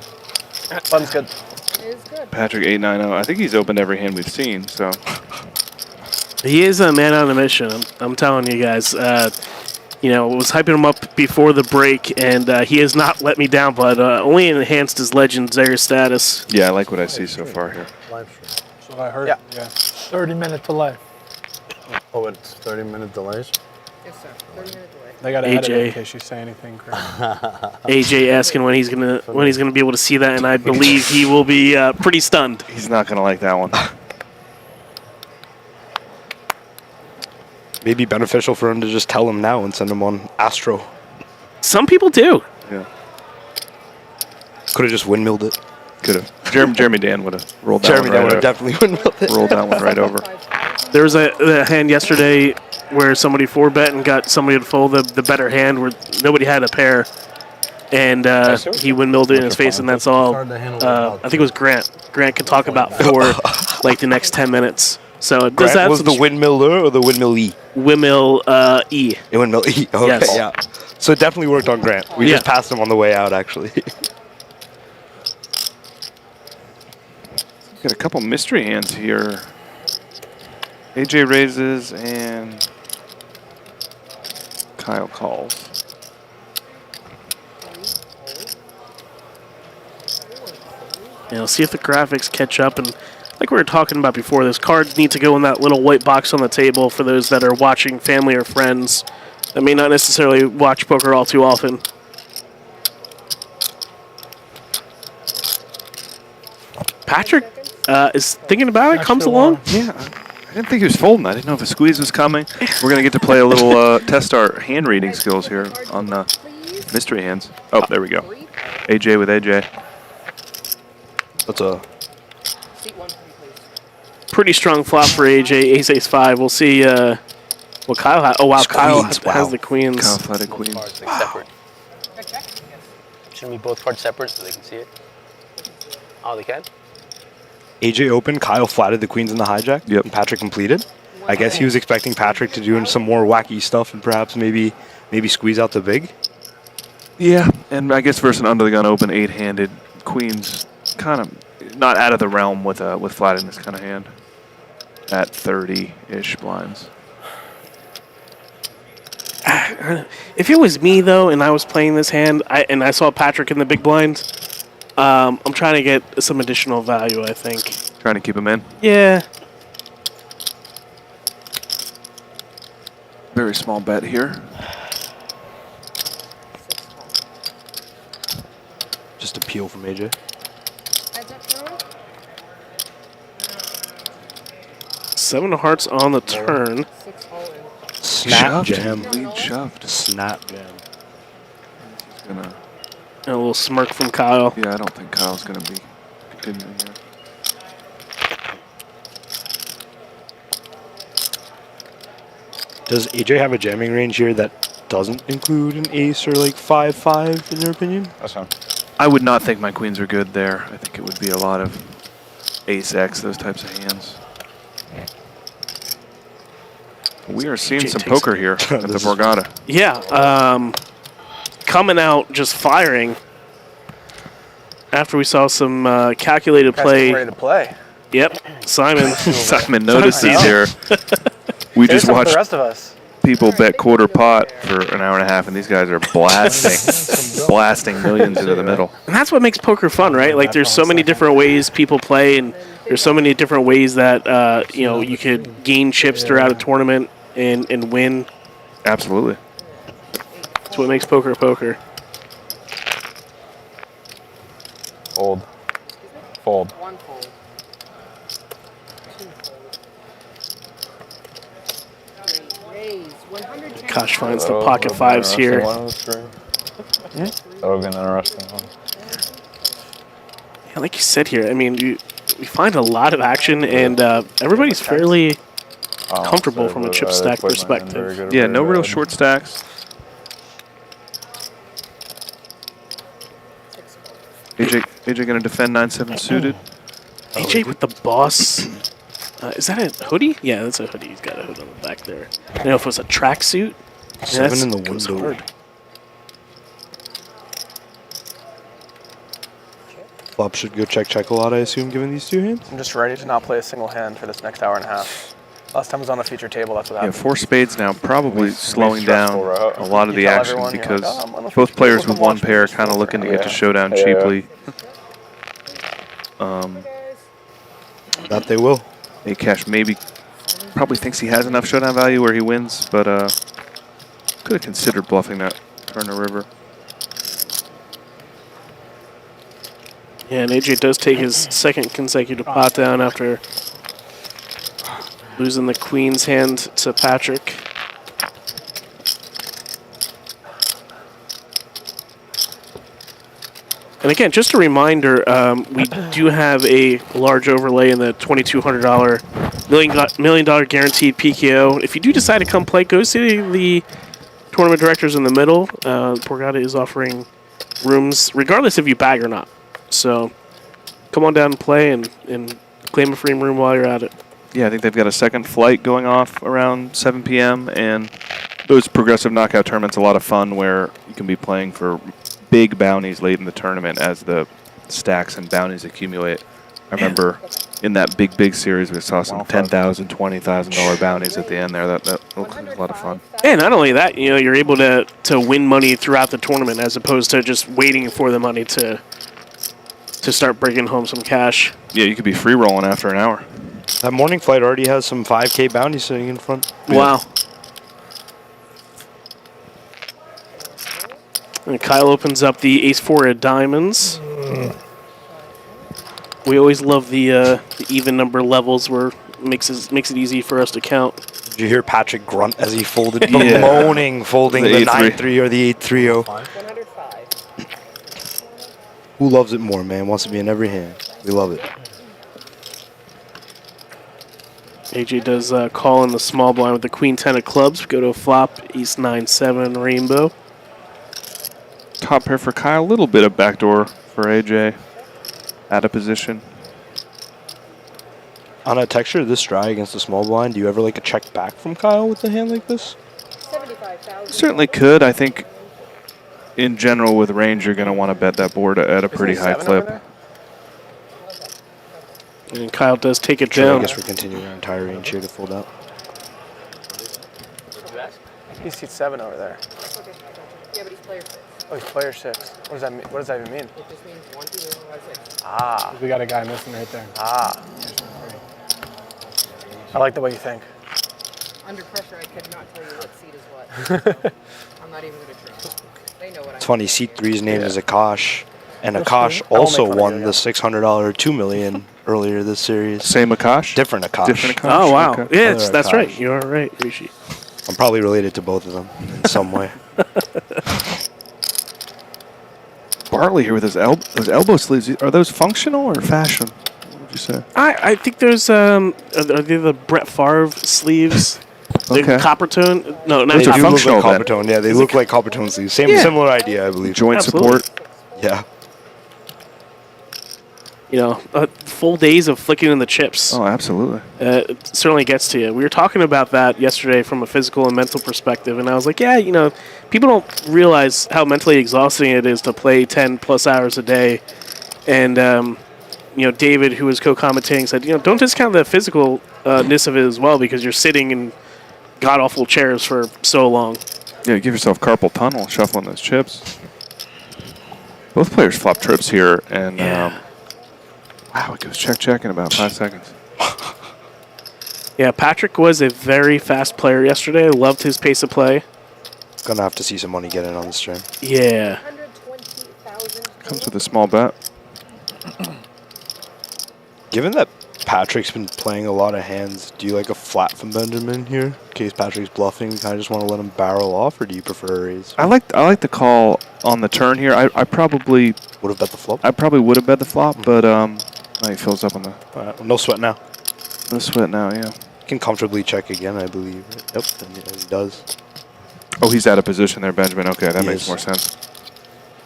Fun's good. Patrick 890. I think he's opened every hand we've seen, so. He is a man on a mission. I'm telling you guys. You know, was hyping him up before the break, and he has not let me down, but only enhanced his legendary status. Yeah, I like what I see so far here. That's what I heard. Yeah. 30-minute delay. Oh, it's 30-minute delays? Yes, sir. 30-minute delay. They got to AJ. edit it in case you say anything crazy. AJ asking when he's gonna be able to see that, and I believe he will be pretty stunned. He's not gonna like that one. Maybe beneficial for him to just tell him now and send him on Astro. Some people do. Yeah. Could have just windmilled it. Could have. Jeremy Dan would have rolled that Jeremy one right Dan would have over. definitely windmilled it. Rolled that one right over. There was a hand yesterday where somebody 4-bet and got somebody to fold the better hand where nobody had a pair. And he windmilled it in his face, and that's all. I think it was Grant. Grant could talk about for like the next 10 minutes. So does Grant that was the windmiller or the windmill E? Windmill E. The windmill E. Okay, Yes. yeah. So it definitely worked on Grant. We just passed him on the way out, actually. Got a couple mystery hands here. AJ raises and Kyle calls. You know, see if the graphics catch up. And like we were talking about before, those cards need to go in that little white box on the table for those that are watching family or friends that may not necessarily watch poker all too often. Patrick is thinking about it, comes along. Yeah, I didn't think he was folding. I didn't know if a squeeze was coming. We're going to get to play a little test our hand reading skills here on mystery hands. Oh, there we go. AJ with AJ. That's a pretty strong flop for AJ, ace-ace-5. We'll see what Kyle has. Oh, wow, Kyle has the queens. Kyle flatted queens. Separate. Shouldn't be both cards separate so they can see it? Oh, they can? AJ opened, Kyle flatted the queens in the hijack, and Patrick completed. I guess he was expecting Patrick to do some more wacky stuff and perhaps maybe squeeze out the big. Yeah, and I guess versus an under-the-gun open 8-handed queens, kind of not out of the realm with flatting this kind of hand. at 30-ish blinds. If it was me though, and I was playing this hand, and I saw Patrick in the big blind, I'm trying to get some additional value. I think. Trying to keep him in. Yeah. Very small bet here. Just a peel from AJ. Seven of hearts on the turn. Snap Shoved. jam. Lead shoved. Snap jam. He's gonna. And a little smirk from Kyle. Yeah, I don't think Kyle's gonna be continuing here. Does AJ have a jamming range here that doesn't include an ace or like 5-5 in your opinion? That's fine. I would not think my queens are good there. I think it would be a lot of ace X, those types of hands. We are seeing some poker here at the Borgata. Yeah, coming out just firing. After we saw some calculated play. Ready to play. Yep, Simon. Simon notices here. We just Here's some for watched the rest of us. people bet quarter pot for an hour and a half, and these guys are blasting millions into the middle. And that's what makes poker fun, right? Like, there's so many different ways people play, and there's so many different ways that you could gain chips throughout a tournament and win. Absolutely. That's what makes poker poker. Fold. Fold. One fold. Two fold. Raise. 110. Kosh finds the pocket fives here. That'll be an interesting one. Yeah, like you said here, I mean, we find a lot of action, and everybody's fairly comfortable from a chip stack perspective. Yeah, no real short stacks. AJ going to defend 9-7 suited. AJ with the boss. Is that a hoodie? Yeah, that's a hoodie. He's got a hood on the back there. I don't know if it was a tracksuit. Seven in the window. Flop should go check a lot, I assume, given these two hands. I'm just ready to not play a single hand for this next hour and a half. Last time I was on a feature table, that's what Yeah, happened. 4 spades now, probably slowing down a lot of the tell action everyone, you're because like, "Oh, I'm on a both feature players table, with come one watch me pair just kind of for looking to get to Yeah. showdown Yeah. cheaply. That they will. Akash probably thinks he has enough showdown value where he wins, but could have considered bluffing that turn to river. Yeah, and AJ does take his second consecutive pot down after losing the queen's hand to Patrick. And again, just a reminder, we do have a large overlay in the $2,200 $1 million guaranteed PKO. If you do decide to come play, go see the tournament directors in the middle. Borgata is offering rooms regardless if you bag or not. So come on down and play and claim a free room while you're at it. Yeah, I think they've got a second flight going off around 7 p.m. and those progressive knockout tournaments are a lot of fun where you can be playing for big bounties late in the tournament as the stacks and bounties accumulate. I remember in that big series we saw some $10,000, $20,000 bounties at the end there. That looks like a lot of fun. And not only that, you're able to win money throughout the tournament as opposed to just waiting for the money to start bringing home some cash. Yeah, you could be free rolling after an hour. That morning flight already has some 5K bounties sitting in front. Wow. And Kyle opens up the ace-4 of diamonds. We always love the even number levels where it makes it easy for us to count. Did you hear Patrick grunt as he folded, bemoaning folding the 9-3 or the 8-3-0? 105. Who loves it more, man? Wants to be in every hand. We love it. AJ does call in the small blind with the queen 10 of clubs. We go to a flop, ace 9-7 rainbow. Top pair for Kyle, a little bit of backdoor for AJ. Out of position. On a texture this dry against a small blind, do you ever like a check back from Kyle with a hand like this? 75,000. Certainly could. I think in general with range you're going to want to bet that board at a pretty high clip. And Kyle does take it Sure, I down. guess we're continuing our entire range here to fold out. He's seat 7 over there. Yeah, but he's player 6. Oh, he's player 6. What does that mean? What does that even mean? It just means 1, 2, 3, 4, 5, 6. Ah. We got a guy missing right there. Ah. I like the way you think. Under pressure, I could not tell you what seat is what. I'm not even going to try. They know what It's funny, seat 3's name is Akash, and Akash I won't also make fun of won you, the $600 $2 million earlier this series. Same Akash? Different Akash. Different Akash. Oh, wow. Okay. Yeah, Other that's Akash. right. You are right, Rishi. I'm probably related to both of them in some way. Bartley here with his elbow sleeves. Are those functional or fashion? What would you say? I think there's are they the Brett Favre sleeves? Okay. The copper tone? No, not Those They are do look functional like then. copper tone. Yeah, they look like copper tone sleeves. Similar idea, I believe. Joint Absolutely. support. Yeah. You know, full days of flicking in the chips. Oh, absolutely. It certainly gets to you. We were talking about that yesterday from a physical and mental perspective, and I was like, yeah, you know, people don't realize how mentally exhausting it is to play 10-plus hours a day. And, you know, David, who was co-commentating, said, you know, don't discount the physicalness of it as well, because you're sitting in god-awful chairs for so long. Yeah, give yourself carpal tunnel shuffling those chips. Both players flop trips here, and wow, it goes check in about 5 seconds. Yeah, Patrick was a very fast player yesterday. I loved his pace of play. Gonna have to see some money get in on this stream. Yeah. Comes with a small bet. Given that Patrick's been playing a lot of hands, do you like a flat from Benjamin here? In case Patrick's bluffing, you kind of just want to let him barrel off, or do you prefer a raise? I like the call on the turn here. I probably would have bet the flop. I probably would have bet the flop, but he fills up on the. All right, no sweat now. No sweat now, yeah. Can comfortably check again, I believe. Yep, and he does. Oh, he's out of position there, Benjamin. Okay, that He makes is. more sense.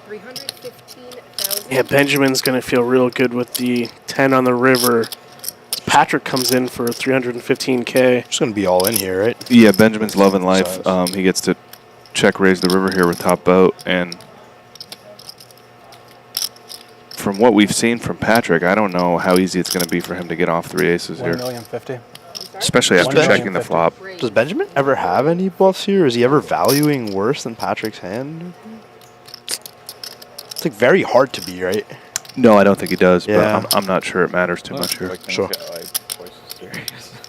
315,000. Yeah, Benjamin's going to feel real good with the 10 on the river. Patrick comes in for 315K. Just going to be all in here, right? Yeah, Benjamin's loving life. He gets to check raise the river here with top boat, and from what we've seen from Patrick, I don't know how easy it's going to be for him to get off 3 aces here. 1,050,000. Especially after checking the flop. Does Benjamin ever have any bluffs here? Is he ever valuing worse than Patrick's hand? It's like very hard to be, right? No, I don't think he does, Yeah. but I'm not sure it matters too much here. Sure.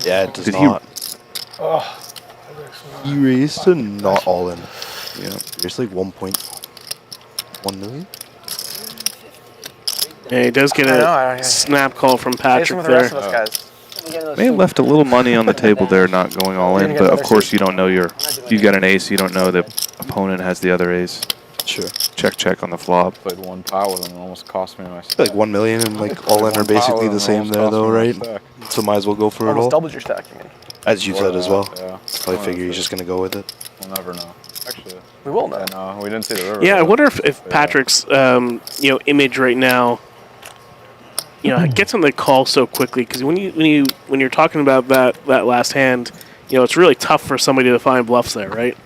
Yeah, it does Did not. Oh. He raised to not all in. Yeah, it's like 1.1 million. Yeah, he does get a snap call from Patrick there. May have left a little money on the table there, not going all in, but of course you don't know you got an ace, you don't know the opponent has the other ace. Sure. Check on the flop. Played one pot with him, and almost cost me my stack. Like 1 million and like all in are basically the same there though, right? So might as well go for it Almost all. doubled your stack, you mean? As you said as well. Yeah. I figure he's just gonna go with it. We'll never know. Actually, we will know. No, we didn't see the river. Yeah, I wonder if Patrick's image right now, gets on the call so quickly, because when you're talking about that last hand, it's really tough for somebody to find bluffs there, right?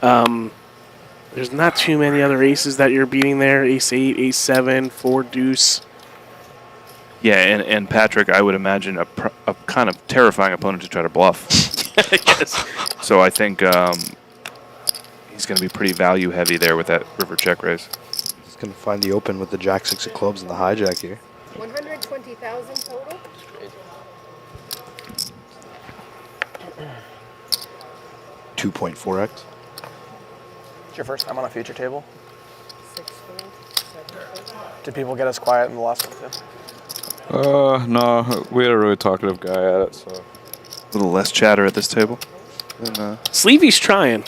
There's not too many other aces that you're beating there. Ace 8, Ace 7, 4 deuce. Yeah, and Patrick, I would imagine a kind of terrifying opponent to try to bluff. Yes. So I think he's going to be pretty value heavy there with that river check raise. He's gonna find the open with the jack 6 of clubs and the hijack here. 120,000 total. 2.4x. It's your first time on a future table? Did people get us quiet in the last one too? No, we had a really talkative guy at it, so. A little less chatter at this table. Than, Sleevy's trying.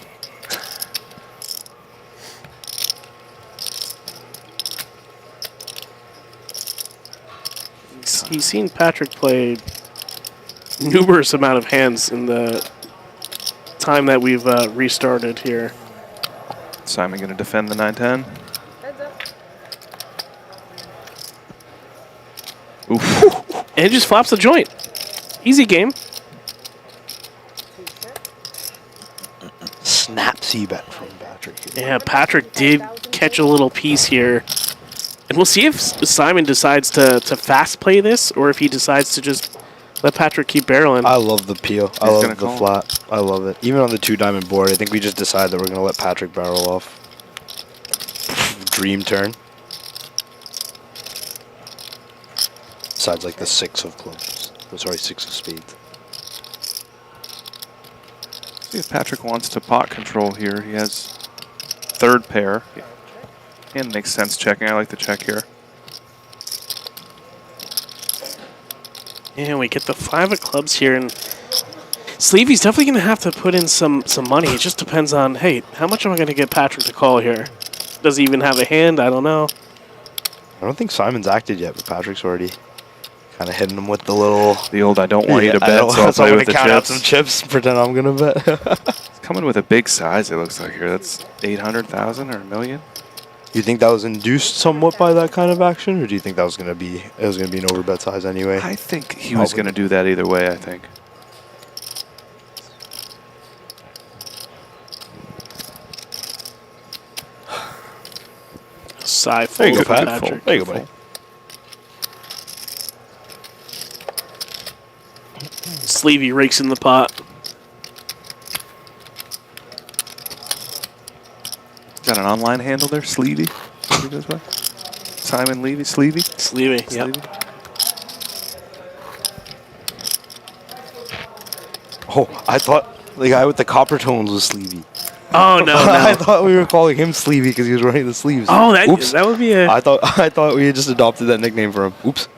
He's seen Patrick play numerous amount of hands in the time that we've restarted here. Simon going to defend the 9-10. Oof. And it just flops the joint. Easy game. Snap C-bet from Patrick here. Yeah, Patrick did catch a little piece here. And we'll see if Simon decides to fast play this or if he decides to just let Patrick keep barreling. I love the peel. I love the flat. I love it. Even on the 2-diamond board, I think we just decide that we're going to let Patrick barrel off. Dream turn. Besides like the 6 of clubs. Oh, sorry, 6 of spades. See if Patrick wants to pot control here. He has third pair. And makes sense checking. I like the check here. And we get the 5 of clubs here, and Sleevy's definitely going to have to put in some money. It just depends on, hey, how much am I going to get Patrick to call here? Does he even have a hand? I don't know. I don't think Simon's acted yet, but Patrick's already kind of hitting him with the little... The old I don't want you to bet, so I'll play with the count out chips. some chips, pretend I'm going to bet. He's coming with a big size, it looks like here. That's 800,000 or a million. You think that was induced somewhat by that kind of action, or do you think that was going to be an overbet size anyway? I think he was going to do that either way, I think. Side There you go, fold for Pat. Patrick. There you go, buddy. Sleevy rakes in the pot. Got an online handle there, Sleevy. Simon Levy, Sleevy. Sleevy, yeah. Oh, I thought the guy with the copper tones was Sleevy. Oh, no, I thought we were calling him Sleevy because he was wearing the sleeves. Oh, Oops. that would be a... I thought we had just adopted that nickname for him. Oops.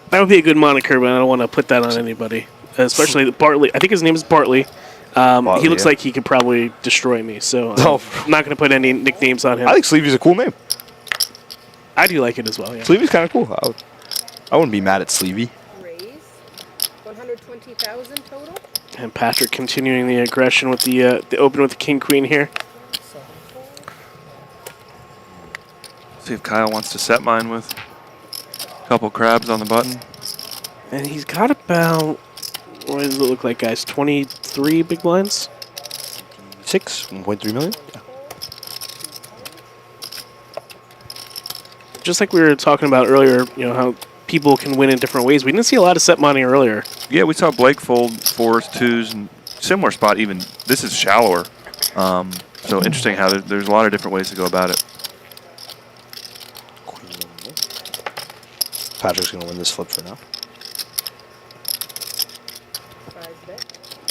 That would be a good moniker, but I don't want to put that on anybody. Especially Bartley. I think his name is Bartley. He looks like he could probably destroy me, so I'm not going to put any nicknames on him. I think Sleevy's a cool name. I do like it as well, yeah. Sleevy's kind of cool. I wouldn't be mad at Sleevy. Raise 120,000 total. And Patrick continuing the aggression with the open with the king-queen here. See if Kyle wants to set mine with a couple crabs on the button. And he's got about, what does it look like, guys? 23 big blinds? 1.3 million? Yeah. Just like we were talking about earlier, you know, how people can win in different ways. We didn't see a lot of set money earlier. Yeah, we saw Blake fold 4s, 2s, and similar spot even. This is shallower. So interesting how there's a lot of different ways to go about it. Patrick's going to win this flip for now.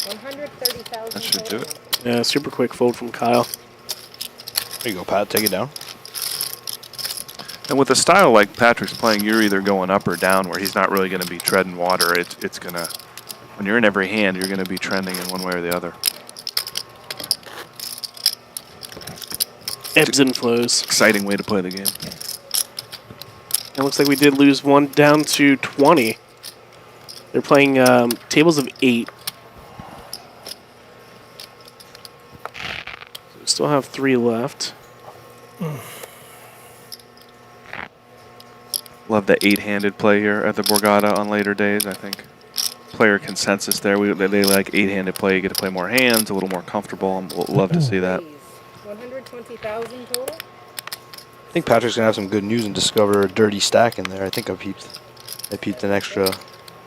130,000. That should do it. Yeah, super quick fold from Kyle. There you go, Pat. Take it down. And with a style like Patrick's playing, you're either going up or down, where he's not really going to be treading water. It's going to, when you're in every hand, you're going to be trending in one way or the other. Ebbs and flows. Exciting way to play the game. It looks like we did lose one down to 20. They're playing tables of 8. So we still have 3 left. Love the 8-handed play here at the Borgata on later days. I think player consensus there. They like 8-handed play. You get to play more hands, a little more comfortable. I'd love to see that. 120,000 total. I think Patrick's going to have some good news and discover a dirty stack in there. I think I peeped an extra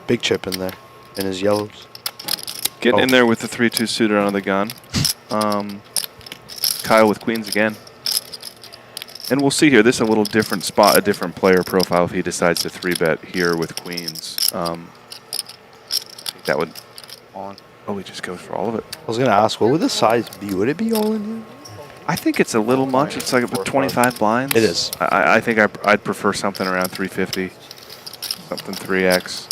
big chip in there in his yellows. Getting in there with the 3-2 suited under the gun. Kyle with queens again. And we'll see here. This is a little different spot, a different player profile if he decides to 3-bet here with queens. I think that would on. Oh, he just goes for all of it. I was going to ask, what would the size be? Would it be all in here? I think it's a little much. It's like with 25 blinds. It is. I think I'd prefer something around 350, something 3x.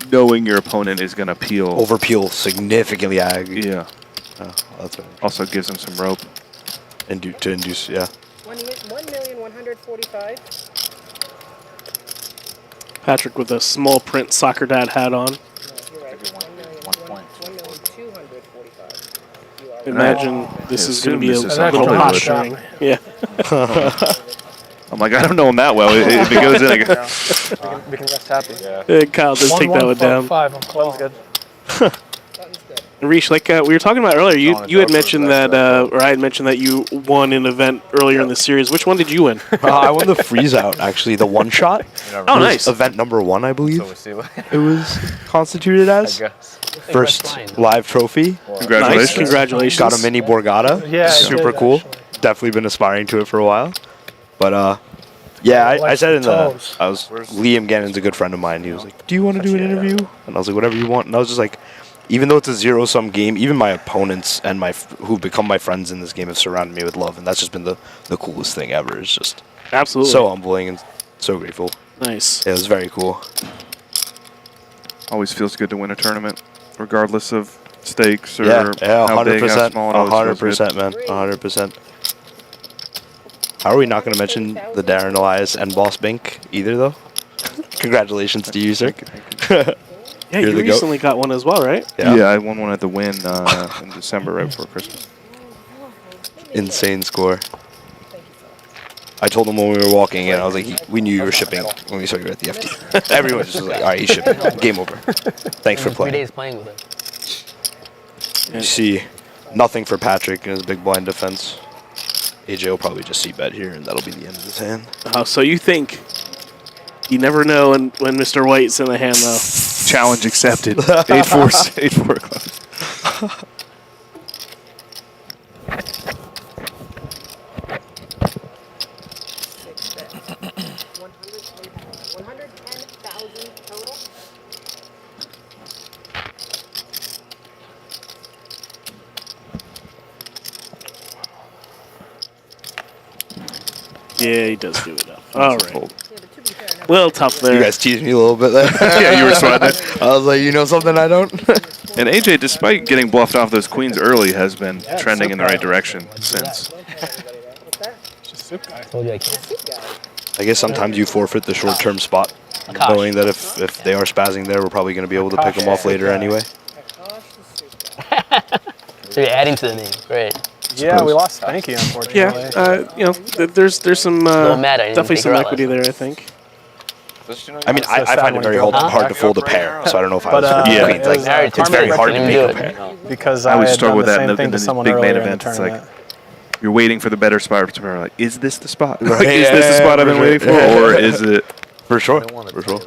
Knowing your opponent is going to peel. Over peel significantly ag. Yeah. Oh, that's right. Also gives him some rope. To induce, yeah. 1,145,000. Patrick with a small print soccer dad hat on. Imagine this is going to be a little posturing. Yeah. I'm like, I don't know him that well. If it goes in, I go. We can rest happy. Kyle, just take that one down. 5 on close. Good. Reesh, like we were talking about earlier, you had mentioned that, or I had mentioned that you won an event earlier in the series. Which one did you win? I won the freeze out, actually, the one shot. Oh, nice. Event number 1, I believe. So we'll see what It was constituted as. First live trophy. Congratulations. Nice. Congratulations. Got a mini Borgata. Yeah, I super did, cool. actually. Definitely been aspiring to it for a while. But yeah, I said in the Liam Gannon's a good friend of mine. He was like, "Do you want to do an interview?" And I was like, "Whatever you want." And I was just like, even though it's a zero-sum game, even my opponents and who've become my friends in this game have surrounded me with love, and that's just been the coolest thing ever. It's just absolutely so humbling and so grateful. Nice. Yeah, it was very cool. Always feels good to win a tournament, regardless of stakes or Yeah, how big, how 100%, small. It always feels 100%, good. man, 100%. How are we not going to mention the Darren Elias and Boss Bink either, though? Congratulations to you, sir. Yeah, you recently got one as well, right? Yeah, I won one at the Win in December, right before Christmas. Insane score. I told him when we were walking in, I was like, we knew you were shipping when we saw you at the FT. Everyone just was like, all right, he's shipping. Game over. Thanks for playing. 3 days playing with him. You see nothing for Patrick in his big blind defense. AJ will probably just see-bet here, and that'll be the end of his hand. So you think... You never know when Mr. White's in the hand, though. Challenge accepted. 8-4 club. Yeah, he does do it up. All right. A little tough there. You guys teased me a little bit there. Yeah, you were sweating it. I was like, you know something I don't? And AJ, despite getting bluffed off those queens early, has been trending in the right direction since. I guess sometimes you forfeit the short-term spot, knowing that if they are spazzing there, we're probably going to be able to pick them off later anyway. So you're adding to the name. Great. Yeah, we lost Spanky, unfortunately. Yeah, you know, there's some definitely some equity there, I think. I mean, I find it very hard to fold a pair, so I don't know if I was queens. Like, it's very hard to make a pair. Because I always struggle with that in in the big main events. It's like you're waiting for the better spot. Like, is this the spot? Like, is this the spot I've been waiting for, or is it? For sure. For sure.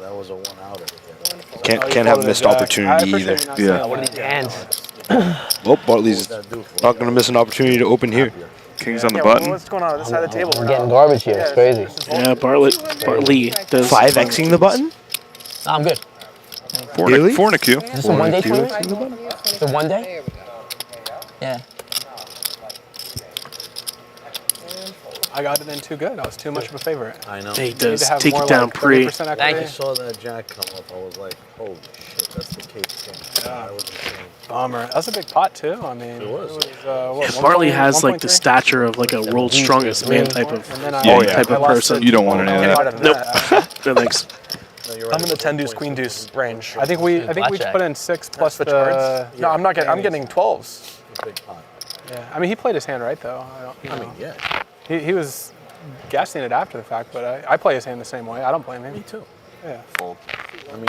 Can't have missed opportunity either. Yeah. What are these hands? Well, Bartley's not going to miss an opportunity to open here. King's on the button. What's going on on this side of the table? We're getting garbage here. It's crazy. Yeah, Bartley does 5xing the button? No, I'm good. Really? 4 and a Q. Is this a 1 day tournament? It's a 1 day? Yeah. I got it in too good. I was too much of a favorite. I know. He does take it down pre. Thank I you. saw that jack come up. I was like, holy shit, that's the case king. That was insane. Bummer. That's a big pot too. I mean, it was what, Bartley 1. has like the stature of like a world's strongest man type of type of person. You don't want any of that. Nope. No thanks. I'm in the 10 deuce queen deuce range. I think we just put in 6 plus the charge. No, I'm not getting. I'm getting 12s. Big pot. Yeah. I mean, he played his hand right though. I mean, yeah. He was guessing it after the fact, but I play his hand the same way. I don't blame him. Me too. Yeah. I mean,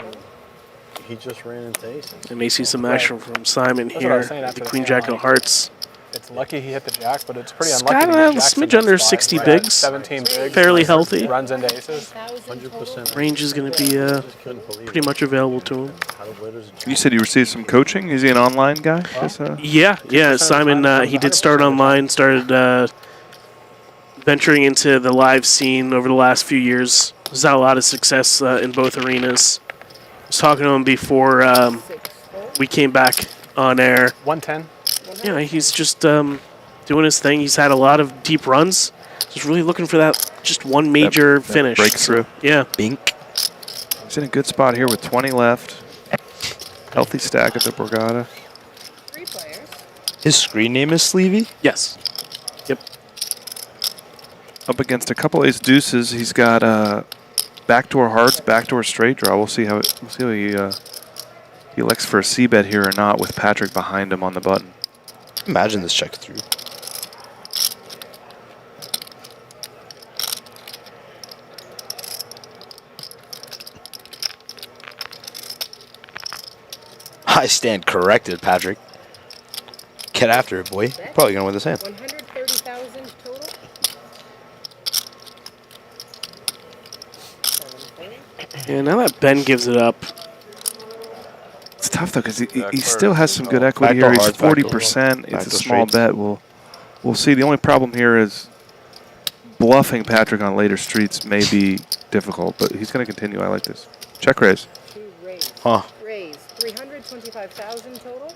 he just ran into aces. And may see some action from Simon That's what I here. was saying The after the Queen hand, Jack of Hearts. It's lucky he hit the jack, but it's pretty It's unlucky. got to a get jacks in smidge that under spot. 60 Right. bigs. 17 bigs. Fairly healthy. Runs into aces. 100%. Range is going to be pretty much available to him. You said you received some coaching. Is he an online guy? Yeah. Simon, he did start online, started venturing into the live scene over the last few years. He's had a lot of success in both arenas. I was talking to him before we came back on air. 110. Yeah, he's just doing his thing. He's had a lot of deep runs. Just really looking for that just one major finish. Breakthrough. Yeah. Bink. He's in a good spot here with 20 left. Healthy stack at the Borgata. His screen name is Sleevey? Yes. Yep. Up against a couple ace deuces. He's got backdoor hearts, backdoor straight draw. We'll see how he elects for a c-bet here or not with Patrick behind him on the button. Imagine this check through. I stand corrected, Patrick. Get after it, boy. Probably gonna win this hand. 130,000 total. Yeah, now that Ben gives it up. It's tough though because he still has some good equity here. He's 40%. It's a small bet. We'll see. The only problem here is bluffing Patrick on later streets may be difficult, but he's going to continue. I like this. Check raise. Huh. Raise 325,000 total.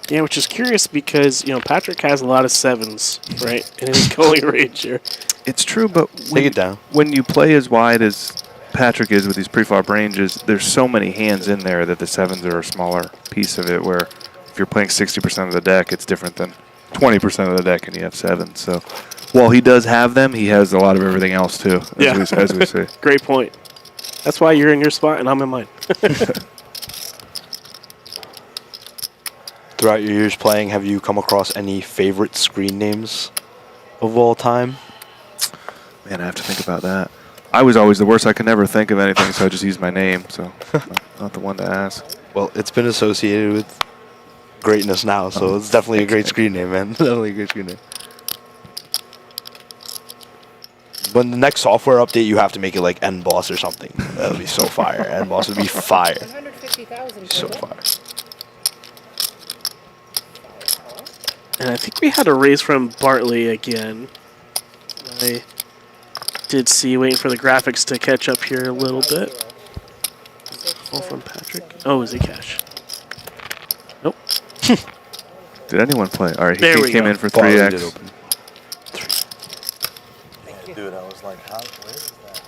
Yeah, which is curious because, you know, Patrick has a lot of sevens, right, in his calling range here. It's true, but take it down. When you play as wide as Patrick is with these preflop ranges, there's so many hands in there that the sevens are a smaller piece of it, where if you're playing 60% of the deck, it's different than 20% of the deck and you have sevens. So while he does have them, he has a lot of everything else too, as we say. Great point. That's why you're in your spot and I'm in mine. Throughout your years playing, have you come across any favorite screen names of all time? Man, I have to think about that. I was always the worst. I could never think of anything, so I just used my name. So not the one to ask. Well, it's been associated with greatness now, so it's definitely a great screen name, man. Definitely a great screen name. When the next software update, you have to make it like NBoss or something. That would be so fire. NBoss would be fire. 150,000 So fire. And I think we had a raise from Bartley again. I did see, waiting for the graphics to catch up here a little bit. All from Patrick. Oh, is it cash? Nope. Did anyone play? All right, There we he came go. in for 3x. Dude, I was like, how? Where is that?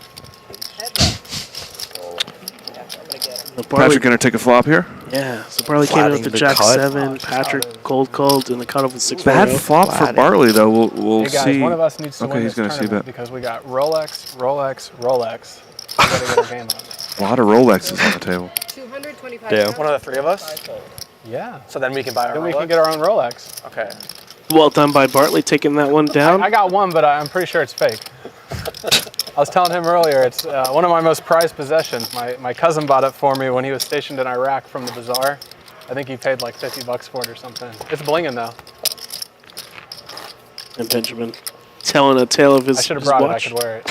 Patrick gonna take a flop here? Yeah, so Bartley came in with the Jack 7, Patrick cold called, and the cutoff was 6. Bad flop for Bartley though. We'll Hey guys, see. one of us needs to Okay, win he's this gonna see tournament that. because we got Rolex, Rolex, Rolex. We gotta get our game on. A lot of Rolexes on the table. 225,000. One of the three of us? Yeah. So then we can buy our Then Rolex? we can get our own Rolex. Okay. Well done by Bartley taking that one down. I got one, but I'm pretty sure it's fake. I was telling him earlier, it's one of my most prized possessions. My cousin bought it for me when he was stationed in Iraq from the bazaar. I think he paid like $50 for it or something. It's blinging though. And Benjamin telling a tale of his I should have his brought watch. it. I could wear it.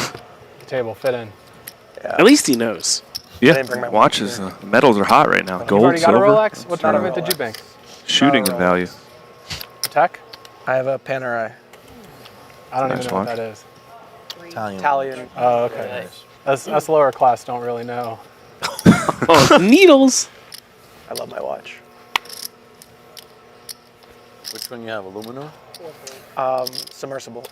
The table fit in. At least he knows. Yeah, watches. Metals are hot right now. You've Gold, already got silver. a Rolex? What tournament did you bank? Shooting in value. Tech? I have a Panerai. I don't Nice even know what watch. that is. Italian. Oh, okay. That's lower class. Don't really know. Oh, needles. I love my watch. Which one you have? Aluminum? Submersible.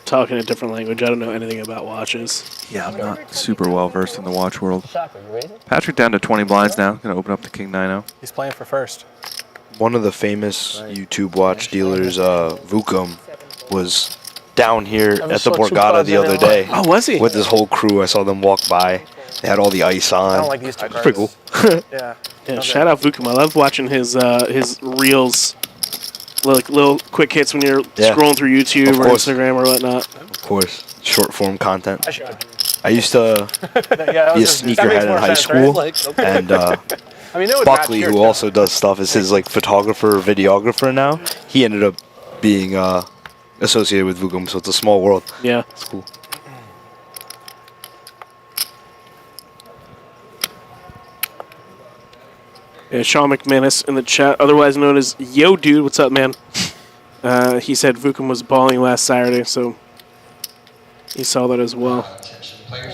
Talking a different language. I don't know anything about watches. Yeah, I'm not super well versed in the watch world. Patrick down to 20 blinds now. Gonna open up the King 9-0. He's playing for first. One of the famous YouTube watch dealers, Vukum, was down here at the Borgata the other day. Oh, was he? With his whole crew. I saw them walk by. They had all the ice on. I don't like these two It's pretty cards. cool. Yeah. Yeah, shout out Vukum. I love watching his reels, like little quick hits when you're Yeah. scrolling through YouTube Of or course. Instagram or whatnot. Of course, short form content. I should. I used to Yeah, be a that sneakerhead makes in more high sense, school, right? Like, and I mean, it would Buckley, match who your also does stuff, is his like photographer, videographer now. He ended up being associated with Vukum, so it's a small world. Yeah. It's cool. Yeah, Sean McManus in the chat, otherwise known as Yo Dude. What's up, man? He said Vukum was balling last Saturday, so he saw that as well.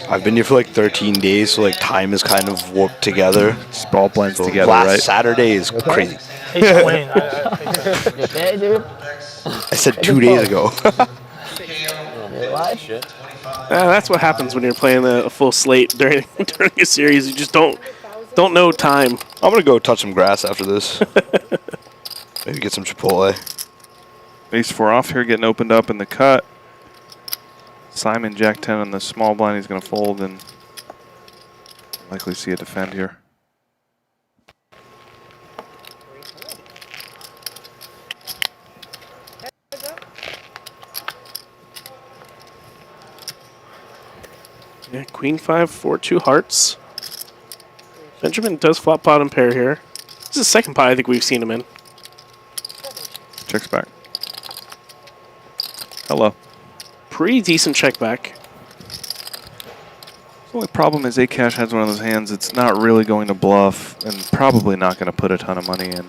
I've been here for like 13 days, so like time is kind of warped together. Just ball blends So together, last right? Saturday is crazy. Wayne, I said 2 days ago. That's what happens when you're playing a full slate during a series. You just don't know time. I'm gonna go touch some grass after this. Maybe get some Chipotle. Base 4 off here, getting opened up in the cut. Simon Jack 10 on the small blind. He's going to fold and likely see a defend here. Yeah, Queen 5, 4, 2 hearts. Benjamin does flop bottom pair here. This is the second pot I think we've seen him in. Checks back. Hello. Pretty decent check back. The only problem is A-Cash has one of those hands it's not really going to bluff and probably not going to put a ton of money in.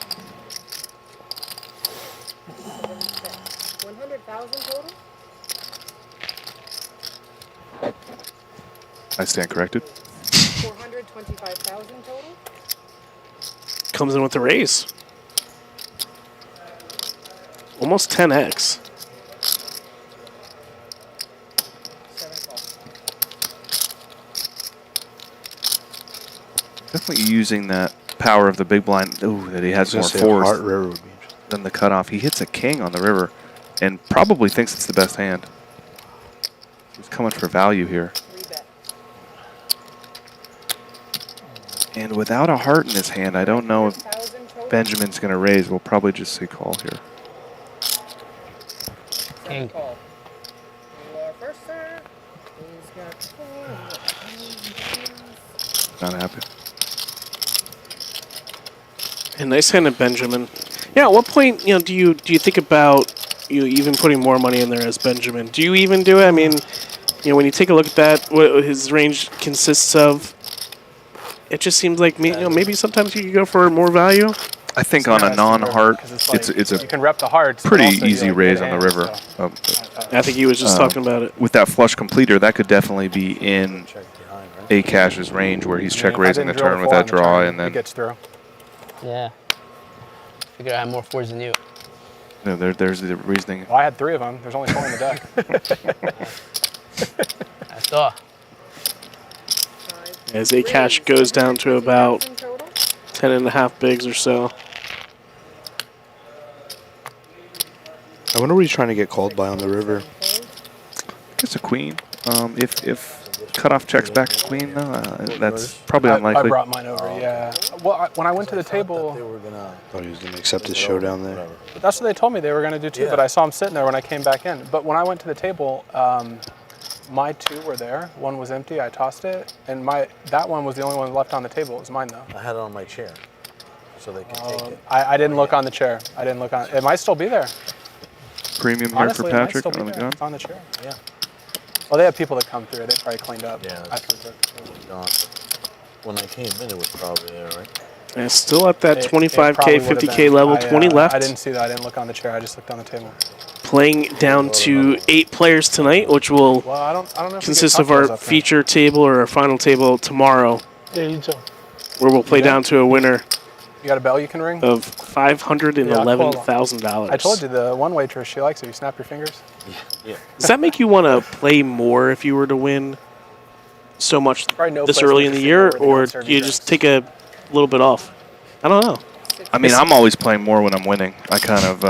100,000 total? I stand corrected. 425,000 total? Comes in with the raise. Almost 10x. Definitely using that power of the big blind. Ooh, that he has more force than the cutoff. He hits a king on the river and probably thinks it's the best hand. He's coming for value here. And without a heart in his hand, I don't know if Benjamin's going to raise. We'll probably just say call here. King. First serve. He's got Not happy. A nice hand at Benjamin. Yeah, at what point, do you think about even putting more money in there as Benjamin? Do you even do it? I mean, when you take a look at that, what his range consists of, it just seems like maybe sometimes you could go for more value. I think on a non-heart, it's a you can rep the hearts, pretty easy raise on the river. I think he was just talking about it. With that flush completer, that could definitely be in A-Cash's range where he's check raising the turn with that draw and then gets through. Yeah. Figure I have more fours than you. No, there's the reasoning. Well, I had 3 of them. There's only 4 in the deck. I saw. As A-Cash goes down to about 10.5 bigs or so. I wonder what he's trying to get called by on the river. It's a queen. If cutoff checks back a queen, that's probably unlikely. I brought mine over, yeah. Well, when I went to the table, Thought he was going to accept his showdown there. that's what they told me they were going to do too. But I saw him sitting there when I came back in. But when I went to the table, my 2 were there. One was empty. I tossed it, and that one was the only one left on the table. It was mine though. I had it on my chair, so they can take it. I didn't look on the chair. I didn't look on. It might still be there. Premium here Honestly, for it might Patrick still be on the there. gun. It's on the chair. Yeah. Well, they have people that come through. They probably cleaned up. Yeah. After Gone. When I came in, it was probably there, right? And still at that It 25K, probably would've 50K been. level, 20 left. I didn't see that. I didn't look on the chair. I just looked on the table. Playing down to 8 players tonight, which will Well, I don't know if consist of our feature table or our final table tomorrow, Yeah, you too. where we'll play down to a winner You got a bell you can ring? of $511,000. I told you the one waitress, she likes it. You snap your fingers. Yeah. Does that make you want to play more if you were to win so much Probably no this place early in in the the year, casino where they or don't serve do you you just take a little bit off? I don't know. I mean, I'm always playing more when I'm winning. I kind of,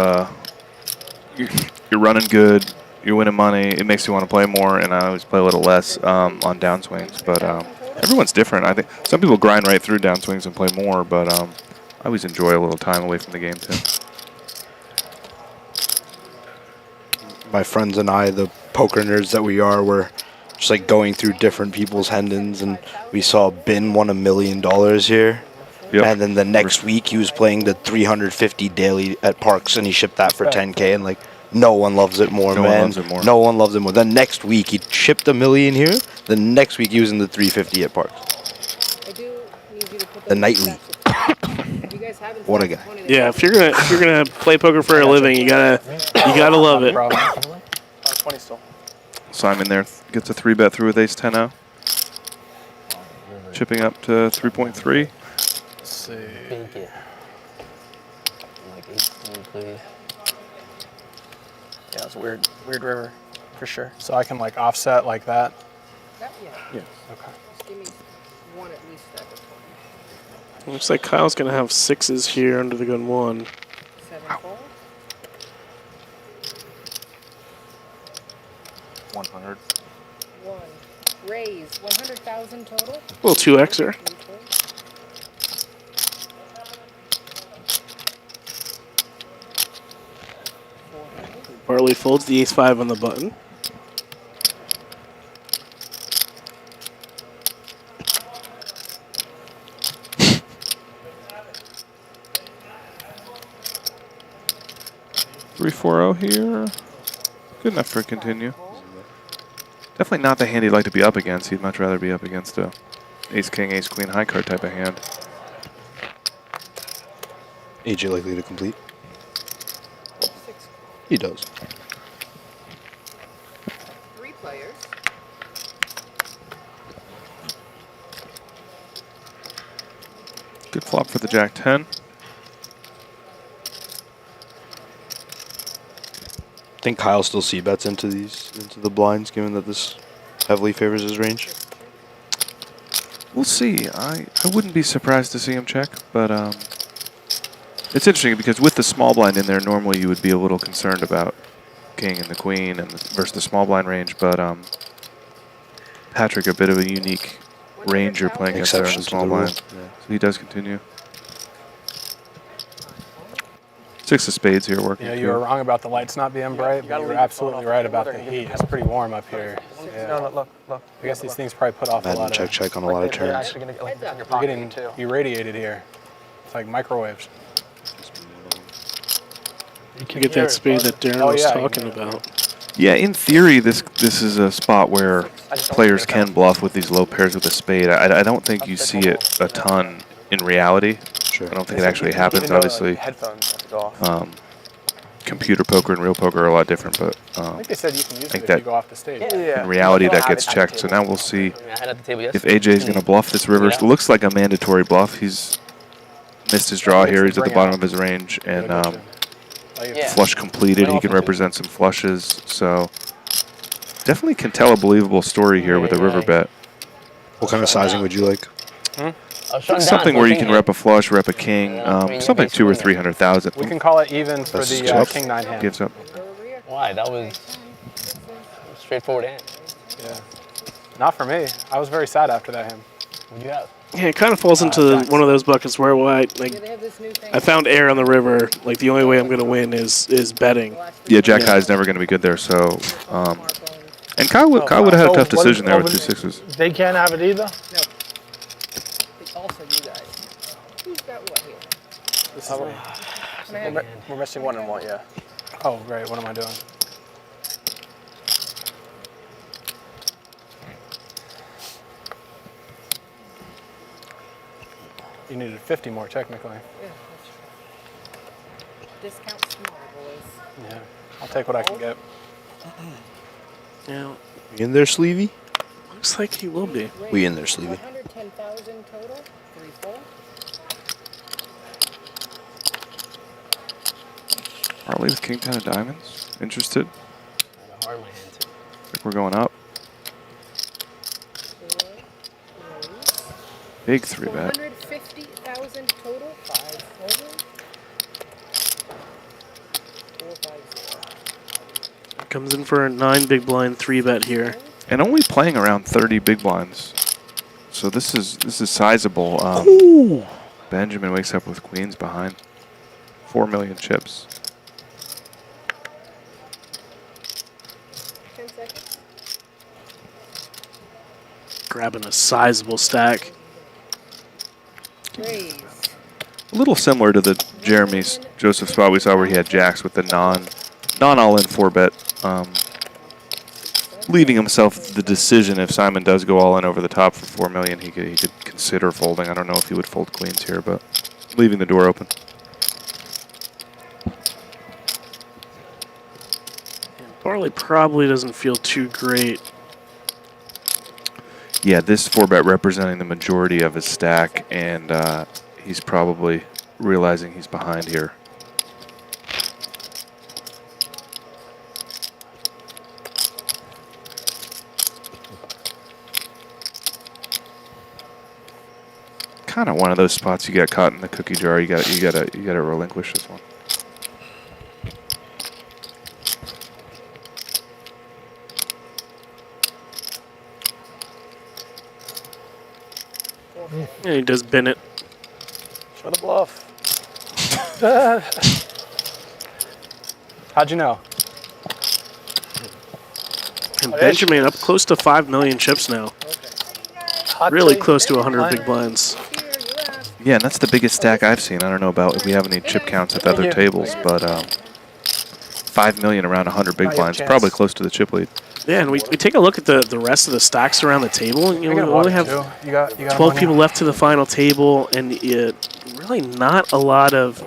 you're running good, you're winning money, it makes you want to play more, and I always play a little less on downswings. But everyone's different. I think some people grind right through downswings and play more, but I always enjoy a little time away from the game too. My friends and I, the poker nerds that we are, were just like going through different people's hendons, and we saw Bin won $1 million here. Yep. And then the next week he was playing the 350 daily at Parks, and he shipped that for 10K, and like no one loves it more, No one man. loves it more. No one loves it more. Then next week he shipped $1 million here. The next week he was in the 350 at Parks. I do need you to put The nightly. You guys haven't What a guy. Yeah, if you're gonna play poker for a living, you gotta love it. 20 still. Simon there gets a 3-bet through with ace-10 out. Chipping up to 3.3. Let's see. Big it. Like 18, please. Yeah, it's a weird river, for sure. So I can like offset like that. Yeah. Okay. Just give me one at least at the point. Looks like Kyle's gonna have 6s here under the gun 1. 7 fold. 100. 1. Raise. 100,000 total. A little 2xer. Barley folds the ace-5 on the button. 3-4-0 here. Good enough for a continue. Definitely not the hand he'd like to be up against. He'd much rather be up against a ace-king, ace-queen, high card type of hand. AJ likely to complete? He does. 3 players. Good flop for the Jack-10. I think Kyle still c-bets into the blinds, given that this heavily favors his range. We'll see. I wouldn't be surprised to see him check, but it's interesting because with the small blind in there, normally you would be a little concerned about king and the queen and versus the small blind range, but Patrick, a bit of a unique range you're playing against there in the small blind. Yeah. So he does continue. 6 of spades here working. You were wrong about the lights not being bright, but you were absolutely right about the heat. It's pretty warm up here. Yeah. No, look. I guess these things probably put off a lot of... check on a lot of turns. You're getting irradiated here. It's like microwaves. You can get that spade that Darren was talking about. Yeah, in theory, this is a spot where players can bluff with these low pairs with a spade. I don't think you see it a ton in reality. Sure. I don't think it actually happens, obviously. Computer poker and real poker are a lot different, but I think they said you can use it if that you go off the stage. in reality that gets checked. So now we'll see if AJ is going to bluff this river. It looks like a mandatory bluff. He's missed his draw here. He's at the bottom of his range, and flush completed. He can represent some flushes. So definitely can tell a believable story here with a river bet. What kind of sizing would you like? Something where you can rep a flush, rep a king, something 200,000 or 300,000. We can call it even for the king-9 hand. Gives up. Why? That was straightforward hand. Yeah. Not for me. I was very sad after that hand. What do you have? Yeah, it kind of falls into one of those buckets where I found air on the river. Like the only way I'm going to win is betting. Yeah, Jack High is never going to be good there. So, and Kyle would have had a tough decision there with 2 6s. They can't have it either? No. Also, you guys. Who's got what here? This is we're missing 1 and 1, yeah. Oh, great. What am I doing? You needed 50 more, technically. Yeah, that's true. Discounts tomorrow, boys. Yeah, I'll take what I can get. Yeah. You in there, Sleevey? Looks like he will be. We in there, Sleevey. 110,000 total. 3-4. Harley with king 10 of diamonds. Interested? Hard my hand too. Like we're going up. Big 3-bet. 150,000 total. 5 over. 4-5-0. Comes in for a 9 big blind 3-bet here. And only playing around 30 big blinds. So this is sizable. Benjamin wakes up with queens behind. 4 million chips. 10 seconds. Grabbing a sizable stack. Raise. A little similar to the Jeremy's Joseph spot we saw where he had jacks with the non all-in 4-bet, leaving himself the decision if Simon does go all in over the top for 4 million, he could consider folding. I don't know if he would fold queens here, but leaving the door open. Barley probably doesn't feel too great. Yeah, this 4-bet representing the majority of his stack, and he's probably realizing he's behind here. Kind of one of those spots you get caught in the cookie jar. You gotta relinquish this one. Yeah, he does bin it. Show the bluff. How'd you know? And Benjamin up close to 5 million chips now. Really close to 100 big blinds. Yeah, and that's the biggest stack I've seen. I don't know about if we have any chip counts at the other tables, but 5 million around 100 big blinds, probably close to the chip lead. Yeah, and we take a look at the rest of the stacks around the table. And, you know, we only have You got 12 people left to the final table, and really not a lot of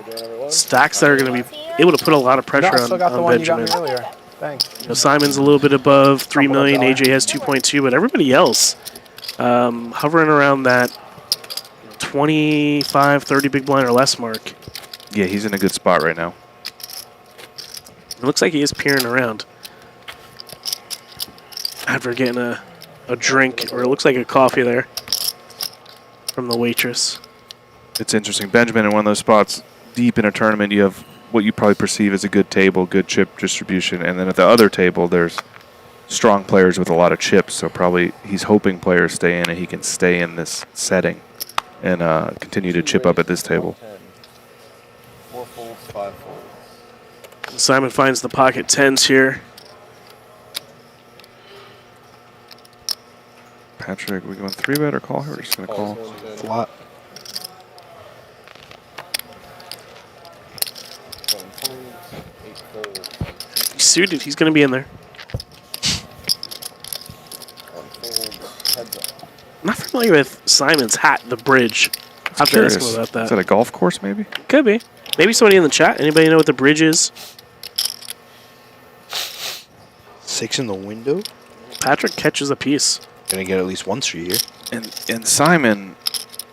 stacks that are going to be able to put a lot of pressure on Benjamin. Thanks. You know, Simon's a little bit above 3 million. AJ has 2.2, but everybody else hovering around that 25, 30 big blind or less mark. Yeah, he's in a good spot right now. It looks like he is peering around after getting a drink, or it looks like a coffee there from the waitress. It's interesting. Benjamin in one of those spots, deep in a tournament, you have what you probably perceive as a good table, good chip distribution, and then at the other table, there's strong players with a lot of chips, so probably he's hoping players stay in and he can stay in this setting and continue to chip up at this table. 4 folds, 5 folds. Simon finds the pocket tens here. Patrick, we going 3-bet or call here? We're just going to call. Flat. He's suited. He's going to be in there. I'm not familiar with Simon's hat, the bridge. I have to ask him about that. Is that a golf course, maybe? Could be. Maybe somebody in the chat. Anybody know what the bridge is? 6 in the window. Patrick catches a piece. Gonna get at least one street here. And Simon,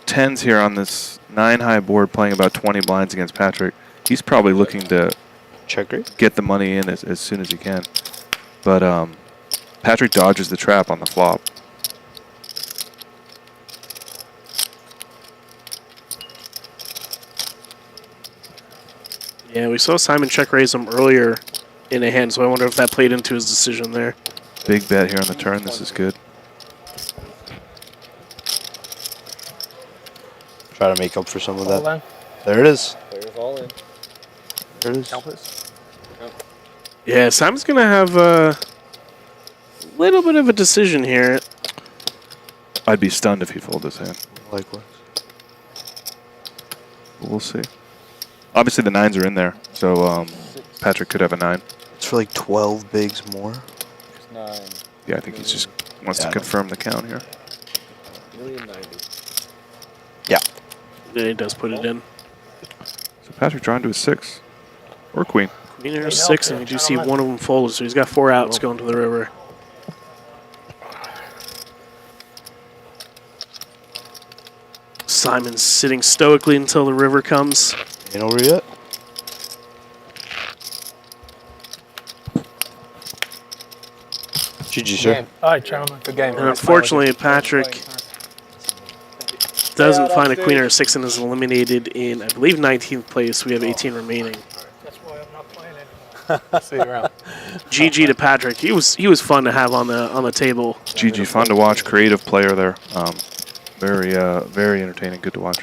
10s here on this 9-high board, playing about 20 blinds against Patrick. He's probably looking to get the money in as soon as he can. But Patrick dodges the trap on the flop. Yeah, we saw Simon check raise him earlier in a hand, so I wonder if that played into his decision there. Big bet here on the turn. This is good. Try to make up for some of that. All in. There it is. Players all in. There it is. Count this. Yeah, Simon's going to have a little bit of a decision here. I'd be stunned if he folded this hand. Likewise. But we'll see. Obviously, the 9s are in there, so Patrick could have a 9. It's for like 12 bigs more. 9. Yeah, I think he just wants to confirm the count here. 1,090,000. Yeah. Yeah, he does put it in. So Patrick drawing to a 6 or queen. Queen or 6, and we do see one of them folded, so he's got 4 outs going to the river. Simon's sitting stoically until the river comes. Ain't over yet. GG, sir. All right, gentlemen. Good game. And unfortunately, Patrick doesn't find a queen or a 6 and is eliminated in, I believe, 19th place. We have 18 remaining. That's why I'm not playing anymore. See you around. GG to Patrick. He was fun to have on the table. GG, fun to watch. Creative player there. Very entertaining. Good to watch.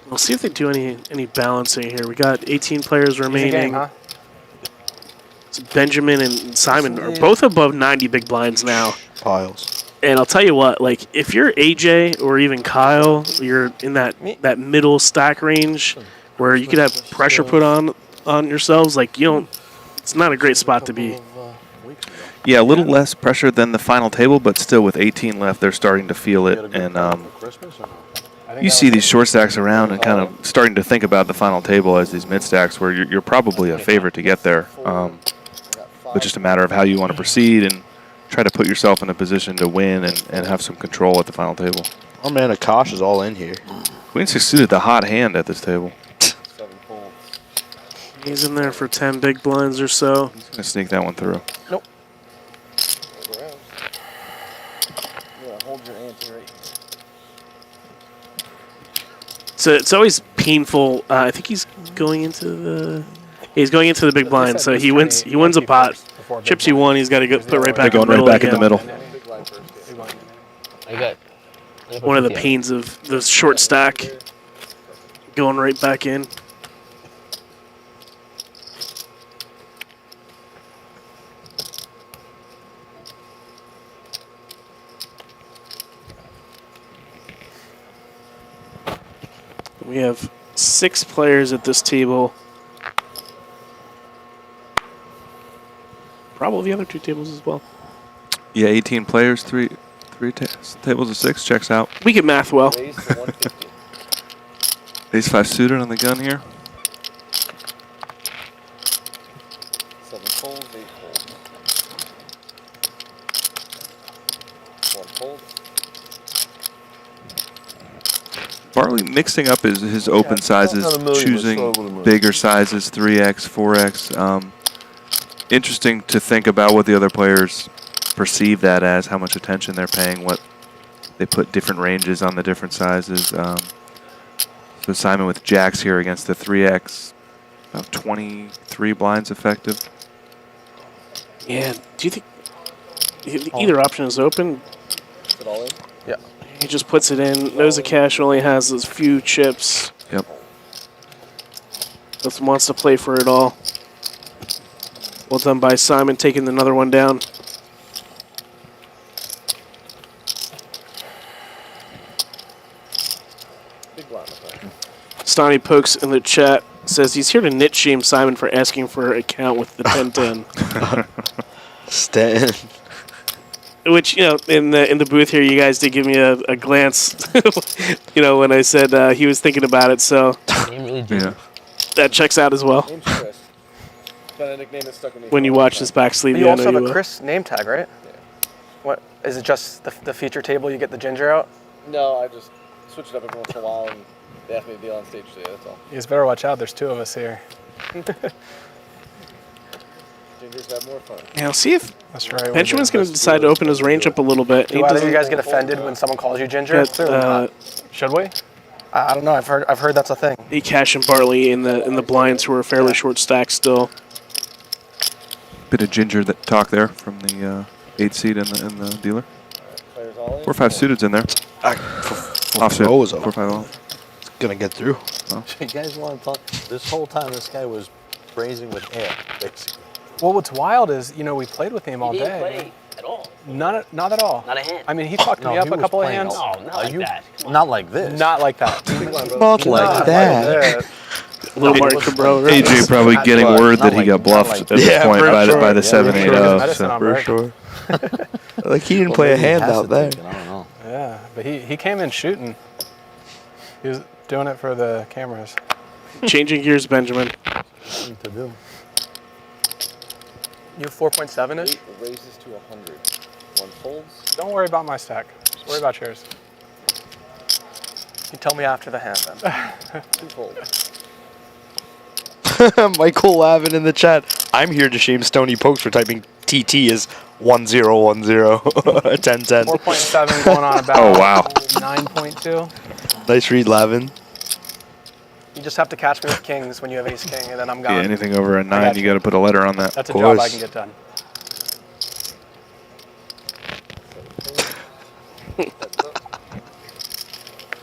We'll see if they do any balancing here. We got 18 players remaining. Game, huh? So Benjamin and Simon are both above 90 big blinds now. Piles. And I'll tell you what, like if you're AJ or even Kyle, you're in that middle stack range where you could have pressure put on yourselves. Like it's not a great spot to be. Yeah, a little less pressure than the final table, but still with 18 left, they're starting to feel it. And you see these short stacks around and kind of starting to think about the final table as these mid stacks where you're probably a favorite to get there. But just a matter of how you want to proceed and try to put yourself in a position to win and have some control at the final table. Oh man, Akash is all in here. Queen 6 suited, the hot hand at this table. He's in there for 10 big blinds or so. He's going to sneak that one through. Nope. Hold your ante right. So it's always painful. I think he's going into the big blind. So he wins a pot. Chips he won. He's got to put right back. Going right back in the middle. One of the pains of the short stack. Going right back in. We have 6 players at this table. Probably the other 2 tables as well. Yeah, 18 players, three tables of 6 checks out. We can math well. Ace 5 suited on the gun here. 7 folds, 8 folds. 1 fold. Barley mixing up his open sizes, choosing bigger sizes, 3x, 4x. Interesting to think about what the other players perceive that as, how much attention they're paying, what they put different ranges on the different sizes. So Simon with jacks here against the 3x, about 23 blinds effective. Yeah, do you think either option is open? Is it all in? Yeah. He just puts it in, knows the cash only has those few chips. Yep. Just wants to play for it all. Well done by Simon, taking another one down. Big blind effect. Stoney Pokes in the chat says he's here to nit shame Simon for asking for an account with the 1010. Stan. Which, you know, in the booth here, you guys did give me a glance, you know, when I said he was thinking about it. So yeah, that checks out as well. Name's Chris. Got a nickname that's stuck with me. When you watch this back sleeve, You yeah, I also know have you a will. Chris name tag, right? Yeah. What is it? Just the feature table? You get the ginger out. No, I just switch it up every once in a while and they ask me to deal on stage today, that's all. You guys better watch out. There's 2 of us here. Gingers have more fun. Yeah, I'll see if That's right. Benjamin's going to decide to open his range up a little bit. Do either of you guys get offended when someone calls you ginger? Should we? I don't know. I've heard that's a thing. He Cash and Barley in the blinds who are fairly short stacked still. bit of ginger that talk there from the 8 seed and the dealer. Players all in. 4-5 suited's in there. Offsuit. 4-5 all. It's gonna get through. Oh. You guys want to talk? This whole time, this guy was raising with air, basically. Well, what's wild is, you know, we played with him all He didn't day. play at all. Not at all. Not a hand. I mean, he fucked me up a couple of hands. No, not like that. Not like this. Not like that. Not like that. Little Mark Cabro. AJ probably getting word that he got bluffed at this point by the 7-8-0. So for sure. Like he didn't play a hand out there. I don't know. Yeah, but he came in shooting. He was doing it for the cameras. Changing gears, Benjamin. Nothing to do. You have 4.7-ish? 8 raises to 100. 1 folds. Don't worry about my stack. Just worry about yours. You tell me after the hand then. 2 folds. Michael Lavin in the chat. I'm here to shame Stony Pokes for typing TT as 1010 1010. 4.7 going on about 9.2. Nice read, Lavin. You just have to catch me with kings when you have ace king, and then I'm gone. Yeah, anything over a 9, you got to put a letter on that. That's a job I can get done.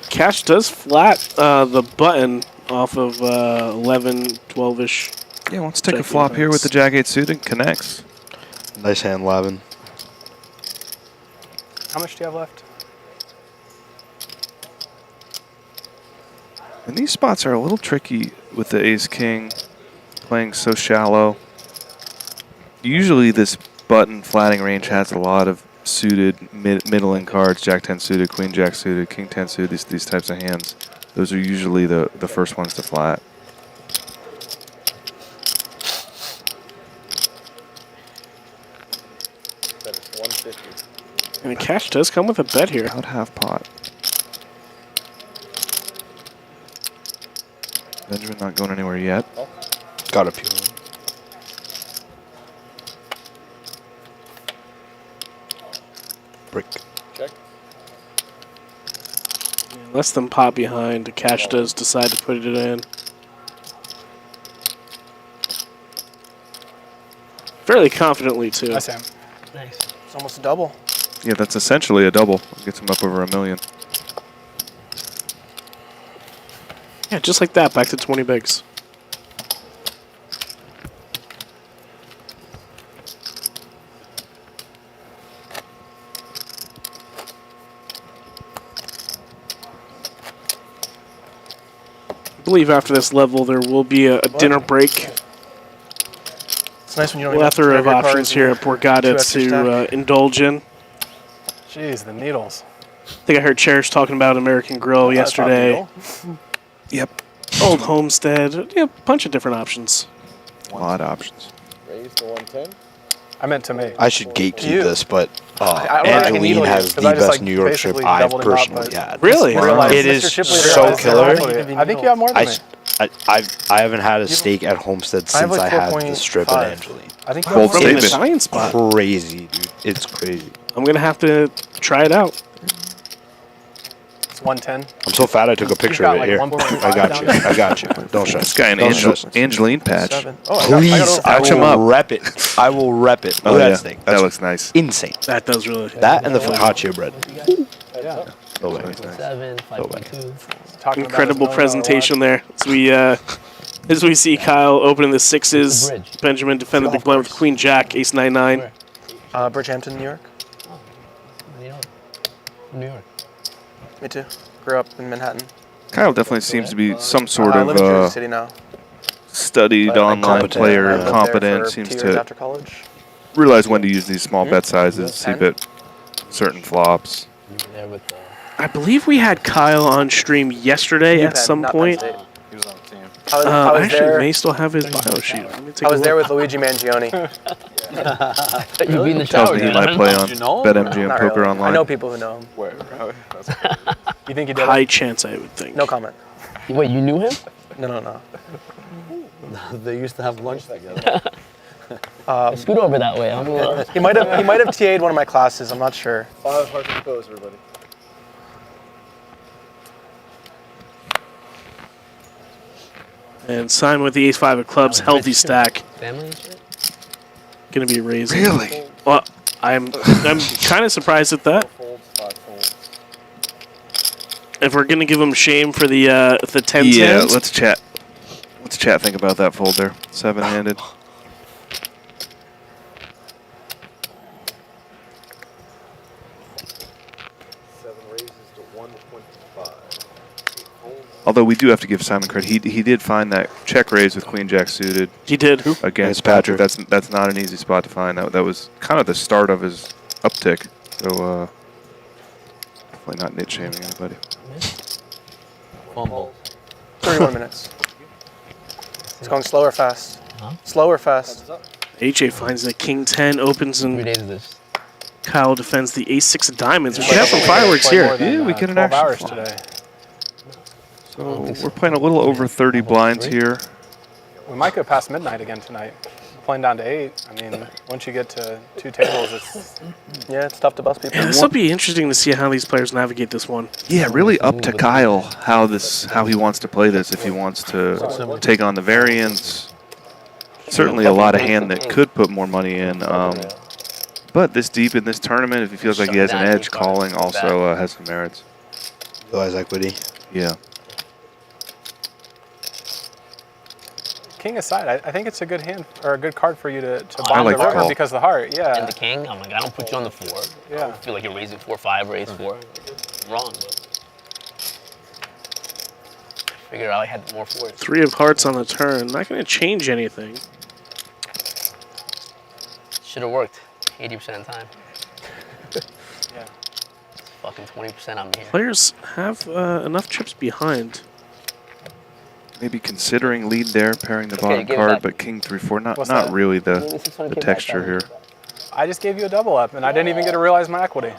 Cash does flat the button off of 11, 12-ish. Yeah, let's take a flop here with the Jack-8 suited. Connects. Nice hand, Lavin. How much do you have left? And these spots are a little tricky with the ace-king playing so shallow. Usually this button flatting range has a lot of suited middling cards, Jack-10 suited, Queen-Jack suited, King-10 suited, these types of hands. Those are usually the first ones to flat. That is 150. And the cash does come with a bet here. About half pot. Benjamin not going anywhere yet. Oh. Got a few. Brick. Check. Less than pot behind. The cash does decide to put it in. Fairly confidently, too. That's him. Nice. It's almost a double. Yeah, that's essentially a double. Gets him up over $1 million. Yeah, just like that, back to 20 bigs. believe after this level there will be a dinner break. It's nice when you don't Plethora of have your options cards here and at Borgata two extra to stack. indulge in. Jeez, the needles. I think I heard Cherish talking about American Grill yesterday. Yep. Old Homestead. Yeah, a bunch of different options. A lot of options. Raise to 110. I meant to me. I should gatekeep this, but I Angeline needle has you, 'cause the I just, best like, New York strip basically I've doubled him up, personally but had. Really? It is so killer. I think you have more than me. I haven't had a steak at Homestead I have, since like, I had the strip at 4.5. Angeline. I think you Bold have more than me. statement. Italian spot. Crazy, dude. It's crazy. I'm going to have to try it out. It's 110. I'm so fat I took a picture of it here. I got you. I got you. Don't stress. This guy an Don't stress. Angeline patch. Please, I will rep it. I will rep it. Oh, Look at yeah. that thing. That looks nice. Insane. That does really. That and the focaccia bread. Yeah. No way. 7, 5.2. Incredible presentation there. As we see Kyle opening the sixes, Benjamin defend the big blind with Queen Jack, Ace 9-9. Bridgehampton, New York. New York. Me too. Grew up in Manhattan. Kyle definitely seems to be some sort I live in of Jersey City now. studied online competent. player, I lived there competent, for seems 2 years to after college. realize when to use these small bet sizes, see bet certain flops. I believe we had Kyle on stream yesterday at some point. He was on the team. I was actually there. may still have his bio sheet. Let me take I was a there look. with Luigi Mangione. You've been the Tells show. me he might play on BetMGM Not Poker really. Online. I know people who know him. Where? You think you did? High chance, I would think. No comment. Wait, you knew him? No. They used to have lunch together. Scoot over that way. I'm gonna... He might have TA'd one of my classes. I'm not sure. 5 hard to pose, everybody. And Simon with the ace-5 of clubs, healthy stack. Family? Going to be raising. Really? Well, I'm kind of surprised at that. If we're going to give him shame for the 10 Yeah, hands. let's chat. Let's chat. Think about that fold there. 7-handed. Although we do have to give Simon credit, he did find that check raise with Queen Jack suited. He did against Patrick. That's not an easy spot to find. That was kind of the start of his uptick. So definitely not nit shaming anybody. Fumble. 31 minutes. It's going slow or fast? Slow or fast? AJ finds the King 10, opens, and Kyle defends the ace-6 of diamonds. We could have some fireworks here. Yeah, we get an 12 action hours fly. today. So we're playing a little over 30 blinds here. We might go past midnight again tonight. Playing down to 8. I mean, once you get to 2 tables, it's tough to bust people. Yeah, this will be interesting to see how these players navigate this one. Yeah, really up to Kyle how he wants to play this. If he wants to take on the variants, certainly a lot of hand that could put more money in. But this deep in this tournament, if he feels like he has an edge, calling also has some merits. Realize equity. Yeah. King aside, I think it's a good hand or a good card for you to I bomb like the the river call. because of the heart. Yeah. And the king, I'm like, I don't put you on the 4. I Yeah. don't feel like you're raising 4-5 or ace-4. Wrong, but I figured I had more 4s. 3 of hearts on the turn. Not going to change anything. Should have worked 80% of the time. Yeah. It's fucking 20% I'm here. Players have enough chips behind. Maybe considering lead there, pairing the Okay, bottom give it card, back. but King 3-4. Not What's not that? really the 600 the came back texture down. here. I just gave you a double up, and I didn't even get to realize my equity.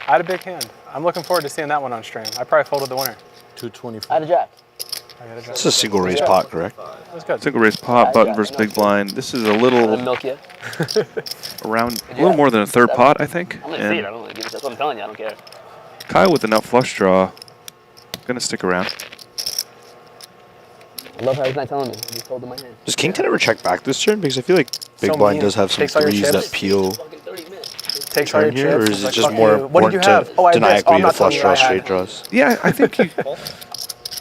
I had a big hand. I'm looking forward to seeing that one on stream. I probably folded the winner. 224. I had a jack. I got a jack. It's a single raise pot, correct? That was good. Single raise pot, button versus big blind. This is a little Milk you. around a little more than a third pot, I think. I'm gonna see it. I And don't know. That's what I'm telling you. I don't care. Kyle with the nut flush draw, gonna stick around. I love how he's not telling me. He folded my hand. Does King 10 ever check back this turn? Because I feel like Big So Blind mean. does have some Takes all your 3s chips. that peel Takes all your turn here, or chips. is it Like, just fuck more you. What did you important have? to Oh, I had deny this. Oh, I'm equity to not flush telling you draw, I had. straight draws? Yeah, I think you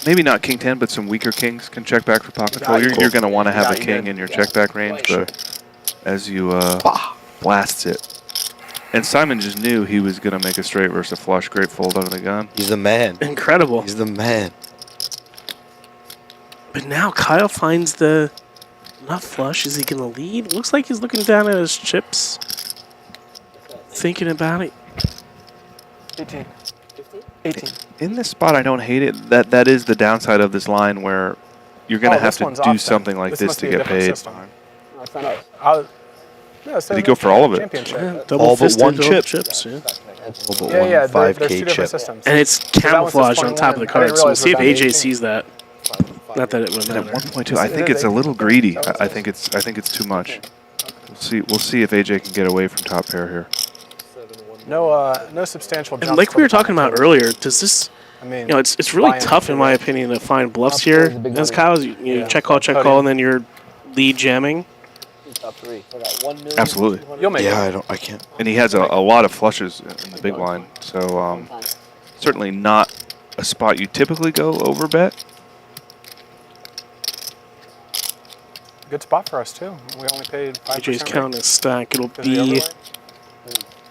maybe not King 10, but some weaker kings can check back for pot control. You're going to want to have Yeah, a you king did. in your check back range, but as you blasts it. And Simon just knew he was going to make a straight versus a flush. Great fold out of the gun. He's the man. Incredible. He's the man. But now Kyle finds the nut flush. Is he going to lead? Looks like he's looking down at his chips. Thinking about it. 18. 18. In this spot, I don't hate it. That is the downside of this line where you're going to have to do something like this to get paid. Did he go for all of it? Yeah, all but one chip. Chips, yeah. All but one 5K chip. And it's camouflaged on top of the card, so we'll see if AJ sees that. Not that it would matter. 1.2. I think it's a little greedy. I think it's too much. We'll see if AJ can get away from top pair here. No substantial jumps. And like we were talking about earlier, does this? I mean, you know, it's really tough in my opinion to find bluffs here. As Kyle's, you check call, and then you're lead jamming. Top 3. Absolutely. You'll make it. I can't. And he has a lot of flushes in the big line, so certainly not a spot you typically go over bet. Good spot for us too. We only paid 5%. AJ's counting his stack. It'll be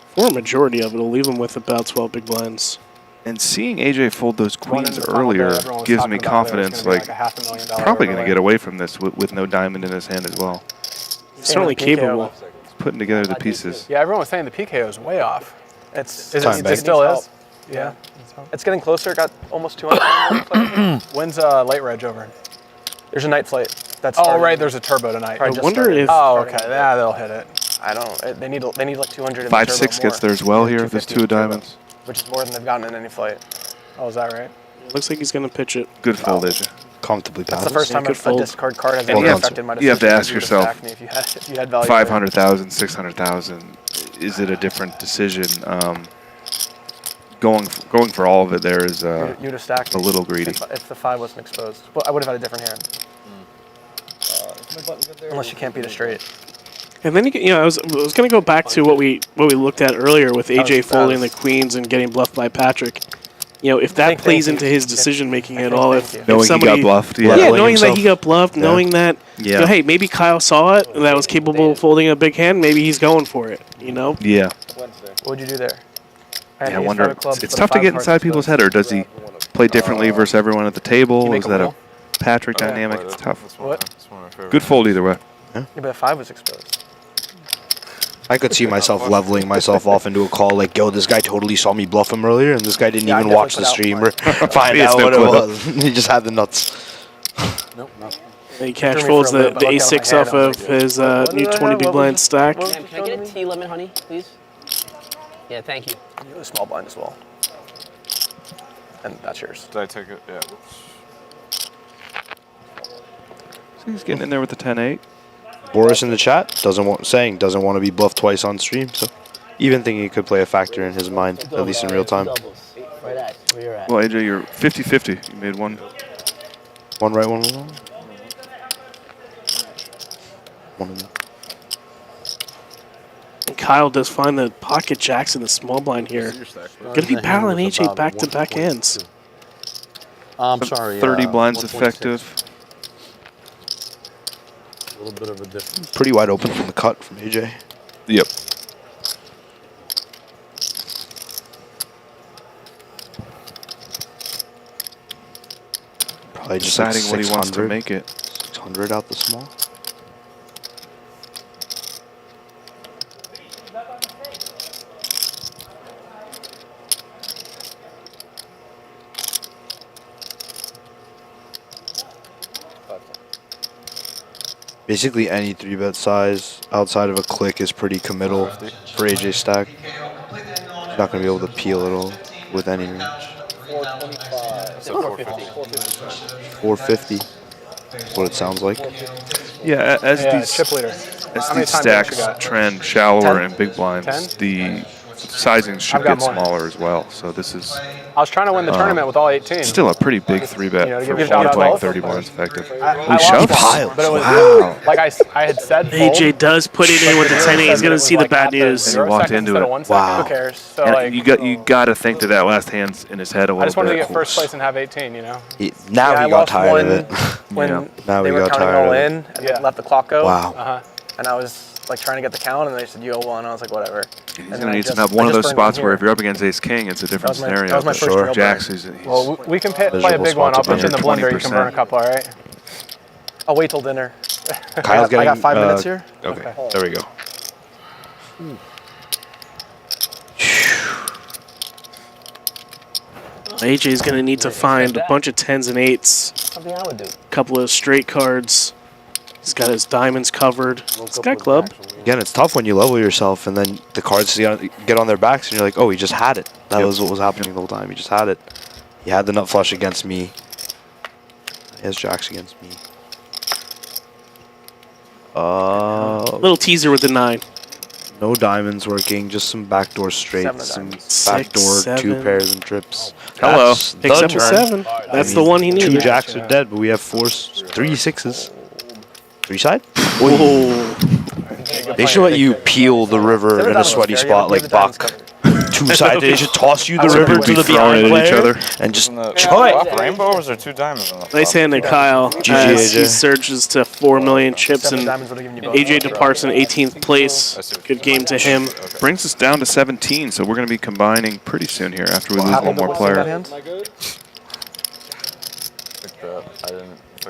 for a majority of it. It'll leave him with about 12 big blinds. And seeing AJ fold those queens earlier gives me confidence. Like, he's probably going to get away from this with no diamond in his hand as well. He's certainly capable. He's putting together the pieces. Yeah, everyone was saying the PKO is way off. It still is? Yeah. It's getting closer. It got almost 200. When's late reg over? There's a night flight. That's right. There's a turbo tonight. I wonder if. Oh, okay. Yeah, they'll hit it. I don't. They need like 200. 5-6 gets there as well here. There's 2 of diamonds. Which is more than they've gotten in any flight. Oh, is that right? Looks like he's going to pitch it. Good fold, AJ. Comfortably That's the first time a discard card has ever affected my decision. You have to ask yourself, If you had value 500,000, 600,000, is it a different decision? Going for all of it there is you'd have stacked a little greedy. If the 5 wasn't exposed. Well, I would have had a different hand. Unless you can't beat a straight. And then I was going to go back to what we looked at earlier with AJ folding the queens and getting bluffed by Patrick. You know, if that plays into his decision making at all, if knowing somebody, he got bluffed, knowing that he got bluffed, knowing that, hey, maybe Kyle saw it and that was capable of folding a big hand, maybe he's going for it. You know? Yeah. What would you do there? Yeah, I wonder. It's tough to get inside people's head, or does he play differently versus everyone at the table? Is that a Patrick dynamic? It's tough. What? Good fold either way. Yeah, but the 5 was exposed. I could see myself leveling myself off into a call like, yo, this guy totally saw me bluff him earlier, and this guy didn't even watch the stream or find out what it was. He just had the nuts. Nope, nothing. He cash folds the A6 off of his new 20 big blind stack. Can I get a tea lemon honey, please? Yeah, thank you. You have a small blind as well. And that's yours. Did I take it? Yeah. So he's getting in there with the 10-8. Boris in the chat doesn't want to be bluffed twice on stream, so even thinking it could play a factor in his mind, at least in real time. Right at where you're at. Well, AJ, you're 50-50. You made one. One right, one wrong. One of them. And Kyle does find the pocket jacks in the small blind here. Going to be battling AJ back-to-back hands. I'm sorry. 30 blinds effective. A little bit of a difference. Pretty wide open from the cut from AJ. Yep. Probably just deciding like what he wants to make it. 600 out the small. Basically any 3-bet size outside of a click is pretty committal for AJ stack. He's not going to be able to peel at all with any range. 425. So 450. 450 is what it sounds like. Yeah, as chip leader. these stacks trend shallower in big blinds, the sizing should get smaller as well. So this is. I was trying to win the tournament with all 18. Still a pretty big 3-bet for playing 30 blinds effective. I shoved piles. But it was like I had said. AJ does put it in with the 10-8. He's going to see the bad news. And he walked into it. Wow. Who cares? So and you got to think that last hand's in his head a little bit. I just wanted to get first place and have 18. You know. Now we got tired of it. When now they we were got counting tired all of it. in and they let the clock go. Wow. And I was like trying to get the count, and they said you owe 1. I was like, whatever. He's going to need to have one of those spots where if you're up against Ace King, it's a different scenario. That was my first real Jacks, burn. Well, we can play a big one. I'll put you in the blender. You can burn a couple, all right? I'll wait till dinner. Kyle's I got getting, 5 minutes here. Okay, there we go. AJ's going to need to find a bunch of 10s and 8s. Something I would do. A couple of straight cards. He's got his diamonds covered. He's got club. Again, it's tough when you level yourself and then the cards get on their backs and you're like, oh, he just had it. That was what was happening the whole time. He just had it. He had the nut flush against me. He has jacks against me. Little teaser with the 9. No diamonds working, just some backdoor straights, some backdoor 6, 2 7. pairs and trips. Hello. That's the Picks up a turn. 7. That's the one he needed. 2 jacks are dead, but we have 3 6s. 3 side? Oh. They should let you peel the river in a sweaty spot like Bach. 2 sides, they should toss you the river to the behind player and just Black rainbow, or is there 2 diamonds on the Nice hand to Kyle as he surges to 4 million chips, and AJ departs in 18th place. Good game to him. Brings us down to 17, so we're going to be combining pretty soon here after we lose one more player.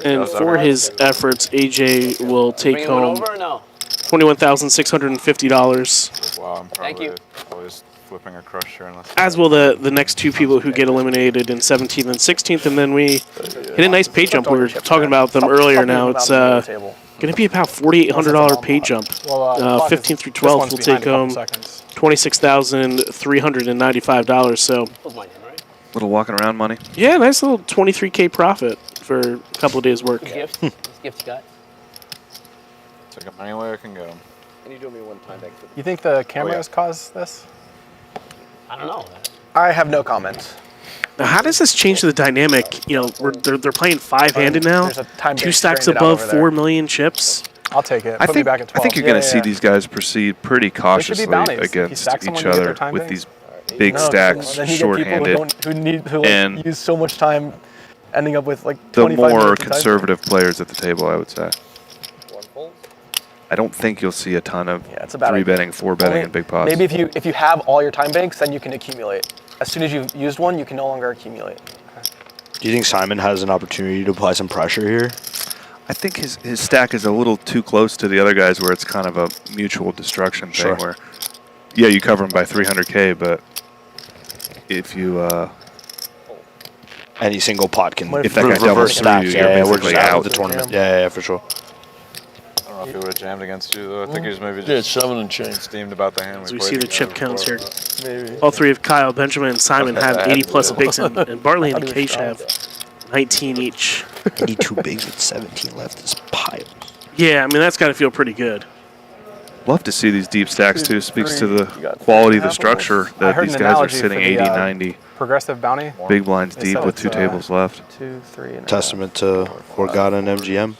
And for his efforts, AJ will take home $21,650. Wow, I'm probably always flipping a crush here unless. As will the next 2 people who get eliminated in 17th and 16th, and then we hit a nice pay jump. We were talking about them earlier. Now it's going to be about $4,800 pay jump. 15th through 12th will take home $26,395. So Little walking around money. yeah, nice little 23K profit for a couple of days' work. Gift you got. Take them any way I can get them. Can you do me one time back? You think the cameras caused this? I don't know. I have no comments. Now, how does this change the dynamic? You know, they're playing 5-handed now. There's a time 2 base stacks strained out above over there. 4 million chips. I'll take it. I Put me think, back at 12. I think you're going to see these guys proceed pretty cautiously bounties. If you against stack someone, each you get their other time with base. these big stacks, Then you get people short-handed. who And use so much time, ending up with like the 25 more minutes of time. conservative players at the table, I would say. I don't think you'll see a ton of it's a bad 3-betting, 4-betting, Only- and big pots. Maybe if you have all your time banks, then you can accumulate. As soon as you've used one, you can no longer accumulate. Do you think Simon has an opportunity to apply some pressure here? I think his stack is a little too close to the other guys where it's kind of a mutual destruction Sure. thing where, yeah, you cover him by 300K, but if you... Any single pot can if that guy doubles reverse through stacks. you, Yeah, you're we're basically just out out of the tournament. Yeah, for sure. I don't know if he would have jammed against you though. I think he was maybe Yeah, just 7 and change. steamed about the hand. As we see the chip counts here. Maybe. All 3 of Kyle, Benjamin, and Simon have 80+ bigs, and Bartley and Cage have 19 each. 82 bigs with 17 left is piles. Yeah, I mean, that's got to feel pretty good. Love to see these deep stacks too. Speaks to the quality of the structure I that heard these an guys are analogy sitting for the, 80, 90. Progressive bounty. Big blinds They deep said with it's, 2 tables left. 2, 3, and Testament to Borgata and MGM.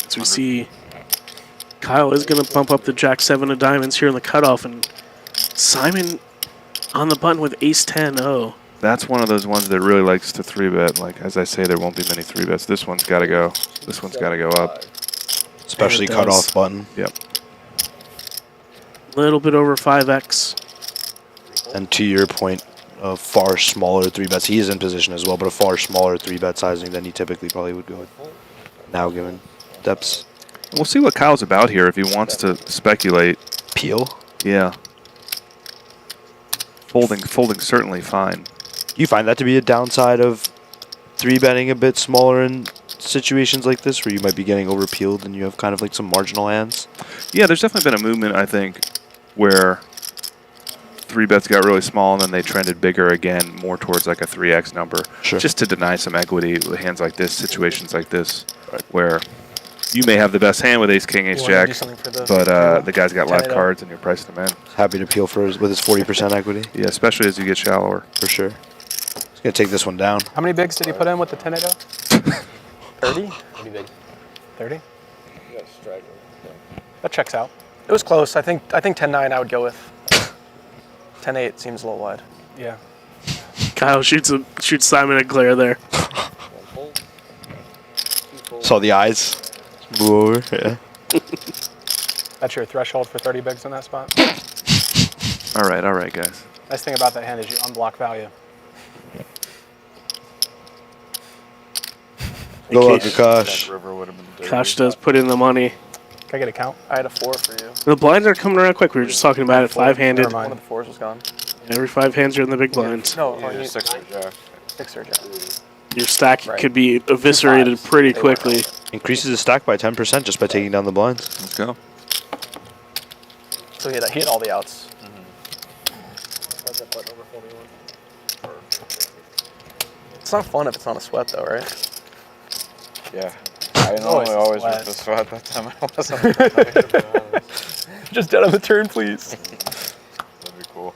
So we see Kyle is going to bump up the Jack-7 of diamonds here in the cutoff, and Simon on the button with Ace-10. Oh. That's one of those ones that really likes to 3-bet. Like, as I say, there won't be many 3-bets. This one's got to go. This one's got to go up. Especially cutoff button. Yep. A little bit over 5x. And to your point, a far smaller 3-bets. He is in position as well, but a far smaller 3-bet sizing than he typically probably would go with now, given depths. We'll see what Kyle's about here if he wants to speculate. Peel? Yeah. Folding certainly fine. Do you find that to be a downside of 3-betting a bit smaller in situations like this, where you might be getting overpeeled and you have kind of like some marginal hands? Yeah, there's definitely been a movement, I think, where 3-bets got really small and then they trended bigger again, more towards like a 3x number. Sure. Just to deny some equity with hands like this, situations like this, where you may have the best hand with ace, king, ace, jack, but the guy's got live cards and you're pricing him in. Happy to peel for with his 40% equity. Yeah, especially as you get shallower. For sure. He's going to take this one down. How many bigs did he put in with the 10-8? 30? Pretty big. 30? That checks out. It was close. I think 10-9 I would go with. 10-8 seems a little wide. Yeah. Kyle shoots Simon a glare there. Saw the eyes move over. Yeah. That's your threshold for 30 bigs in that spot? All right, guys. Nice thing about that hand is you unblock value. Good luck, Akash. Akash does put in the money. Can I get a count? I had a 4 for you. The blinds are coming around quick. We were just talking about it. 5-handed. One of the 4s was gone. Every 5 hands are in the big blinds. No, Yeah, 6 or jack. 6 or jack. Your stack could be eviscerated pretty quickly. Increases the stack by 10% just by taking down the blinds. Let's go. So he hit all the outs. It's not fun if it's not a sweat though, right? Yeah. I normally always with the sweat. That time I wasn't. Just dead on the turn, please. That'd be cool.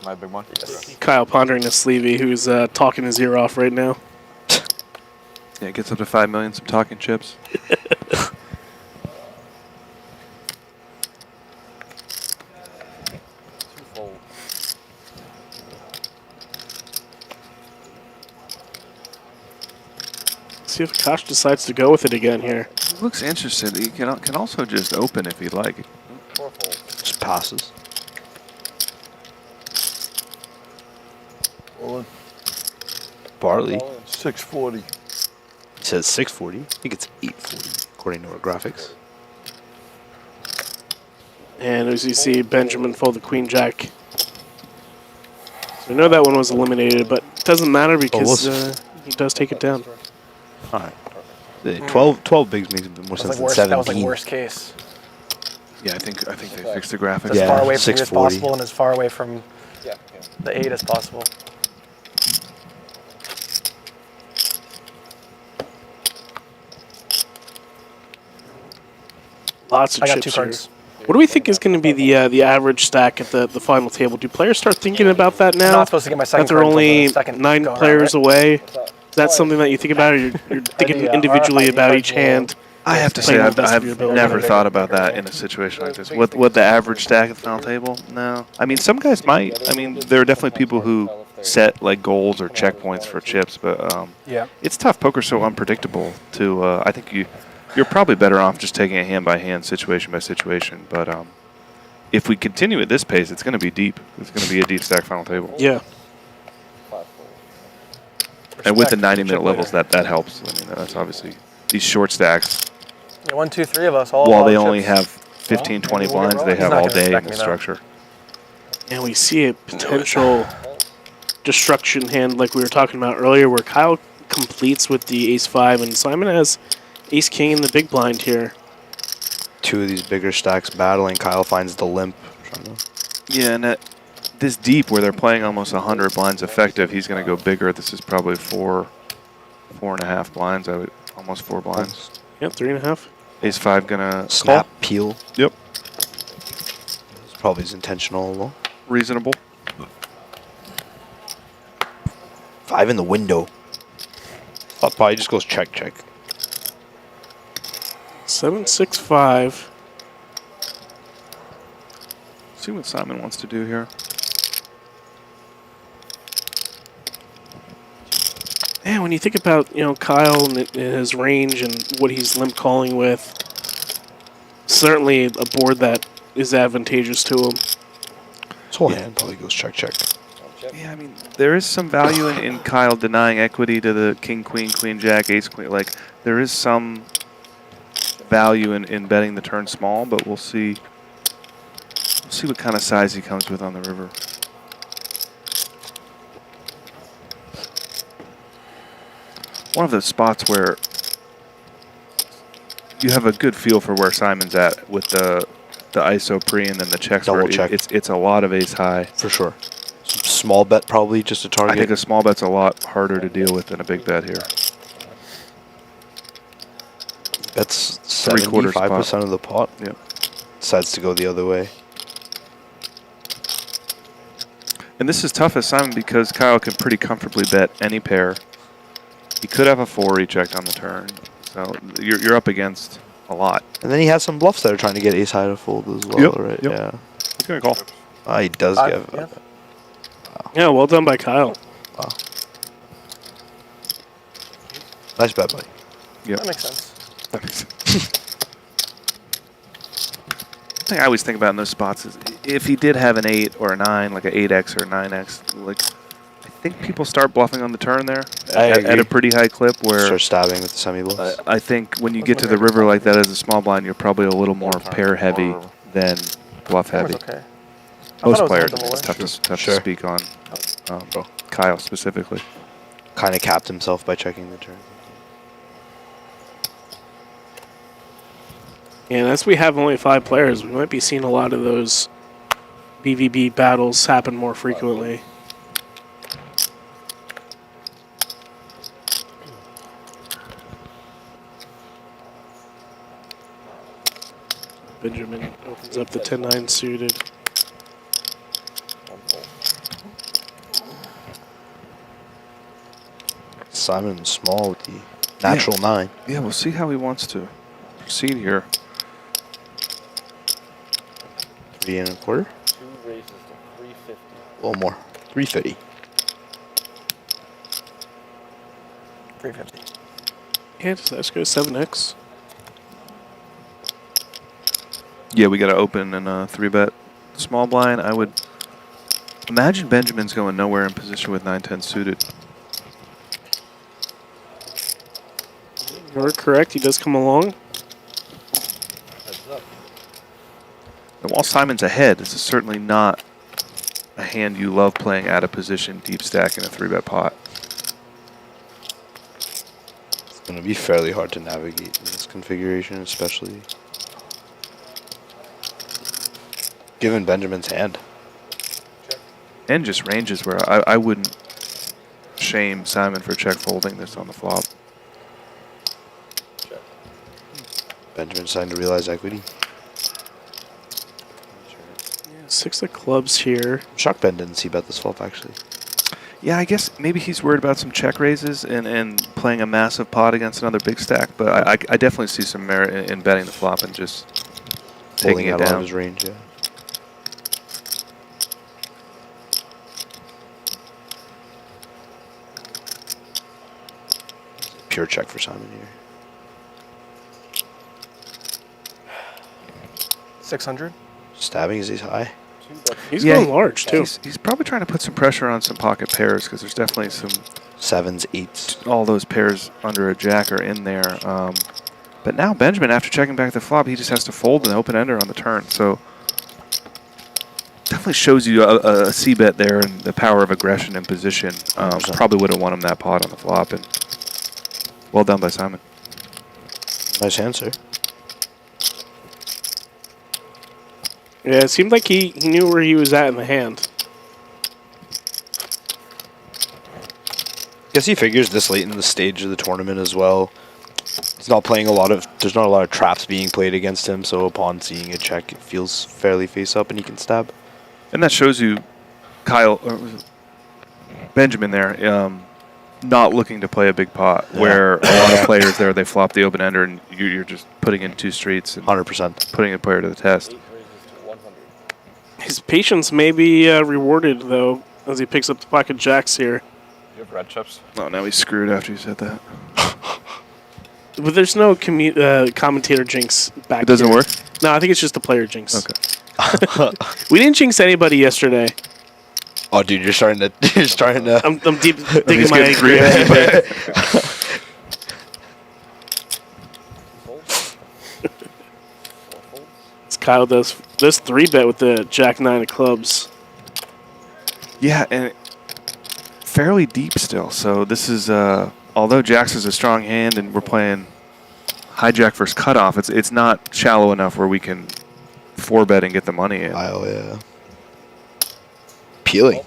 My big one? Yes. Kyle pondering a sleevey who's talking his ear off right now. Yeah, it gets up to 5 million, some talking chips. See if Akash decides to go with it again here. He looks interested. He can also just open if he'd like. Just passes. Barley. 640. It says 640. I think it's 840 according to our graphics. And as you see, Benjamin fold the queen jack. So we know that one was eliminated, but it doesn't matter because he does take it down. All right. 12 bigs makes a bit more sense than 17. That was like worst case. Yeah, I think they fixed the graphics. As far away from you as possible and as far away from the 8 as possible. Lots of I got chips 2 cards. here. What do we think is going to be the average stack at the final table? Do players start thinking about that now? I'm not supposed to get my second that they're card until only the second 9 go players around, right? away. Is that something that you think about, or you're thinking individually about each hand? I have to say, I've never thought about that in a situation like this. What the average stack at the final table? No. I mean, some guys might. I mean, there are definitely people who set like goals or checkpoints for chips, but it's tough. Poker's so unpredictable. I think you're probably better off just taking it hand by hand, situation by situation. But if we continue at this pace, it's going to be deep. It's going to be a deep stack final table. Yeah. And with the 90-minute levels, that helps. I mean, that's obviously these short stacks. Yeah, 1, 2, 3 of us all. While they only have 15, 20 blinds, they have all day in the structure. And we see a potential destruction hand like we were talking about earlier, where Kyle completes with the ace-5, and Simon has ace-king in the big blind here. 2 of these bigger stacks battling. Kyle finds the limp. Yeah, and this deep where they're playing almost 100 blinds effective, he's going to go bigger. This is probably 4.5 blinds. Almost 4 blinds. Yeah, 3.5. Ace-5 gonna snap, call. peel. Yep. It's probably his intentional. Reasonable. 5 in the window. Thought probably just goes check. 7, 6, 5. See what Simon wants to do here. Man, when you think about Kyle and his range and what he's limp calling with, certainly a board that is advantageous to him. This whole hand probably goes check. Yeah, I mean, there is some value in Kyle denying equity to the king, queen, queen, jack, ace, queen. Like, there is some value in betting the turn small, but we'll see. We'll see what kind of size he comes with on the river. One of the spots where you have a good feel for where Simon's at with the ISO pre and then the checks. Double check. It's a lot of ace high. For sure. Small bet probably just a target. I think a small bet's a lot harder to deal with than a big bet here. That's 75% of the pot. Yep. Decides to go the other way. And this is tough as Simon because Kyle can pretty comfortably bet any pair. He could have a 4 rechecked on the turn. So you're up against a lot. And then he has some bluffs that are trying to get ace high to fold as well, right? Yep. Yeah. He's going to call. He does give. Yeah. Yeah, well done by Kyle. Wow. Nice bet, buddy. Yep. That makes sense. something I always think about in those spots is if he did have an 8 or a 9, like an 8x or a 9x, like I think people start bluffing on the turn there at a pretty high clip where start stabbing with the semi-bluffs. I think when you get to the river like that as a small blind, you're probably a little more pair heavy than bluff heavy. Okay. Most players, it's tough to speak on. Kyle specifically. Kind of capped himself by checking the turn. And as we have only 5 players, we might be seeing a lot of those BVB battles happen more frequently. Benjamin opens up the 10-9 suited. Simon small with the natural 9. Yeah, we'll see how he wants to proceed here. 3 1/4. 2 raises to 350. A little more. 350. 350. Yeah, let's go 7x. Yeah, we got to open and 3-bet small blind. I would imagine Benjamin's going nowhere in position with 9-10 suited. You're correct. He does come along. And while Simon's ahead, this is certainly not a hand you love playing out of position, deep stack in a 3-bet pot. It's going to be fairly hard to navigate in this configuration, especially given Benjamin's hand. And just ranges where I wouldn't shame Simon for check folding this on the flop. Benjamin's starting to realize equity. 6 of clubs here. I'm shocked Ben didn't see bet this flop, actually. Yeah, I guess maybe he's worried about some check raises and playing a massive pot against another big stack, but I definitely see some merit in betting the flop and just taking it out of down. his range, yeah. Pure check for Simon here. 600. Stabbing, is he high? He's going large, too. He's probably trying to put some pressure on some pocket pairs because there's definitely some 7s, 8s. All those pairs under a jack are in there. But now Benjamin, after checking back the flop, he just has to fold an open ender on the turn. So definitely shows you a c-bet there and the power of aggression and position. Probably would have won him that pot on the flop. And well done by Simon. Nice answer. Yeah, it seemed like he knew where he was at in the hand. Guess he figures this late in the stage of the tournament as well. He's not playing there's not a lot of traps being played against him, so upon seeing a check, it feels fairly face up and he can stab. And that shows you Benjamin there, not looking to play a big pot, where a lot of players there, they flop the open ender and you're just putting in 2 streets and 100% putting a player to the test. His patience may be rewarded, though, as he picks up the pocket jacks here. Do you have red chips? Oh, now he's screwed after you said that. But there's no commentator jinx back It doesn't here. work? No, I think it's just the player jinx. Okay. We didn't jinx anybody yesterday. Oh, dude, you're starting to. I'm deep digging my grave. Kyle does this 3-bet with the Jack-9 of clubs. Yeah, and fairly deep still. So this is, although Jacks is a strong hand and we're playing hijack versus cutoff, it's not shallow enough where we can 4-bet and get the money in. Oh, yeah. Peeling.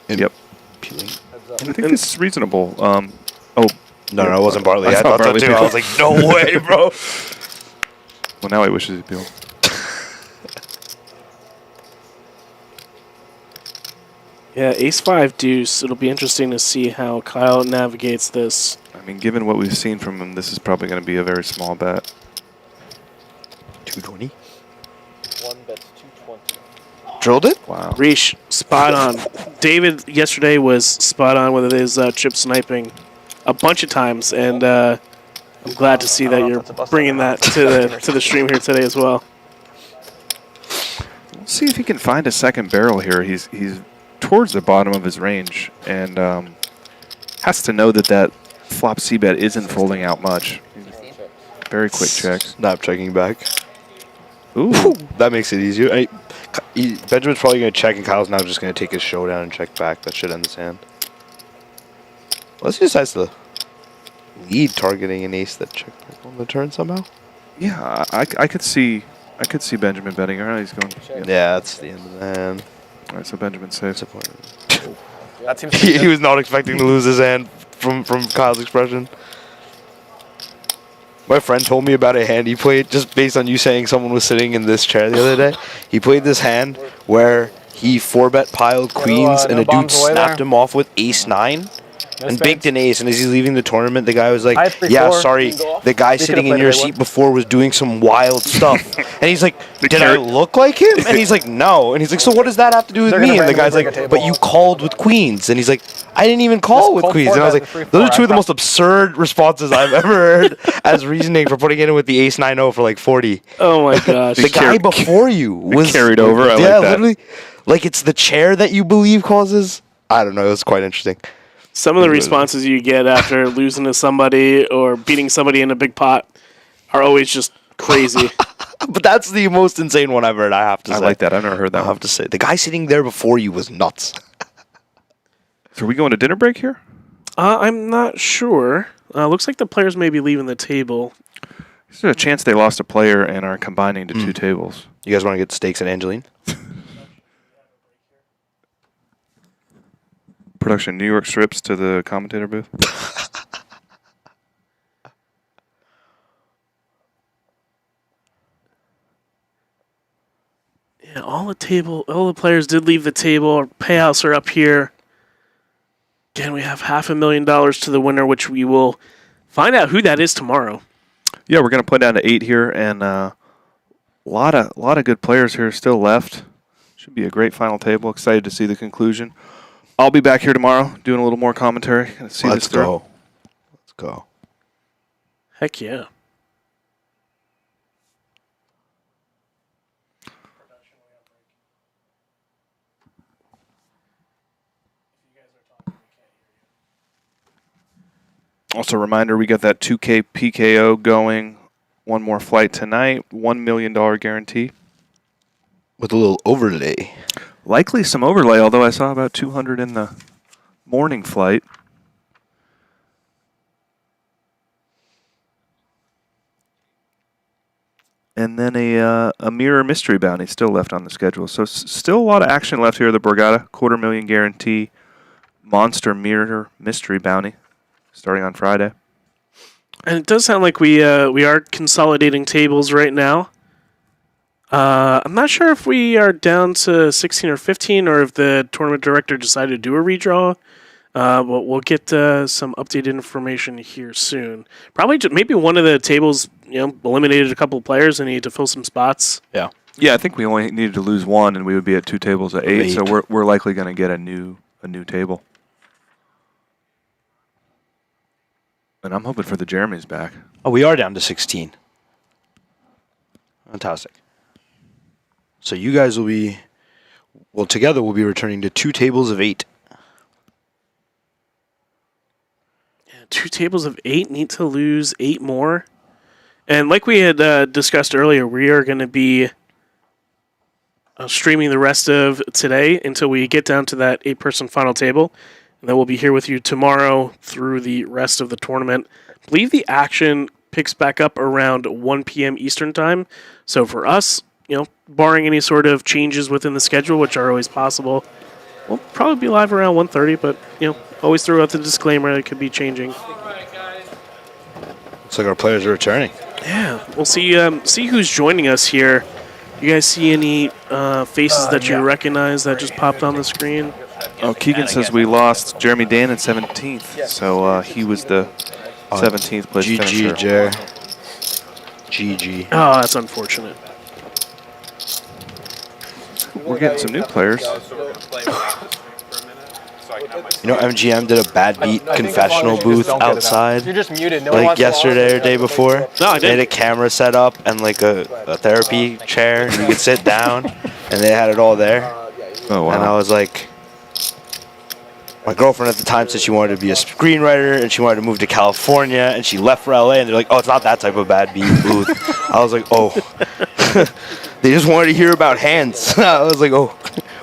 Yep. Peeling. And I think this is reasonable. No, it wasn't Bartley. I thought that too. I was like, no way, bro. Well, now he wishes he'd peeled. Yeah, ace-5 deuce. It'll be interesting to see how Kyle navigates this. I mean, given what we've seen from him, this is probably going to be a very small bet. 220? 1 bets 220. Drilled it? Wow. Reesh, spot on. David yesterday was spot on with his chip sniping a bunch of times, and I'm glad to see that you're bringing that to the stream here today as well. Let's see if he can find a second barrel here. He's towards the bottom of his range and has to know that that flop c-bet isn't folding out much. Very quick checks. Snap checking back. Ooh. That makes it easier. Benjamin's probably going to check, and Kyle's now just going to take his showdown and check back. That should end his hand. Unless he decides to lead targeting an ace that checked back on the turn somehow. Yeah, I could see Benjamin betting. All right, he's going. Yeah, that's the end of the hand. All right, so Benjamin saves. That seems he was not expecting to lose his hand from Kyle's expression. My friend told me about a hand he played just based on you saying someone was sitting in this chair the other day. He played this hand where he 4-bet piled queens and a dude snapped him off with ace-9 and baked an ace. And as he's leaving the tournament, the guy was like, yeah, sorry, the guy sitting in your seat before was doing some wild stuff. And he's like, did I look like him? And he's like, no. And he's like, so what does that have to do with me? And the guy's like, but you called with queens. And he's like, I didn't even call with queens. And I was like, those are two of the most absurd responses I've ever heard as reasoning for putting it in with the ace-9-0 for like 40. Oh my gosh. The guy before you was carried over. I like that. Literally. Like it's the chair that you believe causes. I don't know. It was quite interesting. Some of the responses you get after losing to somebody or beating somebody in a big pot are always just crazy. But that's the most insane one I've heard, I have to say. I like that. I've never heard that. I have to say. The guy sitting there before you was nuts. So are we going to dinner break here? I'm not sure. Looks like the players may be leaving the table. There's a chance they lost a player and are combining to two tables. You guys want to get steaks and Angeline? Production New York strips to the commentator booth. Yeah, all the players did leave the table. Our payouts are up here. Again, we have $500,000 to the winner, which we will find out who that is tomorrow. Yeah, we're going to play down to 8 here, and a lot of good players here still left. Should be a great final table. Excited to see the conclusion. I'll be back here tomorrow doing a little more commentary. Let's go. Let's go. Heck yeah. Also, a reminder, we got that 2K PKO going. One more flight tonight. $1 million guarantee. With a little overlay. Likely some overlay, although I saw about 200 in the morning flight. And then a mirror mystery bounty still left on the schedule. So still a lot of action left here at the Borgata. $250,000 guarantee. Monster mirror mystery bounty starting on Friday. And it does sound like we are consolidating tables right now. I'm not sure if we are down to 16 or 15 or if the tournament director decided to do a redraw. But we'll get some updated information here soon. Probably maybe one of the tables, eliminated a couple of players and needed to fill some spots. Yeah. Yeah, I think we only needed to lose one and we would be at 2 tables at 8. So we're likely going to get a new table. And I'm hoping for the Jeremy's back. Oh, we are down to 16. Fantastic. So you guys will be, together we'll be returning to 2 tables of 8. Yeah, 2 tables of 8, need to lose 8 more. And like we had discussed earlier, we are going to be streaming the rest of today until we get down to that 8-person final table. And then we'll be here with you tomorrow through the rest of the tournament. I believe the action picks back up around 1 p.m. Eastern time. So for us, barring any sort of changes within the schedule, which are always possible, we'll probably be live around 1:30. But always throw out the disclaimer that it could be changing. Looks like our players are returning. Yeah, we'll see who's joining us here. You guys see any faces that you recognize that just popped on the screen? Oh, Keegan says we lost Jeremy Dan in 17th, so he was the 17th place finisher. GG, Jer. GG. Oh, that's unfortunate. We're getting some new players. MGM did a bad beat confessional booth outside. You're just muted. No like yesterday or day before. No, I didn't. They had a camera set up and like a therapy chair. And you could sit down. and they had it all there. Oh, wow. And I was like, my girlfriend at the time said she wanted to be a screenwriter and she wanted to move to California, and she left for LA, and they're like, oh, it's not that type of bad beat booth. I was like, oh. They just wanted to hear about hands. I was like, oh,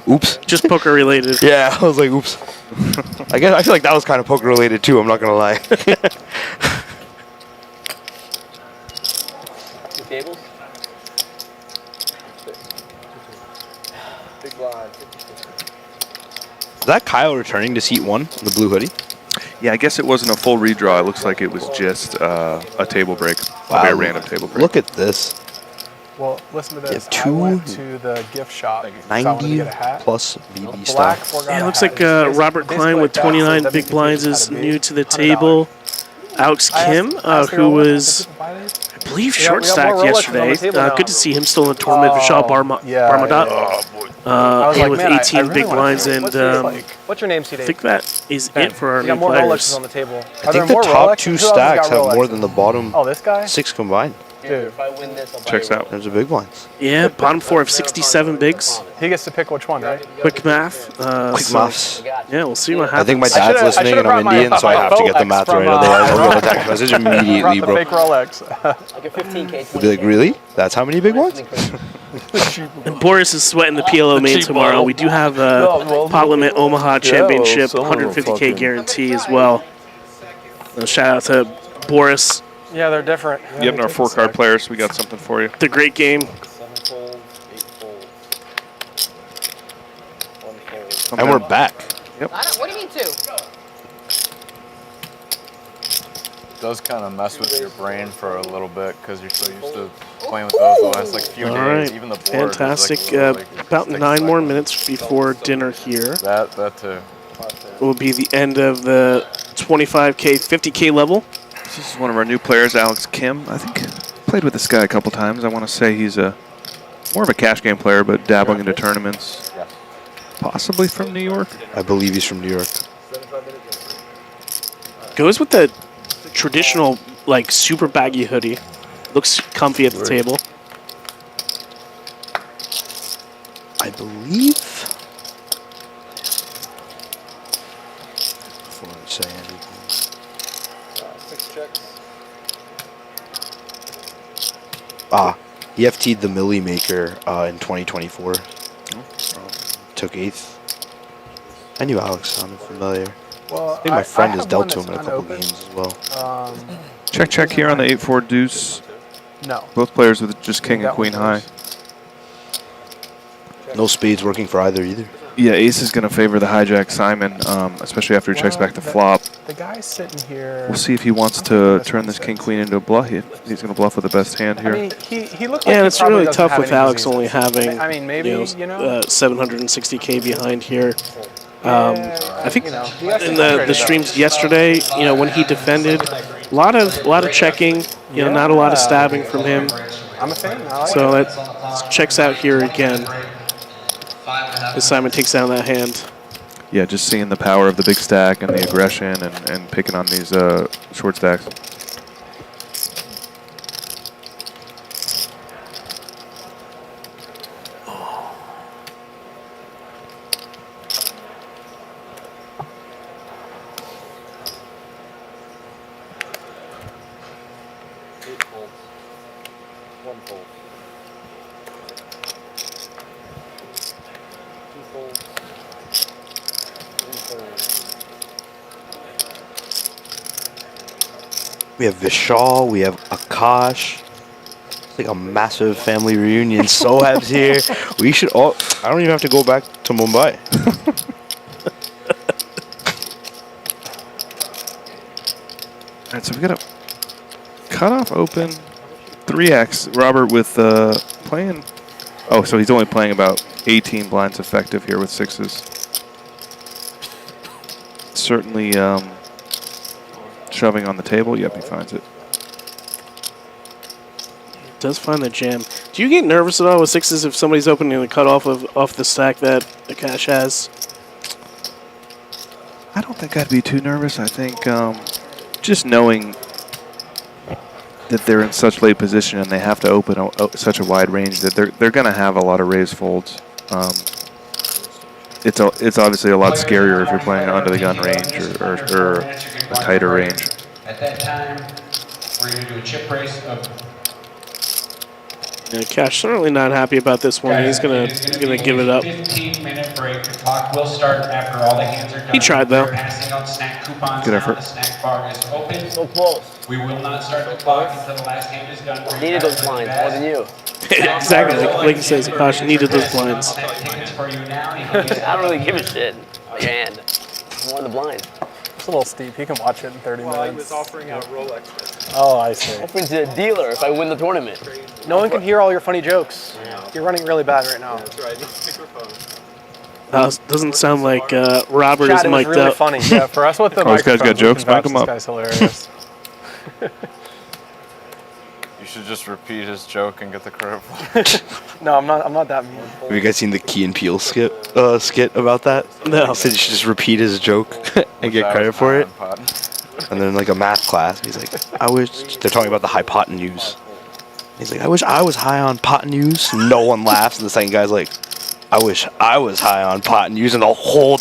oops. Just poker related. Yeah, I was like, oops. I feel like that was kind of poker related too, I'm not going to lie. Tables? Big blind. Is that Kyle returning to seat 1, the blue hoodie? Yeah, I guess it wasn't a full redraw. It looks like it was just a table break. Wow. A very random table break. Look at this. Well, listen to this. Yeah, I went to the gift shop. 90 get a hat. plus BB Black stock. Borgata Yeah, it looks hat. like It's Robert basically Klein with like that, 29 so big WPT blinds had is to be new to the $100. table. Alex Kim, who was, I believe, short stacked yesterday. Good to see him still in the tournament. Vishal Barmadat. With 18 big blinds, and What's your name, I think that is it for our You got new more players. Rolexes on the table. I think the top 2 stacks have more than the bottom this guy? 6 combined. Dude, if I win this, I'll buy Checks out. There's the big blinds. Yeah, bottom 4 of 67 bigs. He gets to pick which one, right? Quick math. Quick maths. Yeah, we'll see what I happens. think my dad's listening and I'm Indian, so I have to get the math right. Otherwise, I'll get a text message immediately, bro. Fake Rolex. Like a 15K. He'll be like, really? That's how many big ones? And Boris is sweating the PLO main tomorrow. We do have a pot limit Omaha Championship 150K guarantee as well. Shout out to Boris. Yeah, they're different. Yep, and our 4-card players, we got something for you. The great game. 7 fold, 8 fold. 1 fold. And we're back. Yep. What do you mean 2? It does kind of mess with your brain for a little bit because you're so used to playing with those the last like few All days. right, Even the board fantastic. Is, like, About 9 more minutes before dinner here. that too. Will be the end of the 25K, 50K level. This is one of our new players, Alex Kim. I think played with this guy a couple times. I want to say he's more of a cash game player, but dabbling into tournaments. Possibly from New York. I believe he's from New York. Goes with the traditional, like, super baggy hoodie. Looks comfy at the table. I believe. Before I say anything. 6 checks. He FT'd the Millie Maker in 2024. Took 8th. I knew Alex sounded familiar. Well, I think my friend has have dealt one to him in a that's couple unopened. games as well. Check here on the 8-4 deuce. No. Both players with just king and That queen one high. No spades working for either. Yeah, ace is going to favor the hijack Simon, especially after he checks back the flop. The guy's sitting here. We'll see if he wants to turn this king-queen into a bluff. He's going to bluff with the best hand here. I mean, he looked like Yeah, he it's probably really doesn't tough have with any Alex diseases. only having, I mean, maybe, 760K behind here. I think you know, in the streams yesterday, when he defended, a lot of checking, not a lot of stabbing from him. I'm a fan. I like So it. that checks out here again. As Simon takes down that hand. Yeah, just seeing the power of the big stack and the aggression and picking on these short stacks. We have Vishal, we have Akash. It's like a massive family reunion. Sohab's here. We should all. I don't even have to go back to Mumbai. All right, so we got a cutoff open, 3x. Robert with playing. Oh, so he's only playing about 18 blinds effective here with 6s. Certainly shoving on the table. Yep, he finds it. Does find the jam. Do you get nervous at all with 6s if somebody's opening the cutoff off the stack that Akash has? I don't think I'd be too nervous. I think just knowing that they're in such late position and they have to open such a wide range that they're going to have a lot of raised folds. It's obviously a lot scarier if you're playing under the gun range or a tighter range. At that time, we're going to do a chip race of. Yeah, Cash certainly not happy about this one. He's gonna give it up. 15-minute break. The clock will start after all the hands are done. He tried though. We're passing out snack coupons Good now. effort. The snack bar is open. So close. We will not start the clock until the last hand is done. I needed those blinds more than you. Exactly, like he says, Cash needed those blinds. I don't really give a shit. My hand. More than the blind. It's a little steep. He can watch it in 30 minutes. I was offering out Rolex. Oh, I see. Offering to a dealer if I win the tournament. No one can hear all your funny jokes. You're running really bad right now. That's right. Microphone. Doesn't sound like Robert is Chad, mic'd really up. funny. Yeah, for us with the Oh, this guy's got jokes, mic him up. This guy's hilarious. You should just repeat his joke and get the credit for it. No, I'm not that mean. Have you guys seen the Key and Peele skit about that? No. He said you should just repeat his joke and get credit for it. And then like a math class, he's like, I wish they're talking about the hypotenuse. He's like, I wish I was high on hypotenuse. No one laughs, and the second guy's like, I wish I was high on hypotenuse, and the whole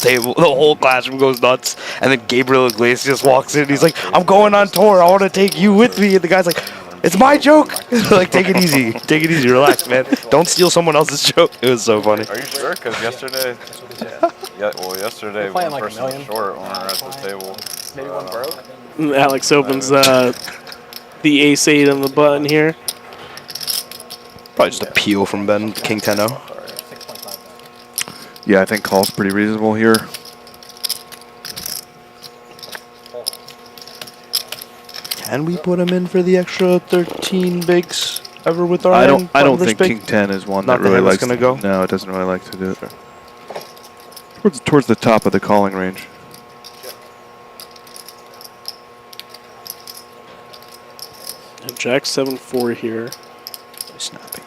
classroom goes nuts. And then Gabriel Iglesias walks in, and he's like, I'm going on tour. I want to take you with me. And the guy's like, it's my joke. Like, take it easy, relax, man. Don't steal someone else's joke. It was so funny. Are you sure? Because yesterday, yesterday one like person was short when we were at the table. Maybe one broke. Alex opens the ace-8 on the button here. Probably just a peel from Ben, King 10-0. Yeah, I think call's pretty reasonable here. Can we put him in for the extra 13 bigs ever with our I hand? don't Button think big? King 10 is one Not that the really hand that's likes gonna go? No, it doesn't really like to do it. Towards the top of the calling range. And Jack 7-4 here. Snapping.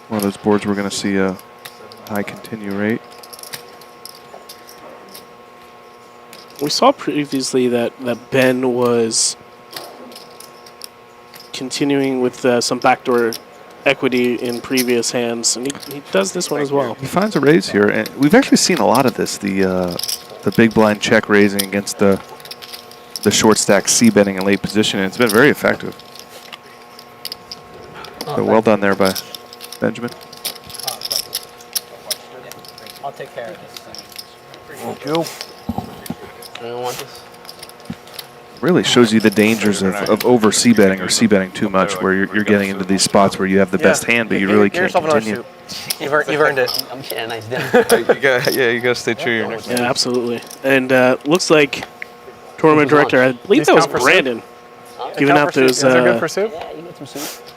One of those boards we're going to see a high continue rate. We saw previously that Ben was continuing with some backdoor equity in previous hands, and he does this one as well. He finds a raise here, and we've actually seen a lot of this. The big blind check raising against the short stack C betting in late position, and it's been very effective. So well done there by Benjamin. I'll take care of this. Thank you. Anyone want this? Really shows you the dangers of over C betting or C betting too much, where you're getting into these spots where you have the best hand, but you really can't continue. You've earned it. I'm getting a nice dinner. you gotta stay true to your next. Yeah, absolutely. And looks like tournament director, I believe that was Brandon, giving out those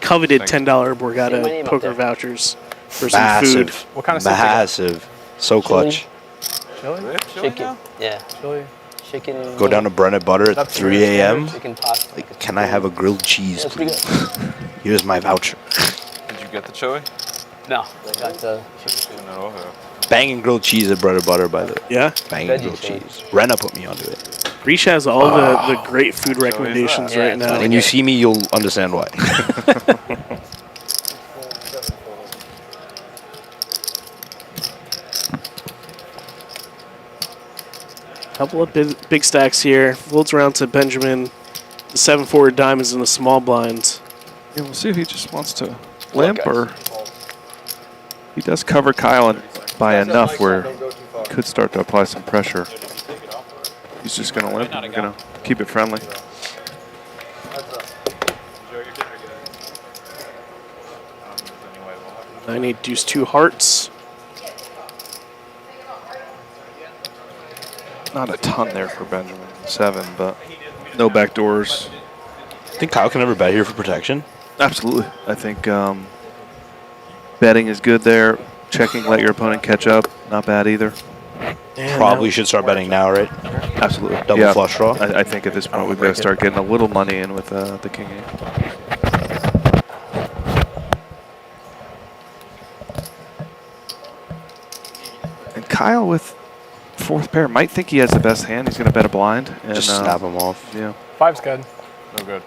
coveted $10 Borgata poker vouchers for some food. What kind of soup? Massive. So clutch. Chili? Chicken. Yeah. Chili. Chicken. Go down to bread butter at 3 a.m. Chicken pasta. Like, can I have a grilled cheese, That's pretty please? Here's my voucher. Did you get the chili? No. Got the chicken. No. Banging grilled cheese at bread butter, by the way. Yeah? Banging grilled cheese. Renna put me onto it. Reach has all the great food recommendations right now. When you see me, you'll understand why. Couple of big stacks here. Folds around to Benjamin. The 7-4 diamonds in the small blinds. Yeah, we'll see if he just wants to limp or he does cover Kyle by enough where he could start to apply some pressure. He's just going to limp and going to keep it friendly. I need deuce 2 hearts. Not a ton there for Benjamin. 7, but no back doors. Think Kyle can ever bet here for protection? Absolutely. I think betting is good there. Checking, let your opponent catch up. Not bad either. Probably should start betting now, right? Absolutely. Double flush draw? I think at this point we've got to start getting a little money in with the king 8. And Kyle with 4th pair might think he has the best hand. He's going to bet a blind. And, just snap him off. Yeah. 5's good. No good.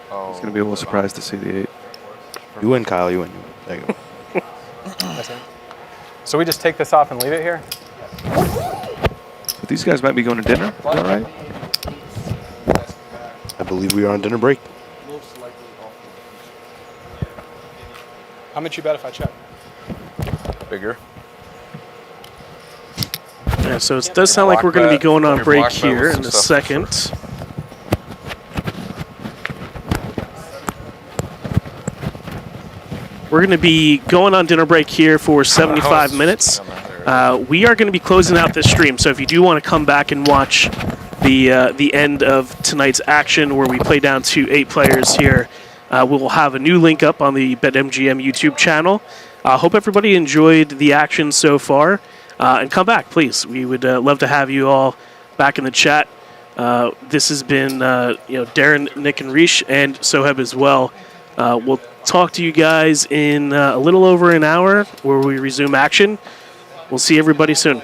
He's going to be a little surprised to see the 8. You win, Kyle. You win. There you go. That's it. So we just take this off and leave it here? But these guys might be going to dinner. Is that right? I believe we are on dinner break. How much you bet if I check? Bigger. Yeah, so it does sound like we're going to be going on break here in a second. We're going to be going on dinner break here for 75 minutes. We are going to be closing out this stream, so if you do want to come back and watch the end of tonight's action where we play down to 8 players here, we'll have a new link up on the BetMGM YouTube channel. Hope everybody enjoyed the action so far, and come back, please. We would love to have you all back in the chat. This has been Darren, Nick, and Rish, and Soheb as well. We'll talk to you guys in a little over an hour where we resume action. We'll see everybody soon.